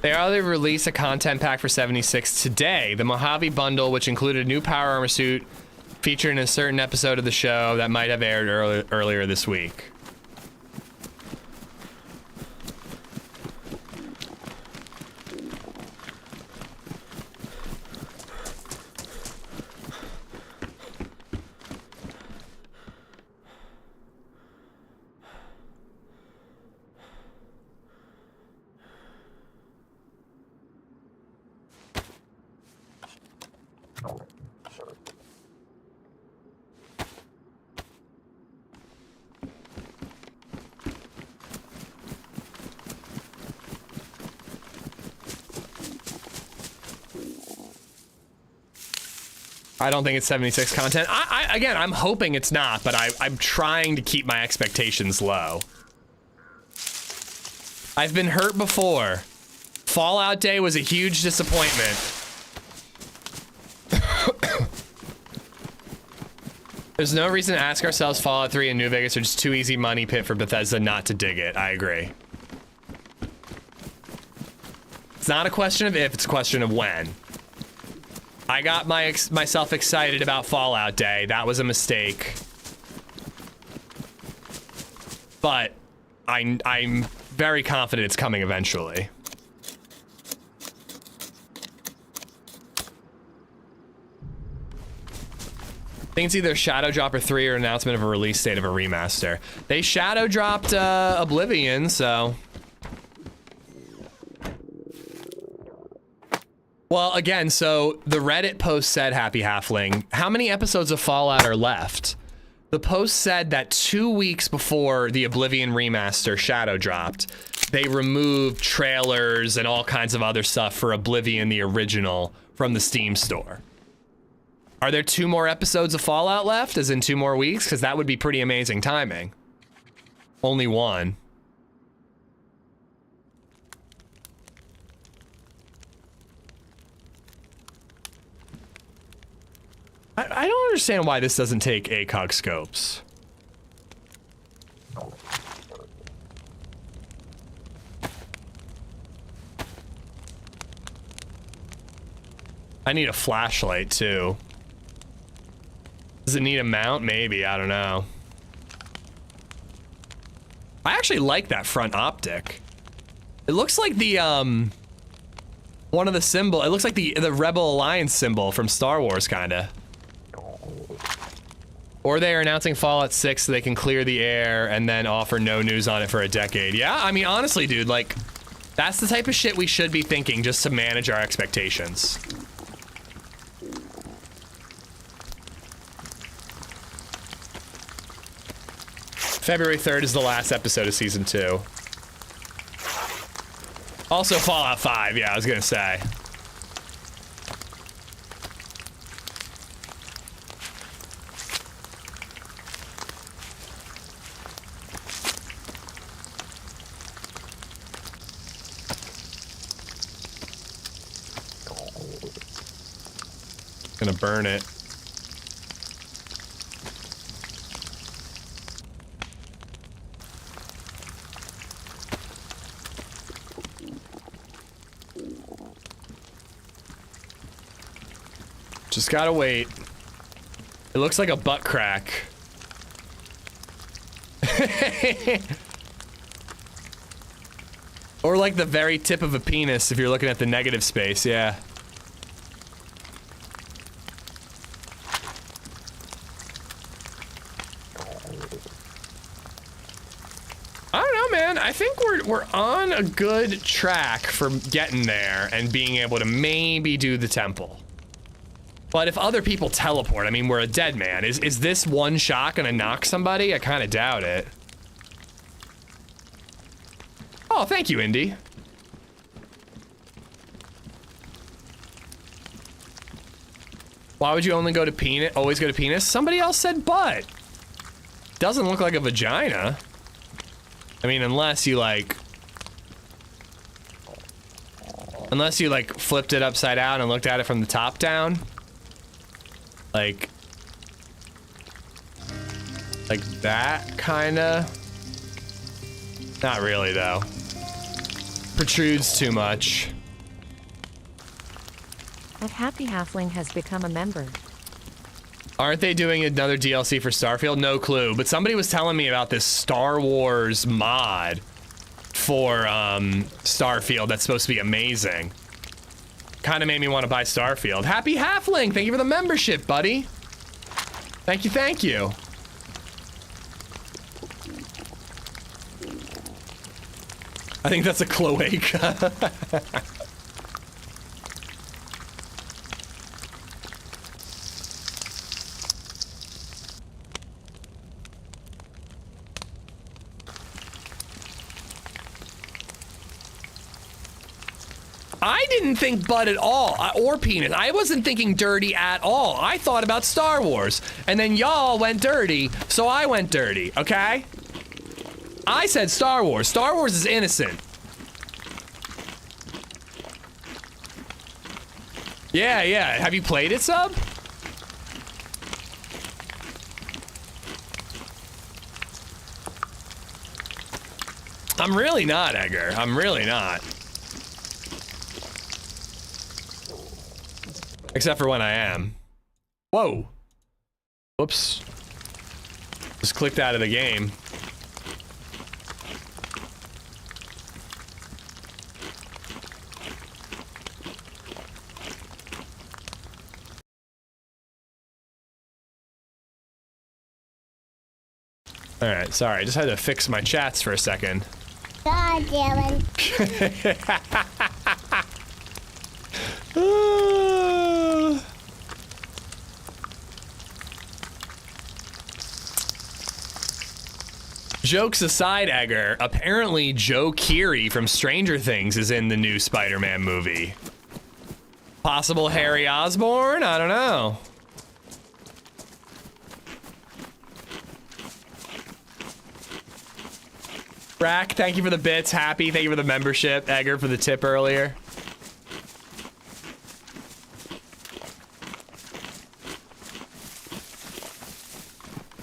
They already released a content pack for 76 today. The Mojave bundle, which included a new power armor suit featured in a certain episode of the show that might have aired earlier this week. I don't think it's 76 content. Again, I'm hoping it's not, but I'm trying to keep my expectations low. I've been hurt before. Fallout Day was a huge disappointment. There's no reason to ask ourselves Fallout 3 and New Vegas are just too easy money pit for Bethesda not to dig it. I agree. It's not a question of if, it's a question of when. I got myself excited about Fallout Day. That was a mistake. But I'm very confident it's coming eventually. I think it's either Shadow Dropper 3 or an announcement of a release date of a remaster. They shadow dropped Oblivion, so... Well, again, so the Reddit post said, Happy Halfling, how many episodes of Fallout are left? The post said that 2 weeks before the Oblivion remaster shadow dropped, they removed trailers and all kinds of other stuff for Oblivion, the original, from the Steam store. Are there 2 more episodes of Fallout left, as in 2 more weeks? Because that would be pretty amazing timing. Only 1. I don't understand why this doesn't take ACOG scopes. I need a flashlight too. Does it need a mount? Maybe, I don't know. I actually like that front optic. It looks like the one of the symbol, it looks like the Rebel Alliance symbol from Star Wars kinda. Or they are announcing Fallout 6 so they can clear the air and then offer no news on it for a decade. Yeah, I mean, honestly, dude, like, that's the type of shit we should be thinking just to manage our expectations. February 3rd is the last episode of Season 2. Also Fallout 5, yeah, I was gonna say. Gonna burn it. Just gotta wait. It looks like a butt crack. Or like the very tip of a penis if you're looking at the negative space, yeah. I don't know, man. I think we're on a good track for getting there and being able to maybe do the temple. But if other people teleport, I mean, we're a dead man. Is this one shot gonna knock somebody? I kind of doubt it. Oh, thank you, Indy. Why would you only go to penis? Always go to penis? Somebody else said butt. Doesn't look like a vagina. I mean, unless you like flipped it upside down and looked at it from the top down. Like that, kinda. Not really, though. Protrudes too much. That happy halfling has become a member. Aren't they doing another DLC for Starfield? No clue, but somebody was telling me about this Star Wars mod for Starfield that's supposed to be amazing. Kind of made me want to buy Starfield. Happy Halfling, thank you for the membership, buddy. Thank you, thank you. I think that's a cloaca. I didn't think butt at all, or penis. I wasn't thinking dirty at all. I thought about Star Wars, and then y'all went dirty, so I went dirty, okay? I said Star Wars. Star Wars is innocent. Yeah, yeah. Have you played it, Sub? I'm really not, Edgar. I'm really not. Except for when I am. Whoa. Whoops. Just clicked out of the game. All right, sorry. I just had to fix my chats for a second. God damn it. Jokes aside, Edgar, apparently Joe Keery from Stranger Things is in the new Spider-Man movie. Possible Harry Osborn? I don't know. Rack, thank you for the bits. Happy, thank you for the membership. Edgar for the tip earlier.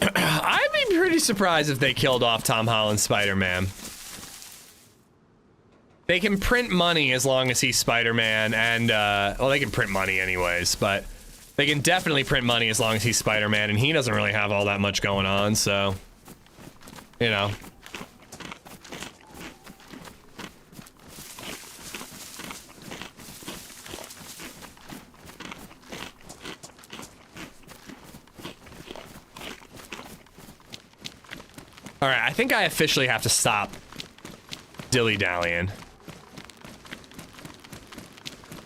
I'd be pretty surprised if they killed off Tom Holland's Spider-Man. They can print money as long as he's Spider-Man, and, well, they can print money anyways, but they can definitely print money as long as he's Spider-Man, and he doesn't really have all that much going on, so, you know. All right, I think I officially have to stop dilly-dallying.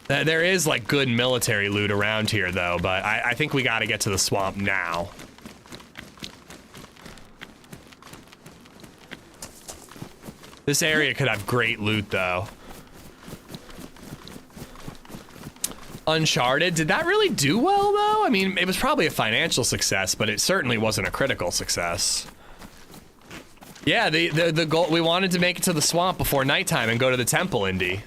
There is, like, good military loot around here, though, but I think we gotta get to the swamp now. This area could have great loot, though. Uncharted, did that really do well, though? I mean, it was probably a financial success, but it certainly wasn't a critical success. Yeah, the goal, we wanted to make it to the swamp before nighttime and go to the temple, Indy.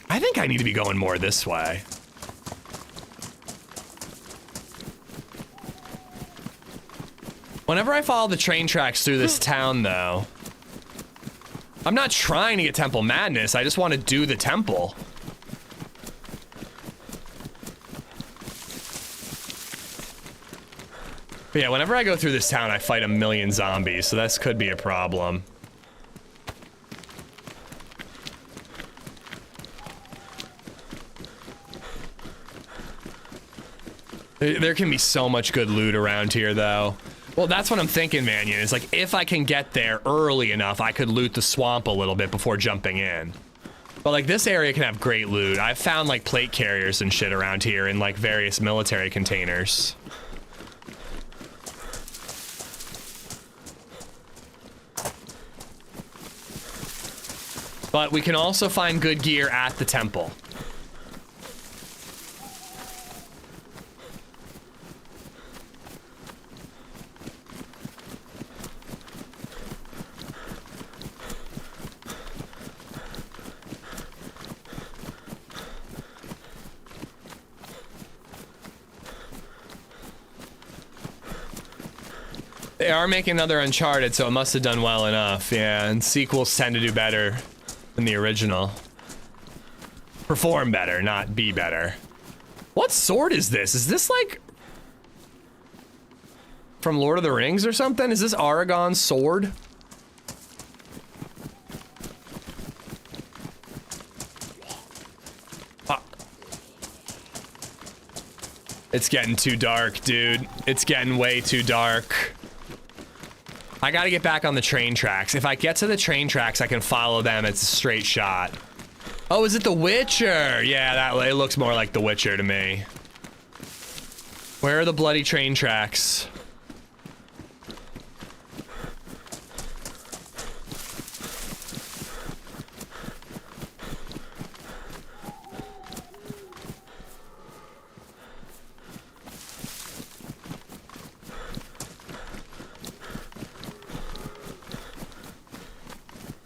I think I need to be going more this way. Whenever I follow the train tracks through this town, though, I'm not trying to get Temple Madness, I just want to do the temple. But yeah, whenever I go through this town, I fight a million zombies, so this could be a problem. There can be so much good loot around here, though. Well, that's what I'm thinking, Mannion. Is like, if I can get there early enough, I could loot the swamp a little bit before jumping in. But, like, this area can have great loot. I've found, like, plate carriers and shit around here in, like, various military containers. But we can also find good gear at the temple. They are making another Uncharted, so it must have done well enough. Yeah, and sequels tend to do better than the original. Perform better, not be better. What sword is this? Is this like from Lord of the Rings or something? Is this Aragorn's sword? It's getting too dark, dude. It's getting way too dark. I gotta get back on the train tracks. If I get to the train tracks, I can follow them. It's a straight shot. Oh, is it The Witcher? Yeah, it looks more like The Witcher to me. Where are the bloody train tracks?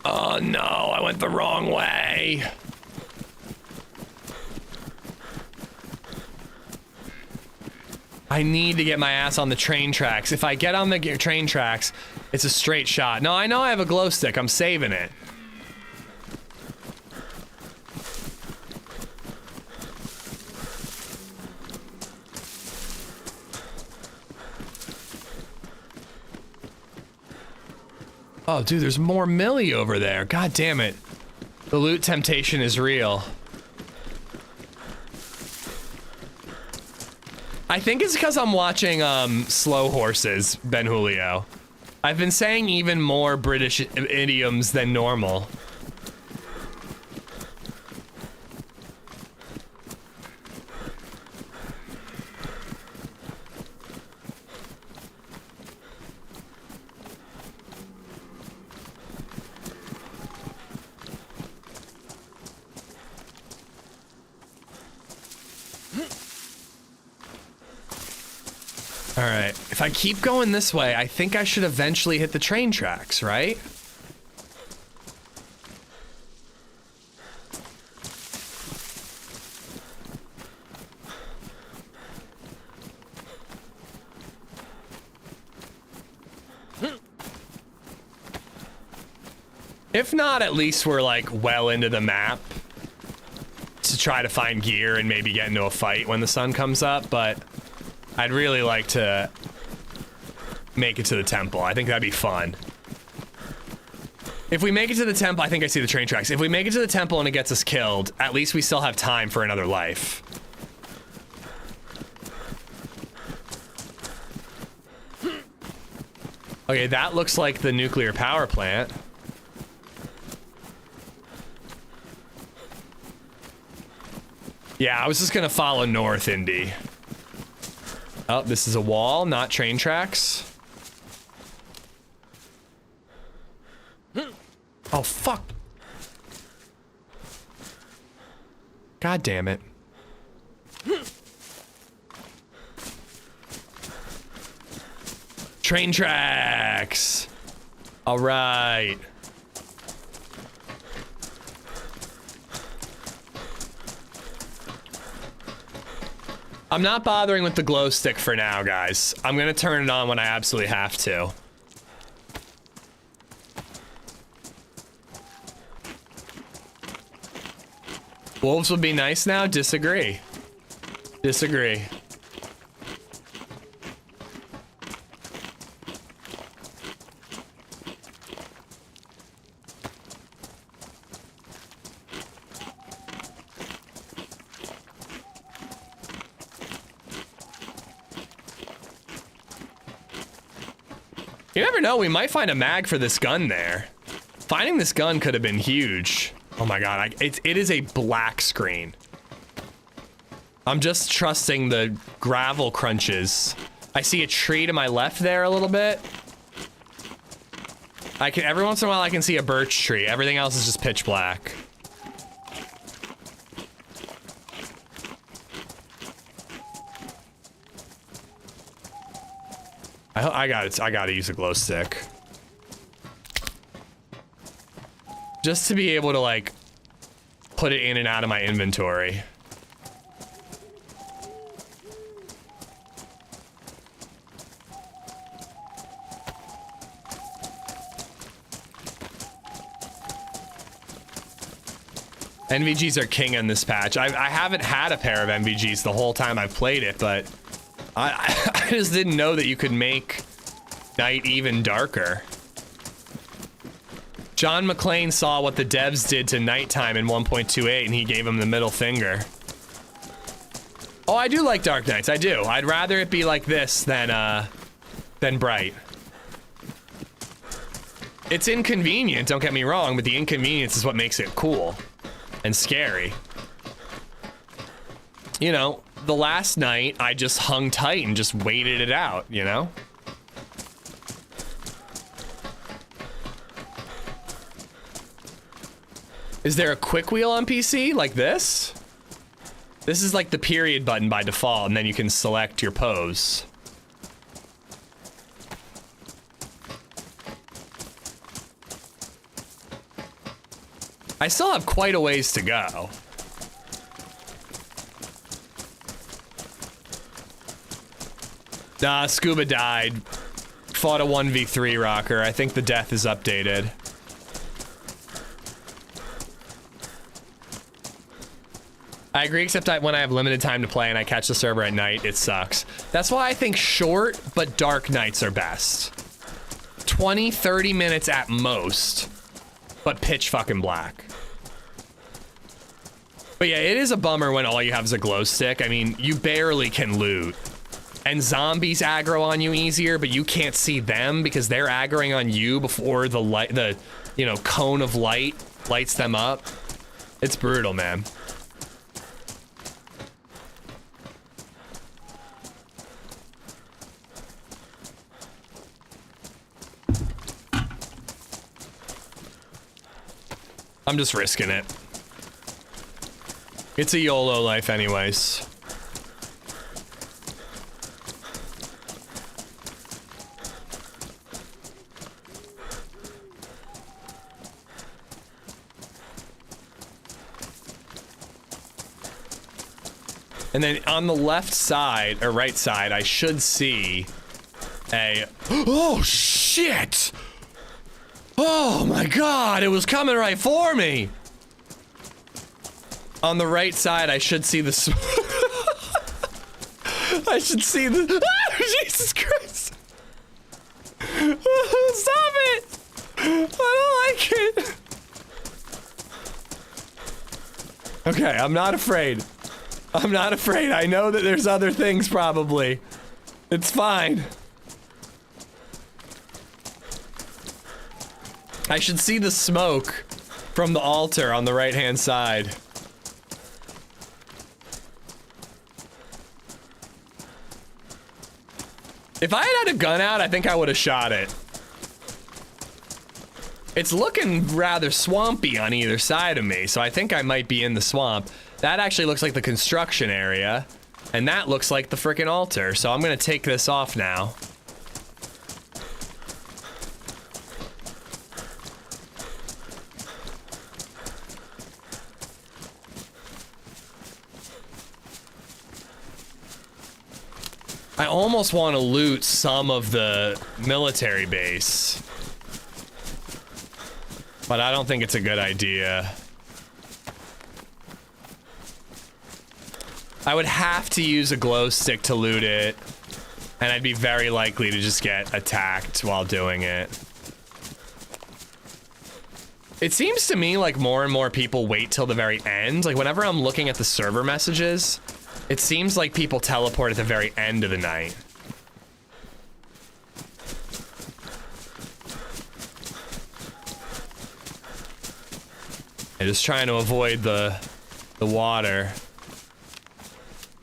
Oh no, I went the wrong way. I need to get my ass on the train tracks. If I get on the train tracks, it's a straight shot. No, I know I have a glow stick. I'm saving it. Oh, dude, there's more Millie over there. God damn it. The loot temptation is real. I think it's because I'm watching Slow Horses, Ben Julio. I've been saying even more British idioms than normal. Alright, if I keep going this way, I think I should eventually hit the train tracks, right? If not, at least we're like well into the map to try to find gear and maybe get into a fight when the sun comes up, but I'd really like to make it to the temple. I think that'd be fun. If we make it to the temple, I think I see the train tracks. If we make it to the temple and it gets us killed, at least we still have time for another life. Okay, that looks like the nuclear power plant. Yeah, I was just gonna follow north, Indy. Oh, this is a wall, not train tracks. Oh, fuck. God damn it. Train tracks. All right. I'm not bothering with the glow stick for now, guys. I'm gonna turn it on when I absolutely have to. Wolves would be nice now? Disagree. Disagree. You never know, we might find a mag for this gun there. Finding this gun could have been huge. Oh my god, it is a black screen. I'm just trusting the gravel crunches. I see a tree to my left there a little bit. Every once in a while I can see a birch tree. Everything else is just pitch black. I gotta use a glow stick. Just to be able to like put it in and out of my inventory. NVGs are king in this patch. I haven't had a pair of NVGs the whole time I've played it, but I just didn't know that you could make night even darker. John McClane saw what the devs did to nighttime in 1.28 and he gave him the middle finger. Oh, I do like Dark Nights, I do. I'd rather it be like this than bright. It's inconvenient, don't get me wrong, but the inconvenience is what makes it cool and scary. You know, the last night I just hung tight and just waited it out, you know? Is there a quick wheel on PC like this? This is like the period button by default, and then you can select your pose. I still have quite a ways to go. Nah, Scuba died. Fought a 1v3 rocker. I think the death is updated. I agree, except when I have limited time to play and I catch the server at night, it sucks. That's why I think short but dark nights are best. 20, 30 minutes at most, but pitch fucking black. But yeah, it is a bummer when all you have is a glow stick. I mean, you barely can loot. And zombies aggro on you easier, but you can't see them because they're aggroing on you before the light, you know, cone of light lights them up. It's brutal, man. I'm just risking it. It's a YOLO life anyways. And then on the left side, or right side, I should see a... Oh, shit! Oh my god, it was coming right for me! On the right side, I should see the... I should see the... Jesus Christ! Stop it! I don't like it! Okay, I'm not afraid. I'm not afraid. I know that there's other things probably. It's fine. I should see the smoke from the altar on the right-hand side. If I had a gun out, I think I would have shot it. It's looking rather swampy on either side of me, so I think I might be in the swamp. That actually looks like the construction area, and that looks like the frickin' altar, so I'm gonna take this off now. I almost want to loot some of the military base, but I don't think it's a good idea. I would have to use a glow stick to loot it, and I'd be very likely to just get attacked while doing it. It seems to me like more and more people wait till the very end. Like whenever I'm looking at the server messages, it seems like people teleport at the very end of the night. I'm just trying to avoid the water.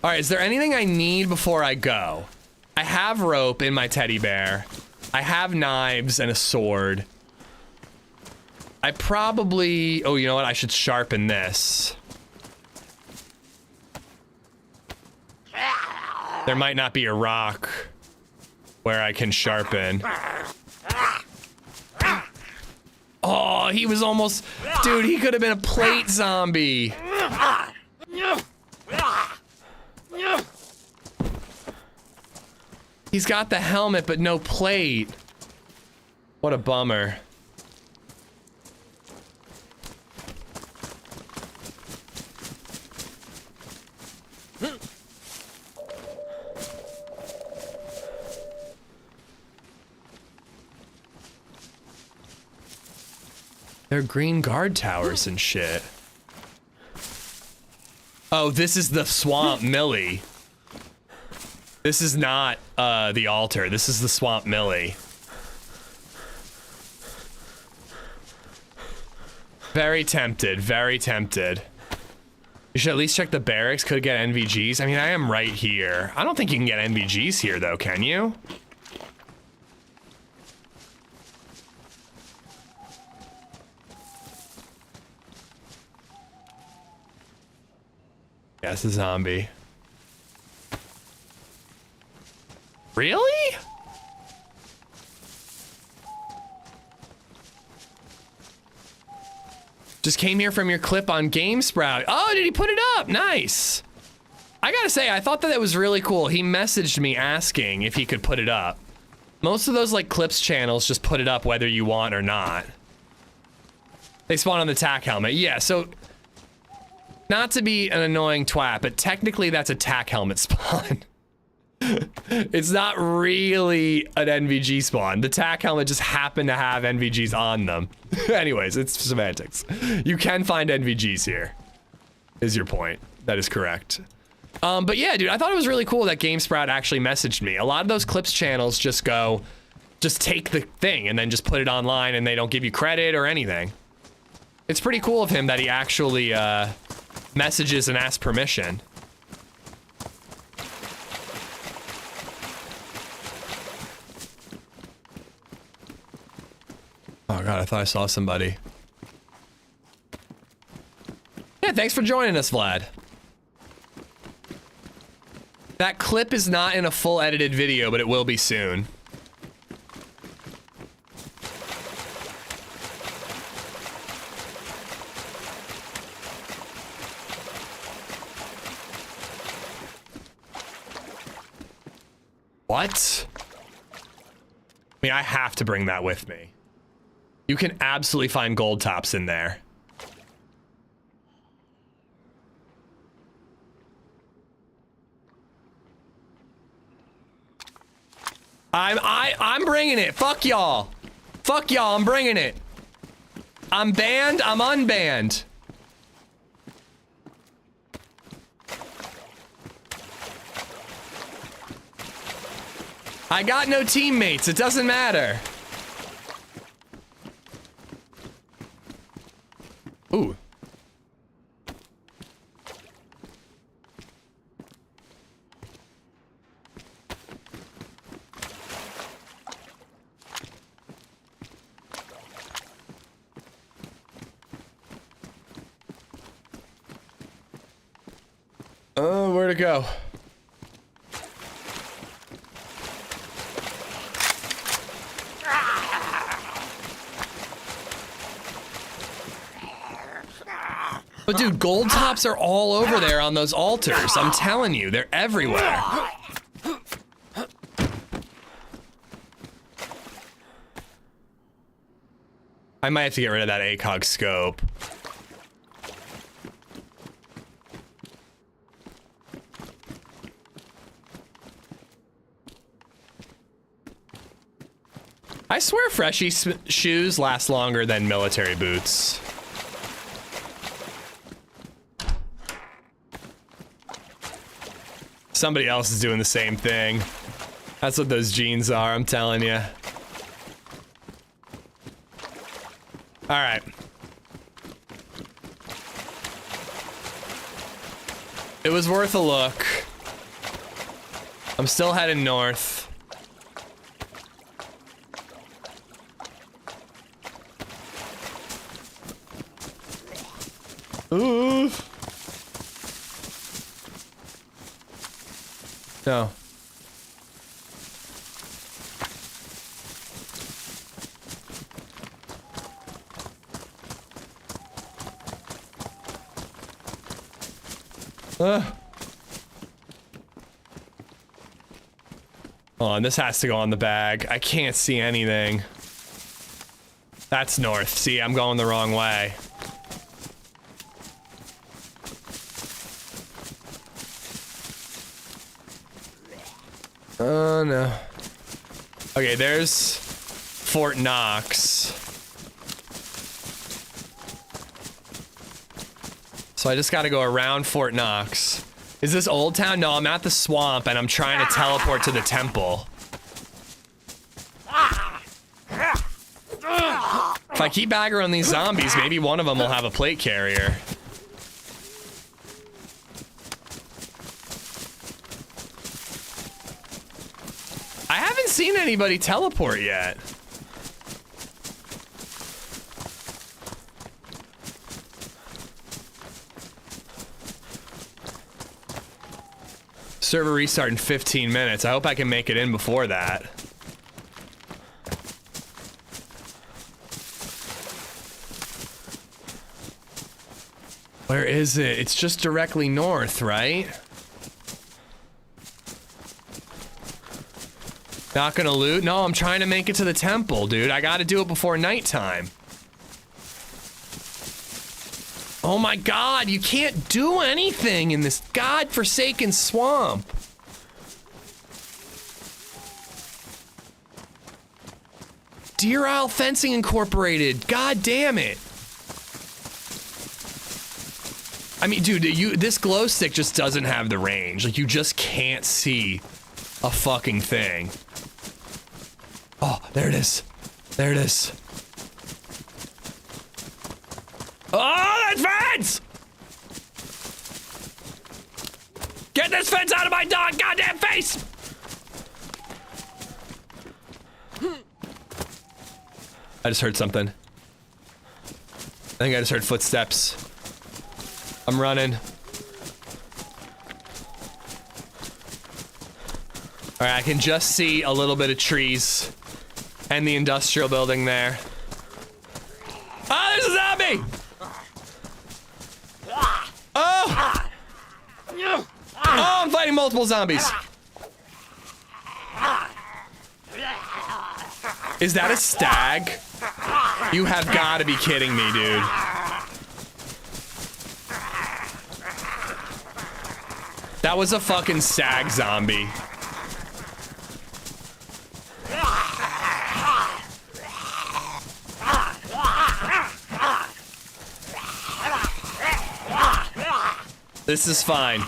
All right, is there anything I need before I go? I have rope in my teddy bear. I have knives and a sword. I probably... Oh, you know what? I should sharpen this. There might not be a rock where I can sharpen. Oh, he was almost... Dude, he could have been a plate zombie. He's got the helmet, but no plate. What a bummer. They're green guard towers and shit. Oh, this is the swamp Millie. This is not the altar. This is the swamp Millie. Very tempted. Very tempted. You should at least check the barracks. Could get NVGs. I mean, I am right here. I don't think you can get NVGs here, though, can you? Yeah, it's a zombie. Really? Just came here from your clip on GameSprout. Oh, did he put it up? Nice. I gotta say, I thought that was really cool. He messaged me asking if he could put it up. Most of those like clips channels just put it up whether you want or not. They spawn on the tack helmet. Yeah, so not to be an annoying twat, but technically that's a tack helmet spawn. It's not really an NVG spawn. The tack helmet just happened to have NVGs on them. Anyways, it's semantics. You can find NVGs here, is your point. That is correct. But yeah, dude, I thought it was really cool that GameSprout actually messaged me. A lot of those clips channels just go, just take the thing and then just put it online and they don't give you credit or anything. It's pretty cool of him that he actually messages and asks permission. Oh god, I thought I saw somebody. Yeah, thanks for joining us, Vlad. That clip is not in a full edited video, but it will be soon. What? I mean, I have to bring that with me. You can absolutely find gold tops in there. I'm bringing it. Fuck y'all. Fuck y'all, I'm bringing it. I'm banned, I'm unbanned. I got no teammates, it doesn't matter. Ooh. Oh, where to go? But dude, gold tops are all over there on those altars. I'm telling you, they're everywhere. I might have to get rid of that ACOG scope. I swear Freshie shoes last longer than military boots. Somebody else is doing the same thing. That's what those jeans are, I'm telling you. All right. It was worth a look. I'm still heading north. Ooh. No. Oh, and this has to go on the bag. I can't see anything. That's north. See, I'm going the wrong way. Oh, no. Okay, there's Fort Knox. So I just gotta go around Fort Knox. Is this Old Town? No, I'm at the swamp and I'm trying to teleport to the temple. If I keep aggroing these zombies, maybe one of them will have a plate carrier. I haven't seen anybody teleport yet. Server restart in 15 minutes. I hope I can make it in before that. Where is it? It's just directly north, right? Not gonna loot? No, I'm trying to make it to the temple, dude. I gotta do it before nighttime. Oh my god, you can't do anything in this godforsaken swamp. Deer Isle Fencing Incorporated. God damn it. I mean, dude, this glow stick just doesn't have the range. Like, you just can't see a fucking thing. Oh, there it is. There it is. Oh, that's fence! Get this fence out of my goddamn face! I just heard something. I think I just heard footsteps. I'm running. Alright, I can just see a little bit of trees and the industrial building there. Oh, there's a zombie! Oh! Oh, I'm fighting multiple zombies. Is that a stag? You have got to be kidding me, dude. That was a fucking stag zombie. This is fine.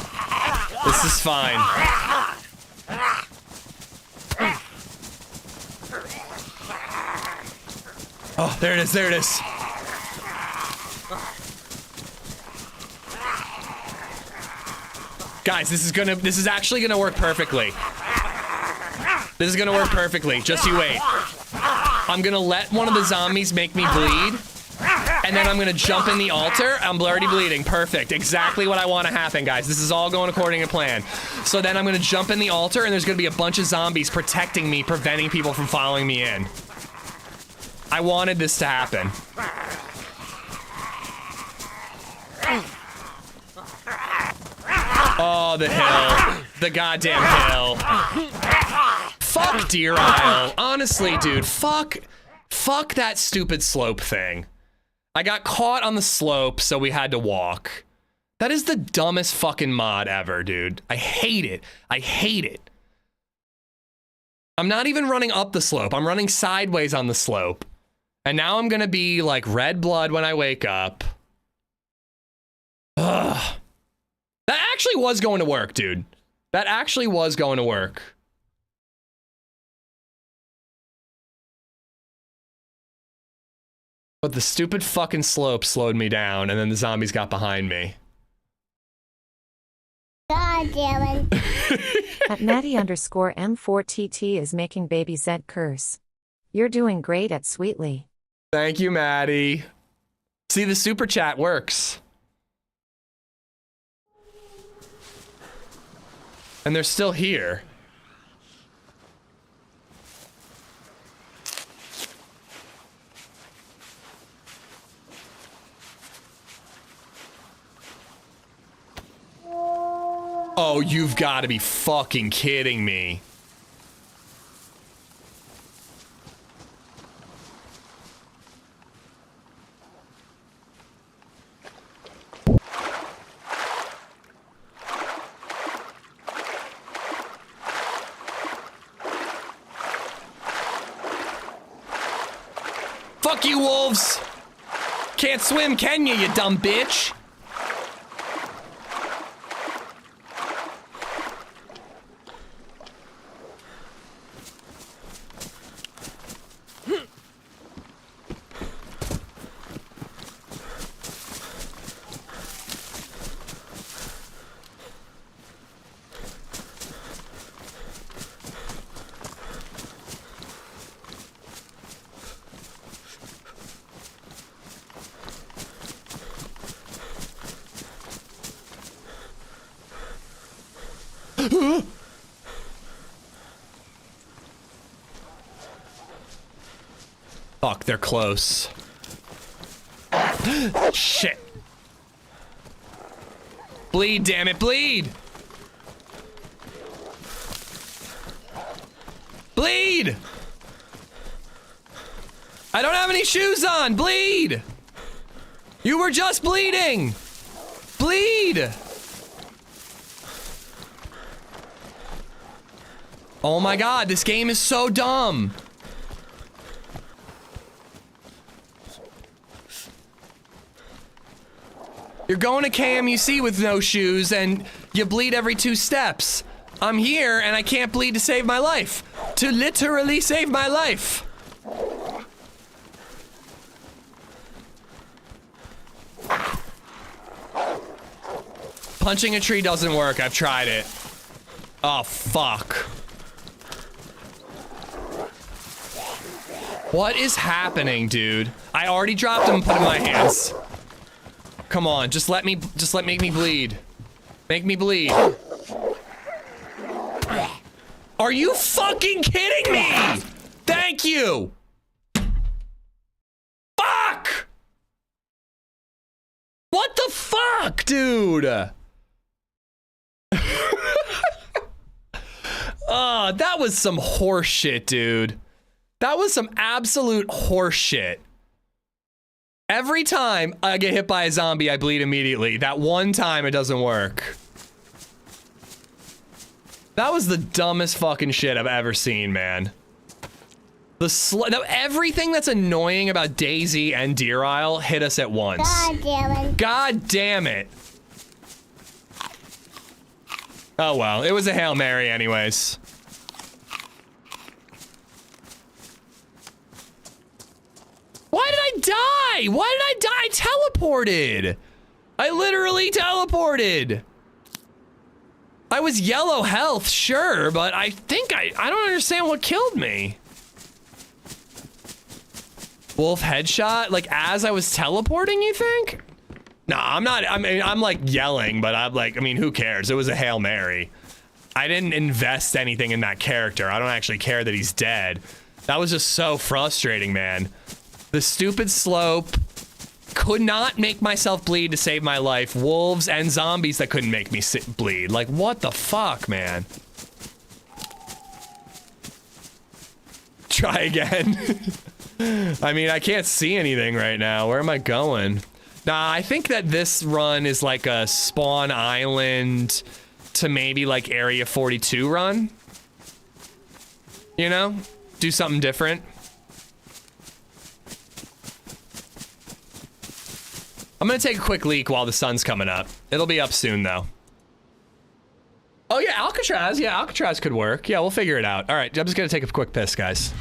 This is fine. Oh, there it is, there it is. Guys, this is actually gonna work perfectly. This is gonna work perfectly. Just you wait. I'm gonna let one of the zombies make me bleed. And then I'm gonna jump in the altar. I'm already bleeding. Perfect. Exactly what I want to happen, guys. This is all going according to plan. So then I'm gonna jump in the altar, and there's gonna be a bunch of zombies protecting me, preventing people from following me in. I wanted this to happen. Oh, the hill. The goddamn hill. Fuck Deer Isle. Honestly, dude, fuck that stupid slope thing. I got caught on the slope, so we had to walk. That is the dumbest fucking mod ever, dude. I hate it. I hate it. I'm not even running up the slope. I'm running sideways on the slope. And now I'm gonna be like red blood when I wake up. Ugh. That actually was going to work, dude. That actually was going to work. But the stupid fucking slope slowed me down, and then the zombies got behind me. God, Dylan. At Maddie_M4TT is making baby Zed curse. You're doing great at Sweetly. Thank you, Maddie. See, the super chat works. And they're still here. Oh, you've got to be fucking kidding me. Fuck you, wolves! Can't swim, can you dumb bitch? Fuck, they're close. Shit. Bleed, damn it, bleed! Bleed! I don't have any shoes on, bleed! You were just bleeding! Bleed! Oh my god, this game is so dumb! You're going to KMUC with no shoes and you bleed every 2 steps. I'm here and I can't bleed to save my life. To literally save my life. Punching a tree doesn't work. I've tried it. Oh, fuck. What is happening, dude? I already dropped him and put him in my hands. Come on, make me bleed. Make me bleed. Are you fucking kidding me? Thank you. Fuck! What the fuck, dude? Oh, that was some horse shit, dude. That was some absolute horse shit. Every time I get hit by a zombie, I bleed immediately. That one time, it doesn't work. That was the dumbest fucking shit I've ever seen, man. Everything that's annoying about DayZ and Deer Isle hit us at once. God, Dylan. God damn it. Oh well, it was a Hail Mary anyways. Why did I die? Why did I die? I teleported. I literally teleported. I was yellow health, sure, but I think I don't understand what killed me. Wolf headshot? Like as I was teleporting, you think? Nah, I'm not, I'm like yelling, but I'm like, I mean, who cares? It was a Hail Mary. I didn't invest anything in that character. I don't actually care that he's dead. That was just so frustrating, man. The stupid slope, could not make myself bleed to save my life. Wolves and zombies that couldn't make me bleed. Like, what the fuck, man? Try again. I mean, I can't see anything right now. Where am I going? Nah, I think that this run is like a Spawn Island to maybe like Area 42 run. You know? Do something different. I'm gonna take a quick leak while the sun's coming up. It'll be up soon, though. Oh, yeah, Alcatraz. Yeah, Alcatraz could work. Yeah, we'll figure it out. All right, I'm just gonna take a quick piss, guys.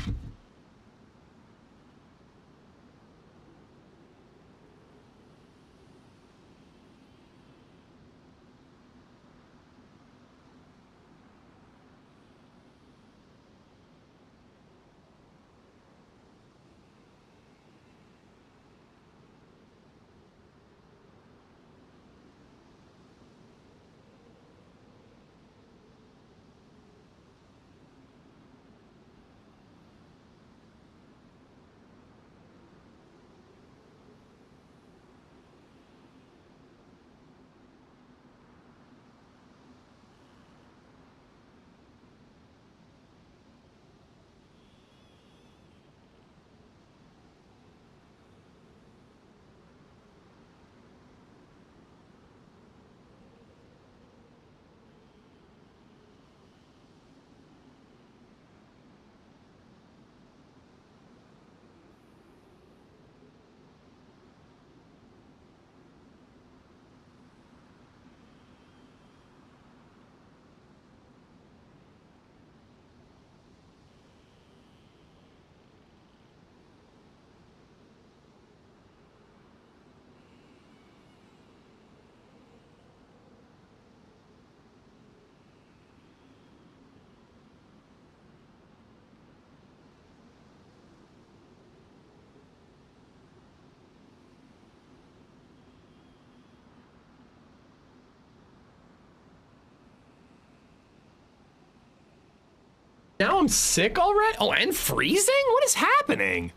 Now I'm sick already? Oh, and freezing? What is happening?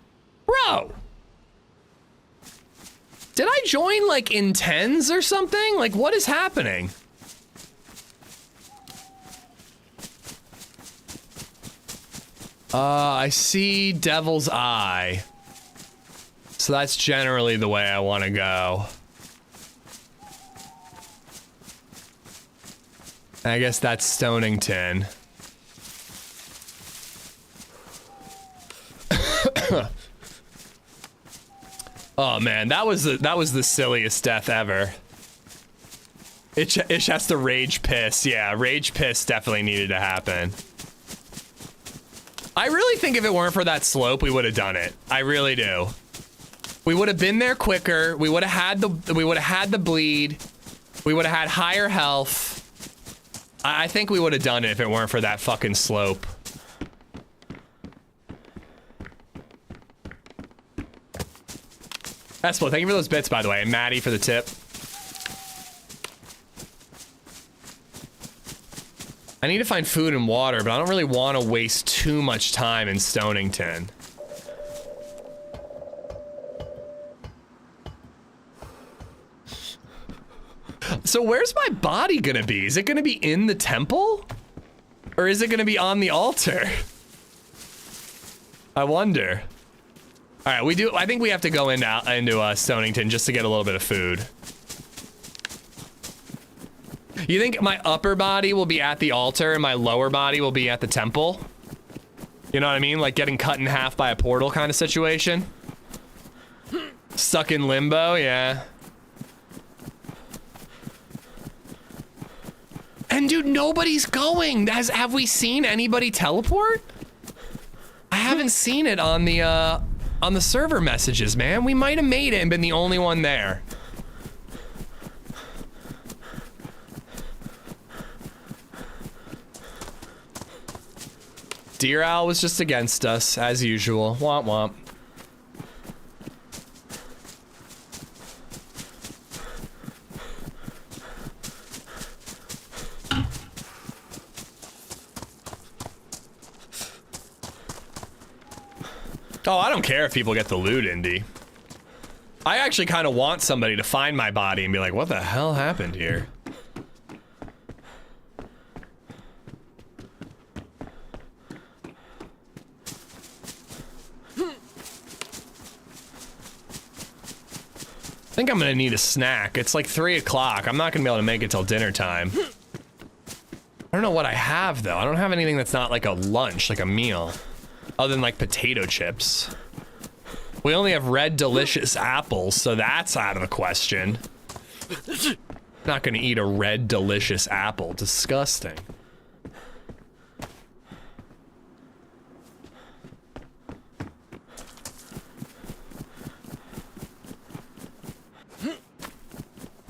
Bro. Did I join like in 10s or something? Like what is happening? I see Devil's Eye. So that's generally the way I want to go. I guess that's Stonington. Oh man, that was the silliest death ever. Ish has to rage piss. Yeah, rage piss definitely needed to happen. I really think if it weren't for that slope, we would have done it. I really do. We would have been there quicker. We would have had the bleed. We would have had higher health. I think we would have done it if it weren't for that fucking slope. Espo, thank you for those bits, by the way, and Maddie for the tip. I need to find food and water, but I don't really want to waste too much time in Stonington. So where's my body gonna be? Is it gonna be in the temple? Or is it gonna be on the altar? I wonder. All right, I think we have to go into Stonington just to get a little bit of food. You think my upper body will be at the altar and my lower body will be at the temple? You know what I mean? Like getting cut in half by a portal kind of situation? Stuck in limbo, yeah. And dude, nobody's going. Have we seen anybody teleport? I haven't seen it on the server messages, man. We might have made it and been the only one there. Deer Owl was just against us, as usual. Womp womp. Oh, I don't care if people get the loot, Indy. I actually kind of want somebody to find my body and be like, what the hell happened here? I think I'm gonna need a snack. It's like 3 o'clock. I'm not gonna be able to make it till dinner time. I don't know what I have though. I don't have anything that's not like a lunch, like a meal. Other than like potato chips. We only have red delicious apples, so that's out of the question. Not gonna eat a red delicious apple. Disgusting.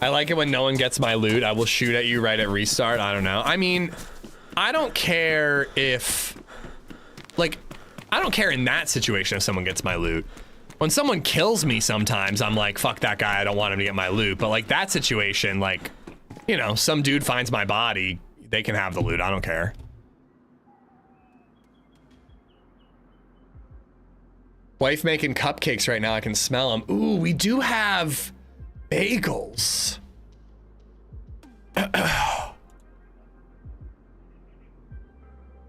I like it when no one gets my loot. I will shoot at you right at restart. I don't know. I mean, I don't care if, like, I don't care in that situation if someone gets my loot. When someone kills me sometimes, I'm like, fuck that guy, I don't want him to get my loot. But like that situation, like, you know, some dude finds my body, they can have the loot, I don't care. Wife making cupcakes right now, I can smell them. Ooh, we do have bagels.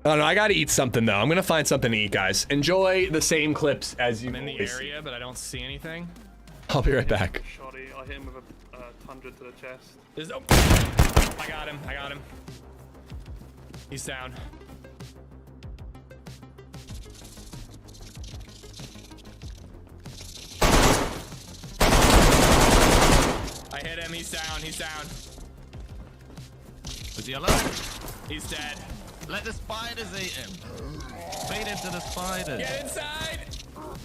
Oh no, I gotta eat something though. I'm gonna find something to eat, guys. Enjoy the same clips as you. I'm in the area, but I don't see anything. I'll be right back. Shoddy, I hit him with a 100 to the chest. I got him. I got him. He's down. I hit him. He's down. He's down. Is he alive? He's dead. Let the spiders eat him. Feed him to the spiders. Get inside. Close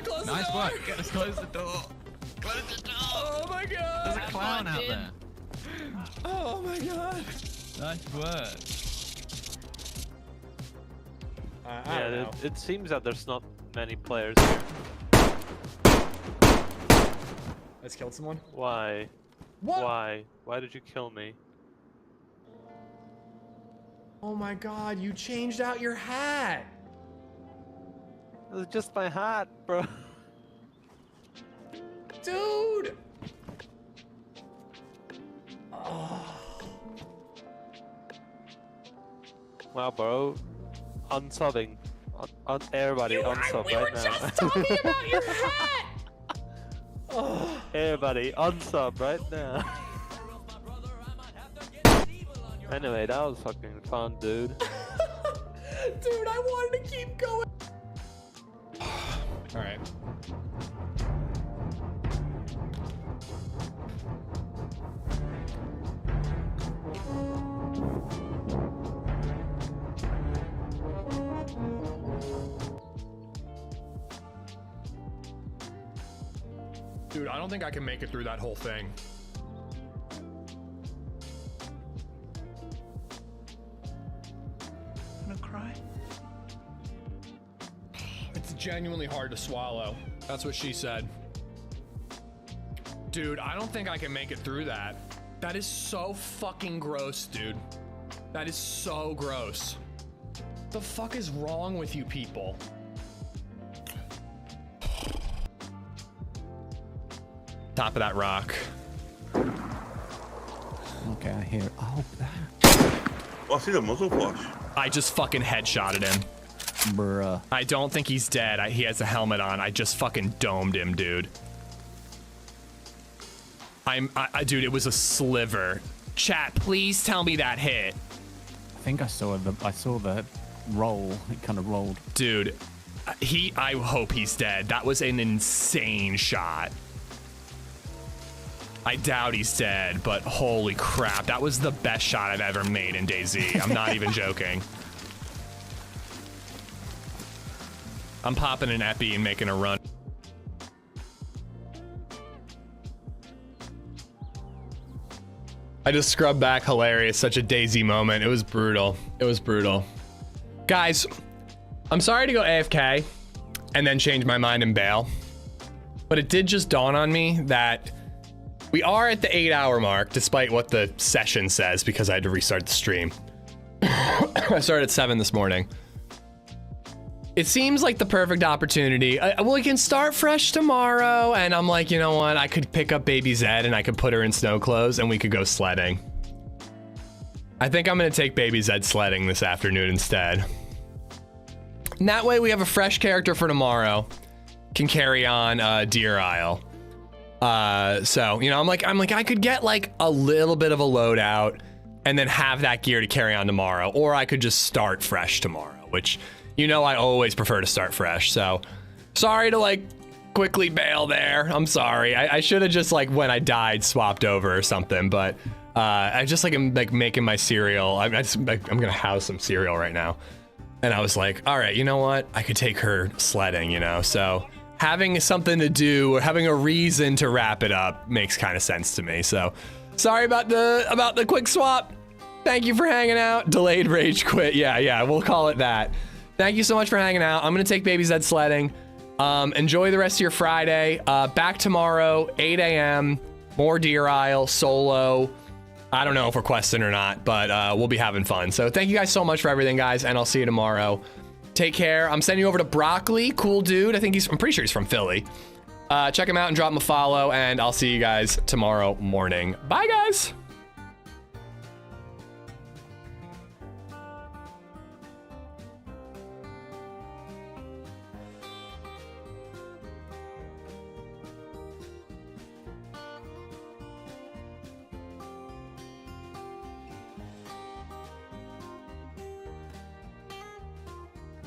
the door. Nice work. Get us close the door. Close the door. Oh my god. There's a clown out there. Oh my god. Nice work. Yeah, it seems that there's not many players here. Let's kill someone. Why? What? Why? Why did you kill me? Oh my God, you changed out your hat. It was just my hat, bro. Dude. Oh. Wow, bro. Unsubbing. Everybody unsub we right were now. just talking about your hat. Oh. Everybody unsub right now. Anyway, that was fucking fun, dude. Dude, I wanted to keep going. All right. Dude, I don't think I can make it through that whole thing. I'm gonna cry. It's genuinely hard to swallow. That's what she said. Dude, I don't think I can make it through that. That is so fucking gross, dude. That is so gross. The fuck is wrong with you people? Top of that rock. Okay, I hear. Oh, Oh, I see the muzzle flash. I just fucking headshotted him. bruh. I don't think he's dead. He has a helmet on. I just fucking domed him, dude. Dude, it was a sliver. Chat, please tell me that hit. I think I saw the roll. It kind of rolled. Dude, I hope he's dead. That was an insane shot. I doubt he's dead, but holy crap. That was the best shot I've ever made in DayZ. I'm not even joking. I'm popping an epi and making a run. I just scrubbed back hilarious. Such a DayZ moment. It was brutal. It was brutal. Guys, I'm sorry to go AFK and then change my mind and bail. But it did just dawn on me that we are at the 8-hour mark, despite what the session says, because I had to restart the stream. I started at 7 this morning. It seems like the perfect opportunity. Well, we can start fresh tomorrow, and I'm like, you know what? I could pick up LadyZed and I could put her in snow clothes and we could go sledding. I think I'm gonna take LadyZed sledding this afternoon instead. And that way we have a fresh character for tomorrow. Can carry on Deer Isle. So, you know, I'm like, I could get like a little bit of a loadout and then have that gear to carry on tomorrow, or I could just start fresh tomorrow, which, you know, I always prefer to start fresh. So sorry to like quickly bail there. I'm sorry. I should have just like when I died swapped over or something, but I just like am like making my cereal. I'm gonna house some cereal right now. And I was like, all right, you know what? I could take her sledding, you know? So having something to do or having a reason to wrap it up makes kind of sense to me. So sorry about the quick swap. Thank you for hanging out. Delayed rage quit. Yeah, we'll call it that. Thank you so much for hanging out. I'm gonna take LadyZed sledding. Enjoy the rest of your Friday. Back tomorrow, 8 a.m. More Deer Isle, solo. I don't know if we're questing or not, but we'll be having fun. So thank you guys so much for everything, guys, and I'll see you tomorrow. Take care. I'm sending you over to Broccoli. Cool dude. I'm pretty sure he's from Philly. Check him out and drop him a follow, and I'll see you guys tomorrow morning. Bye, guys.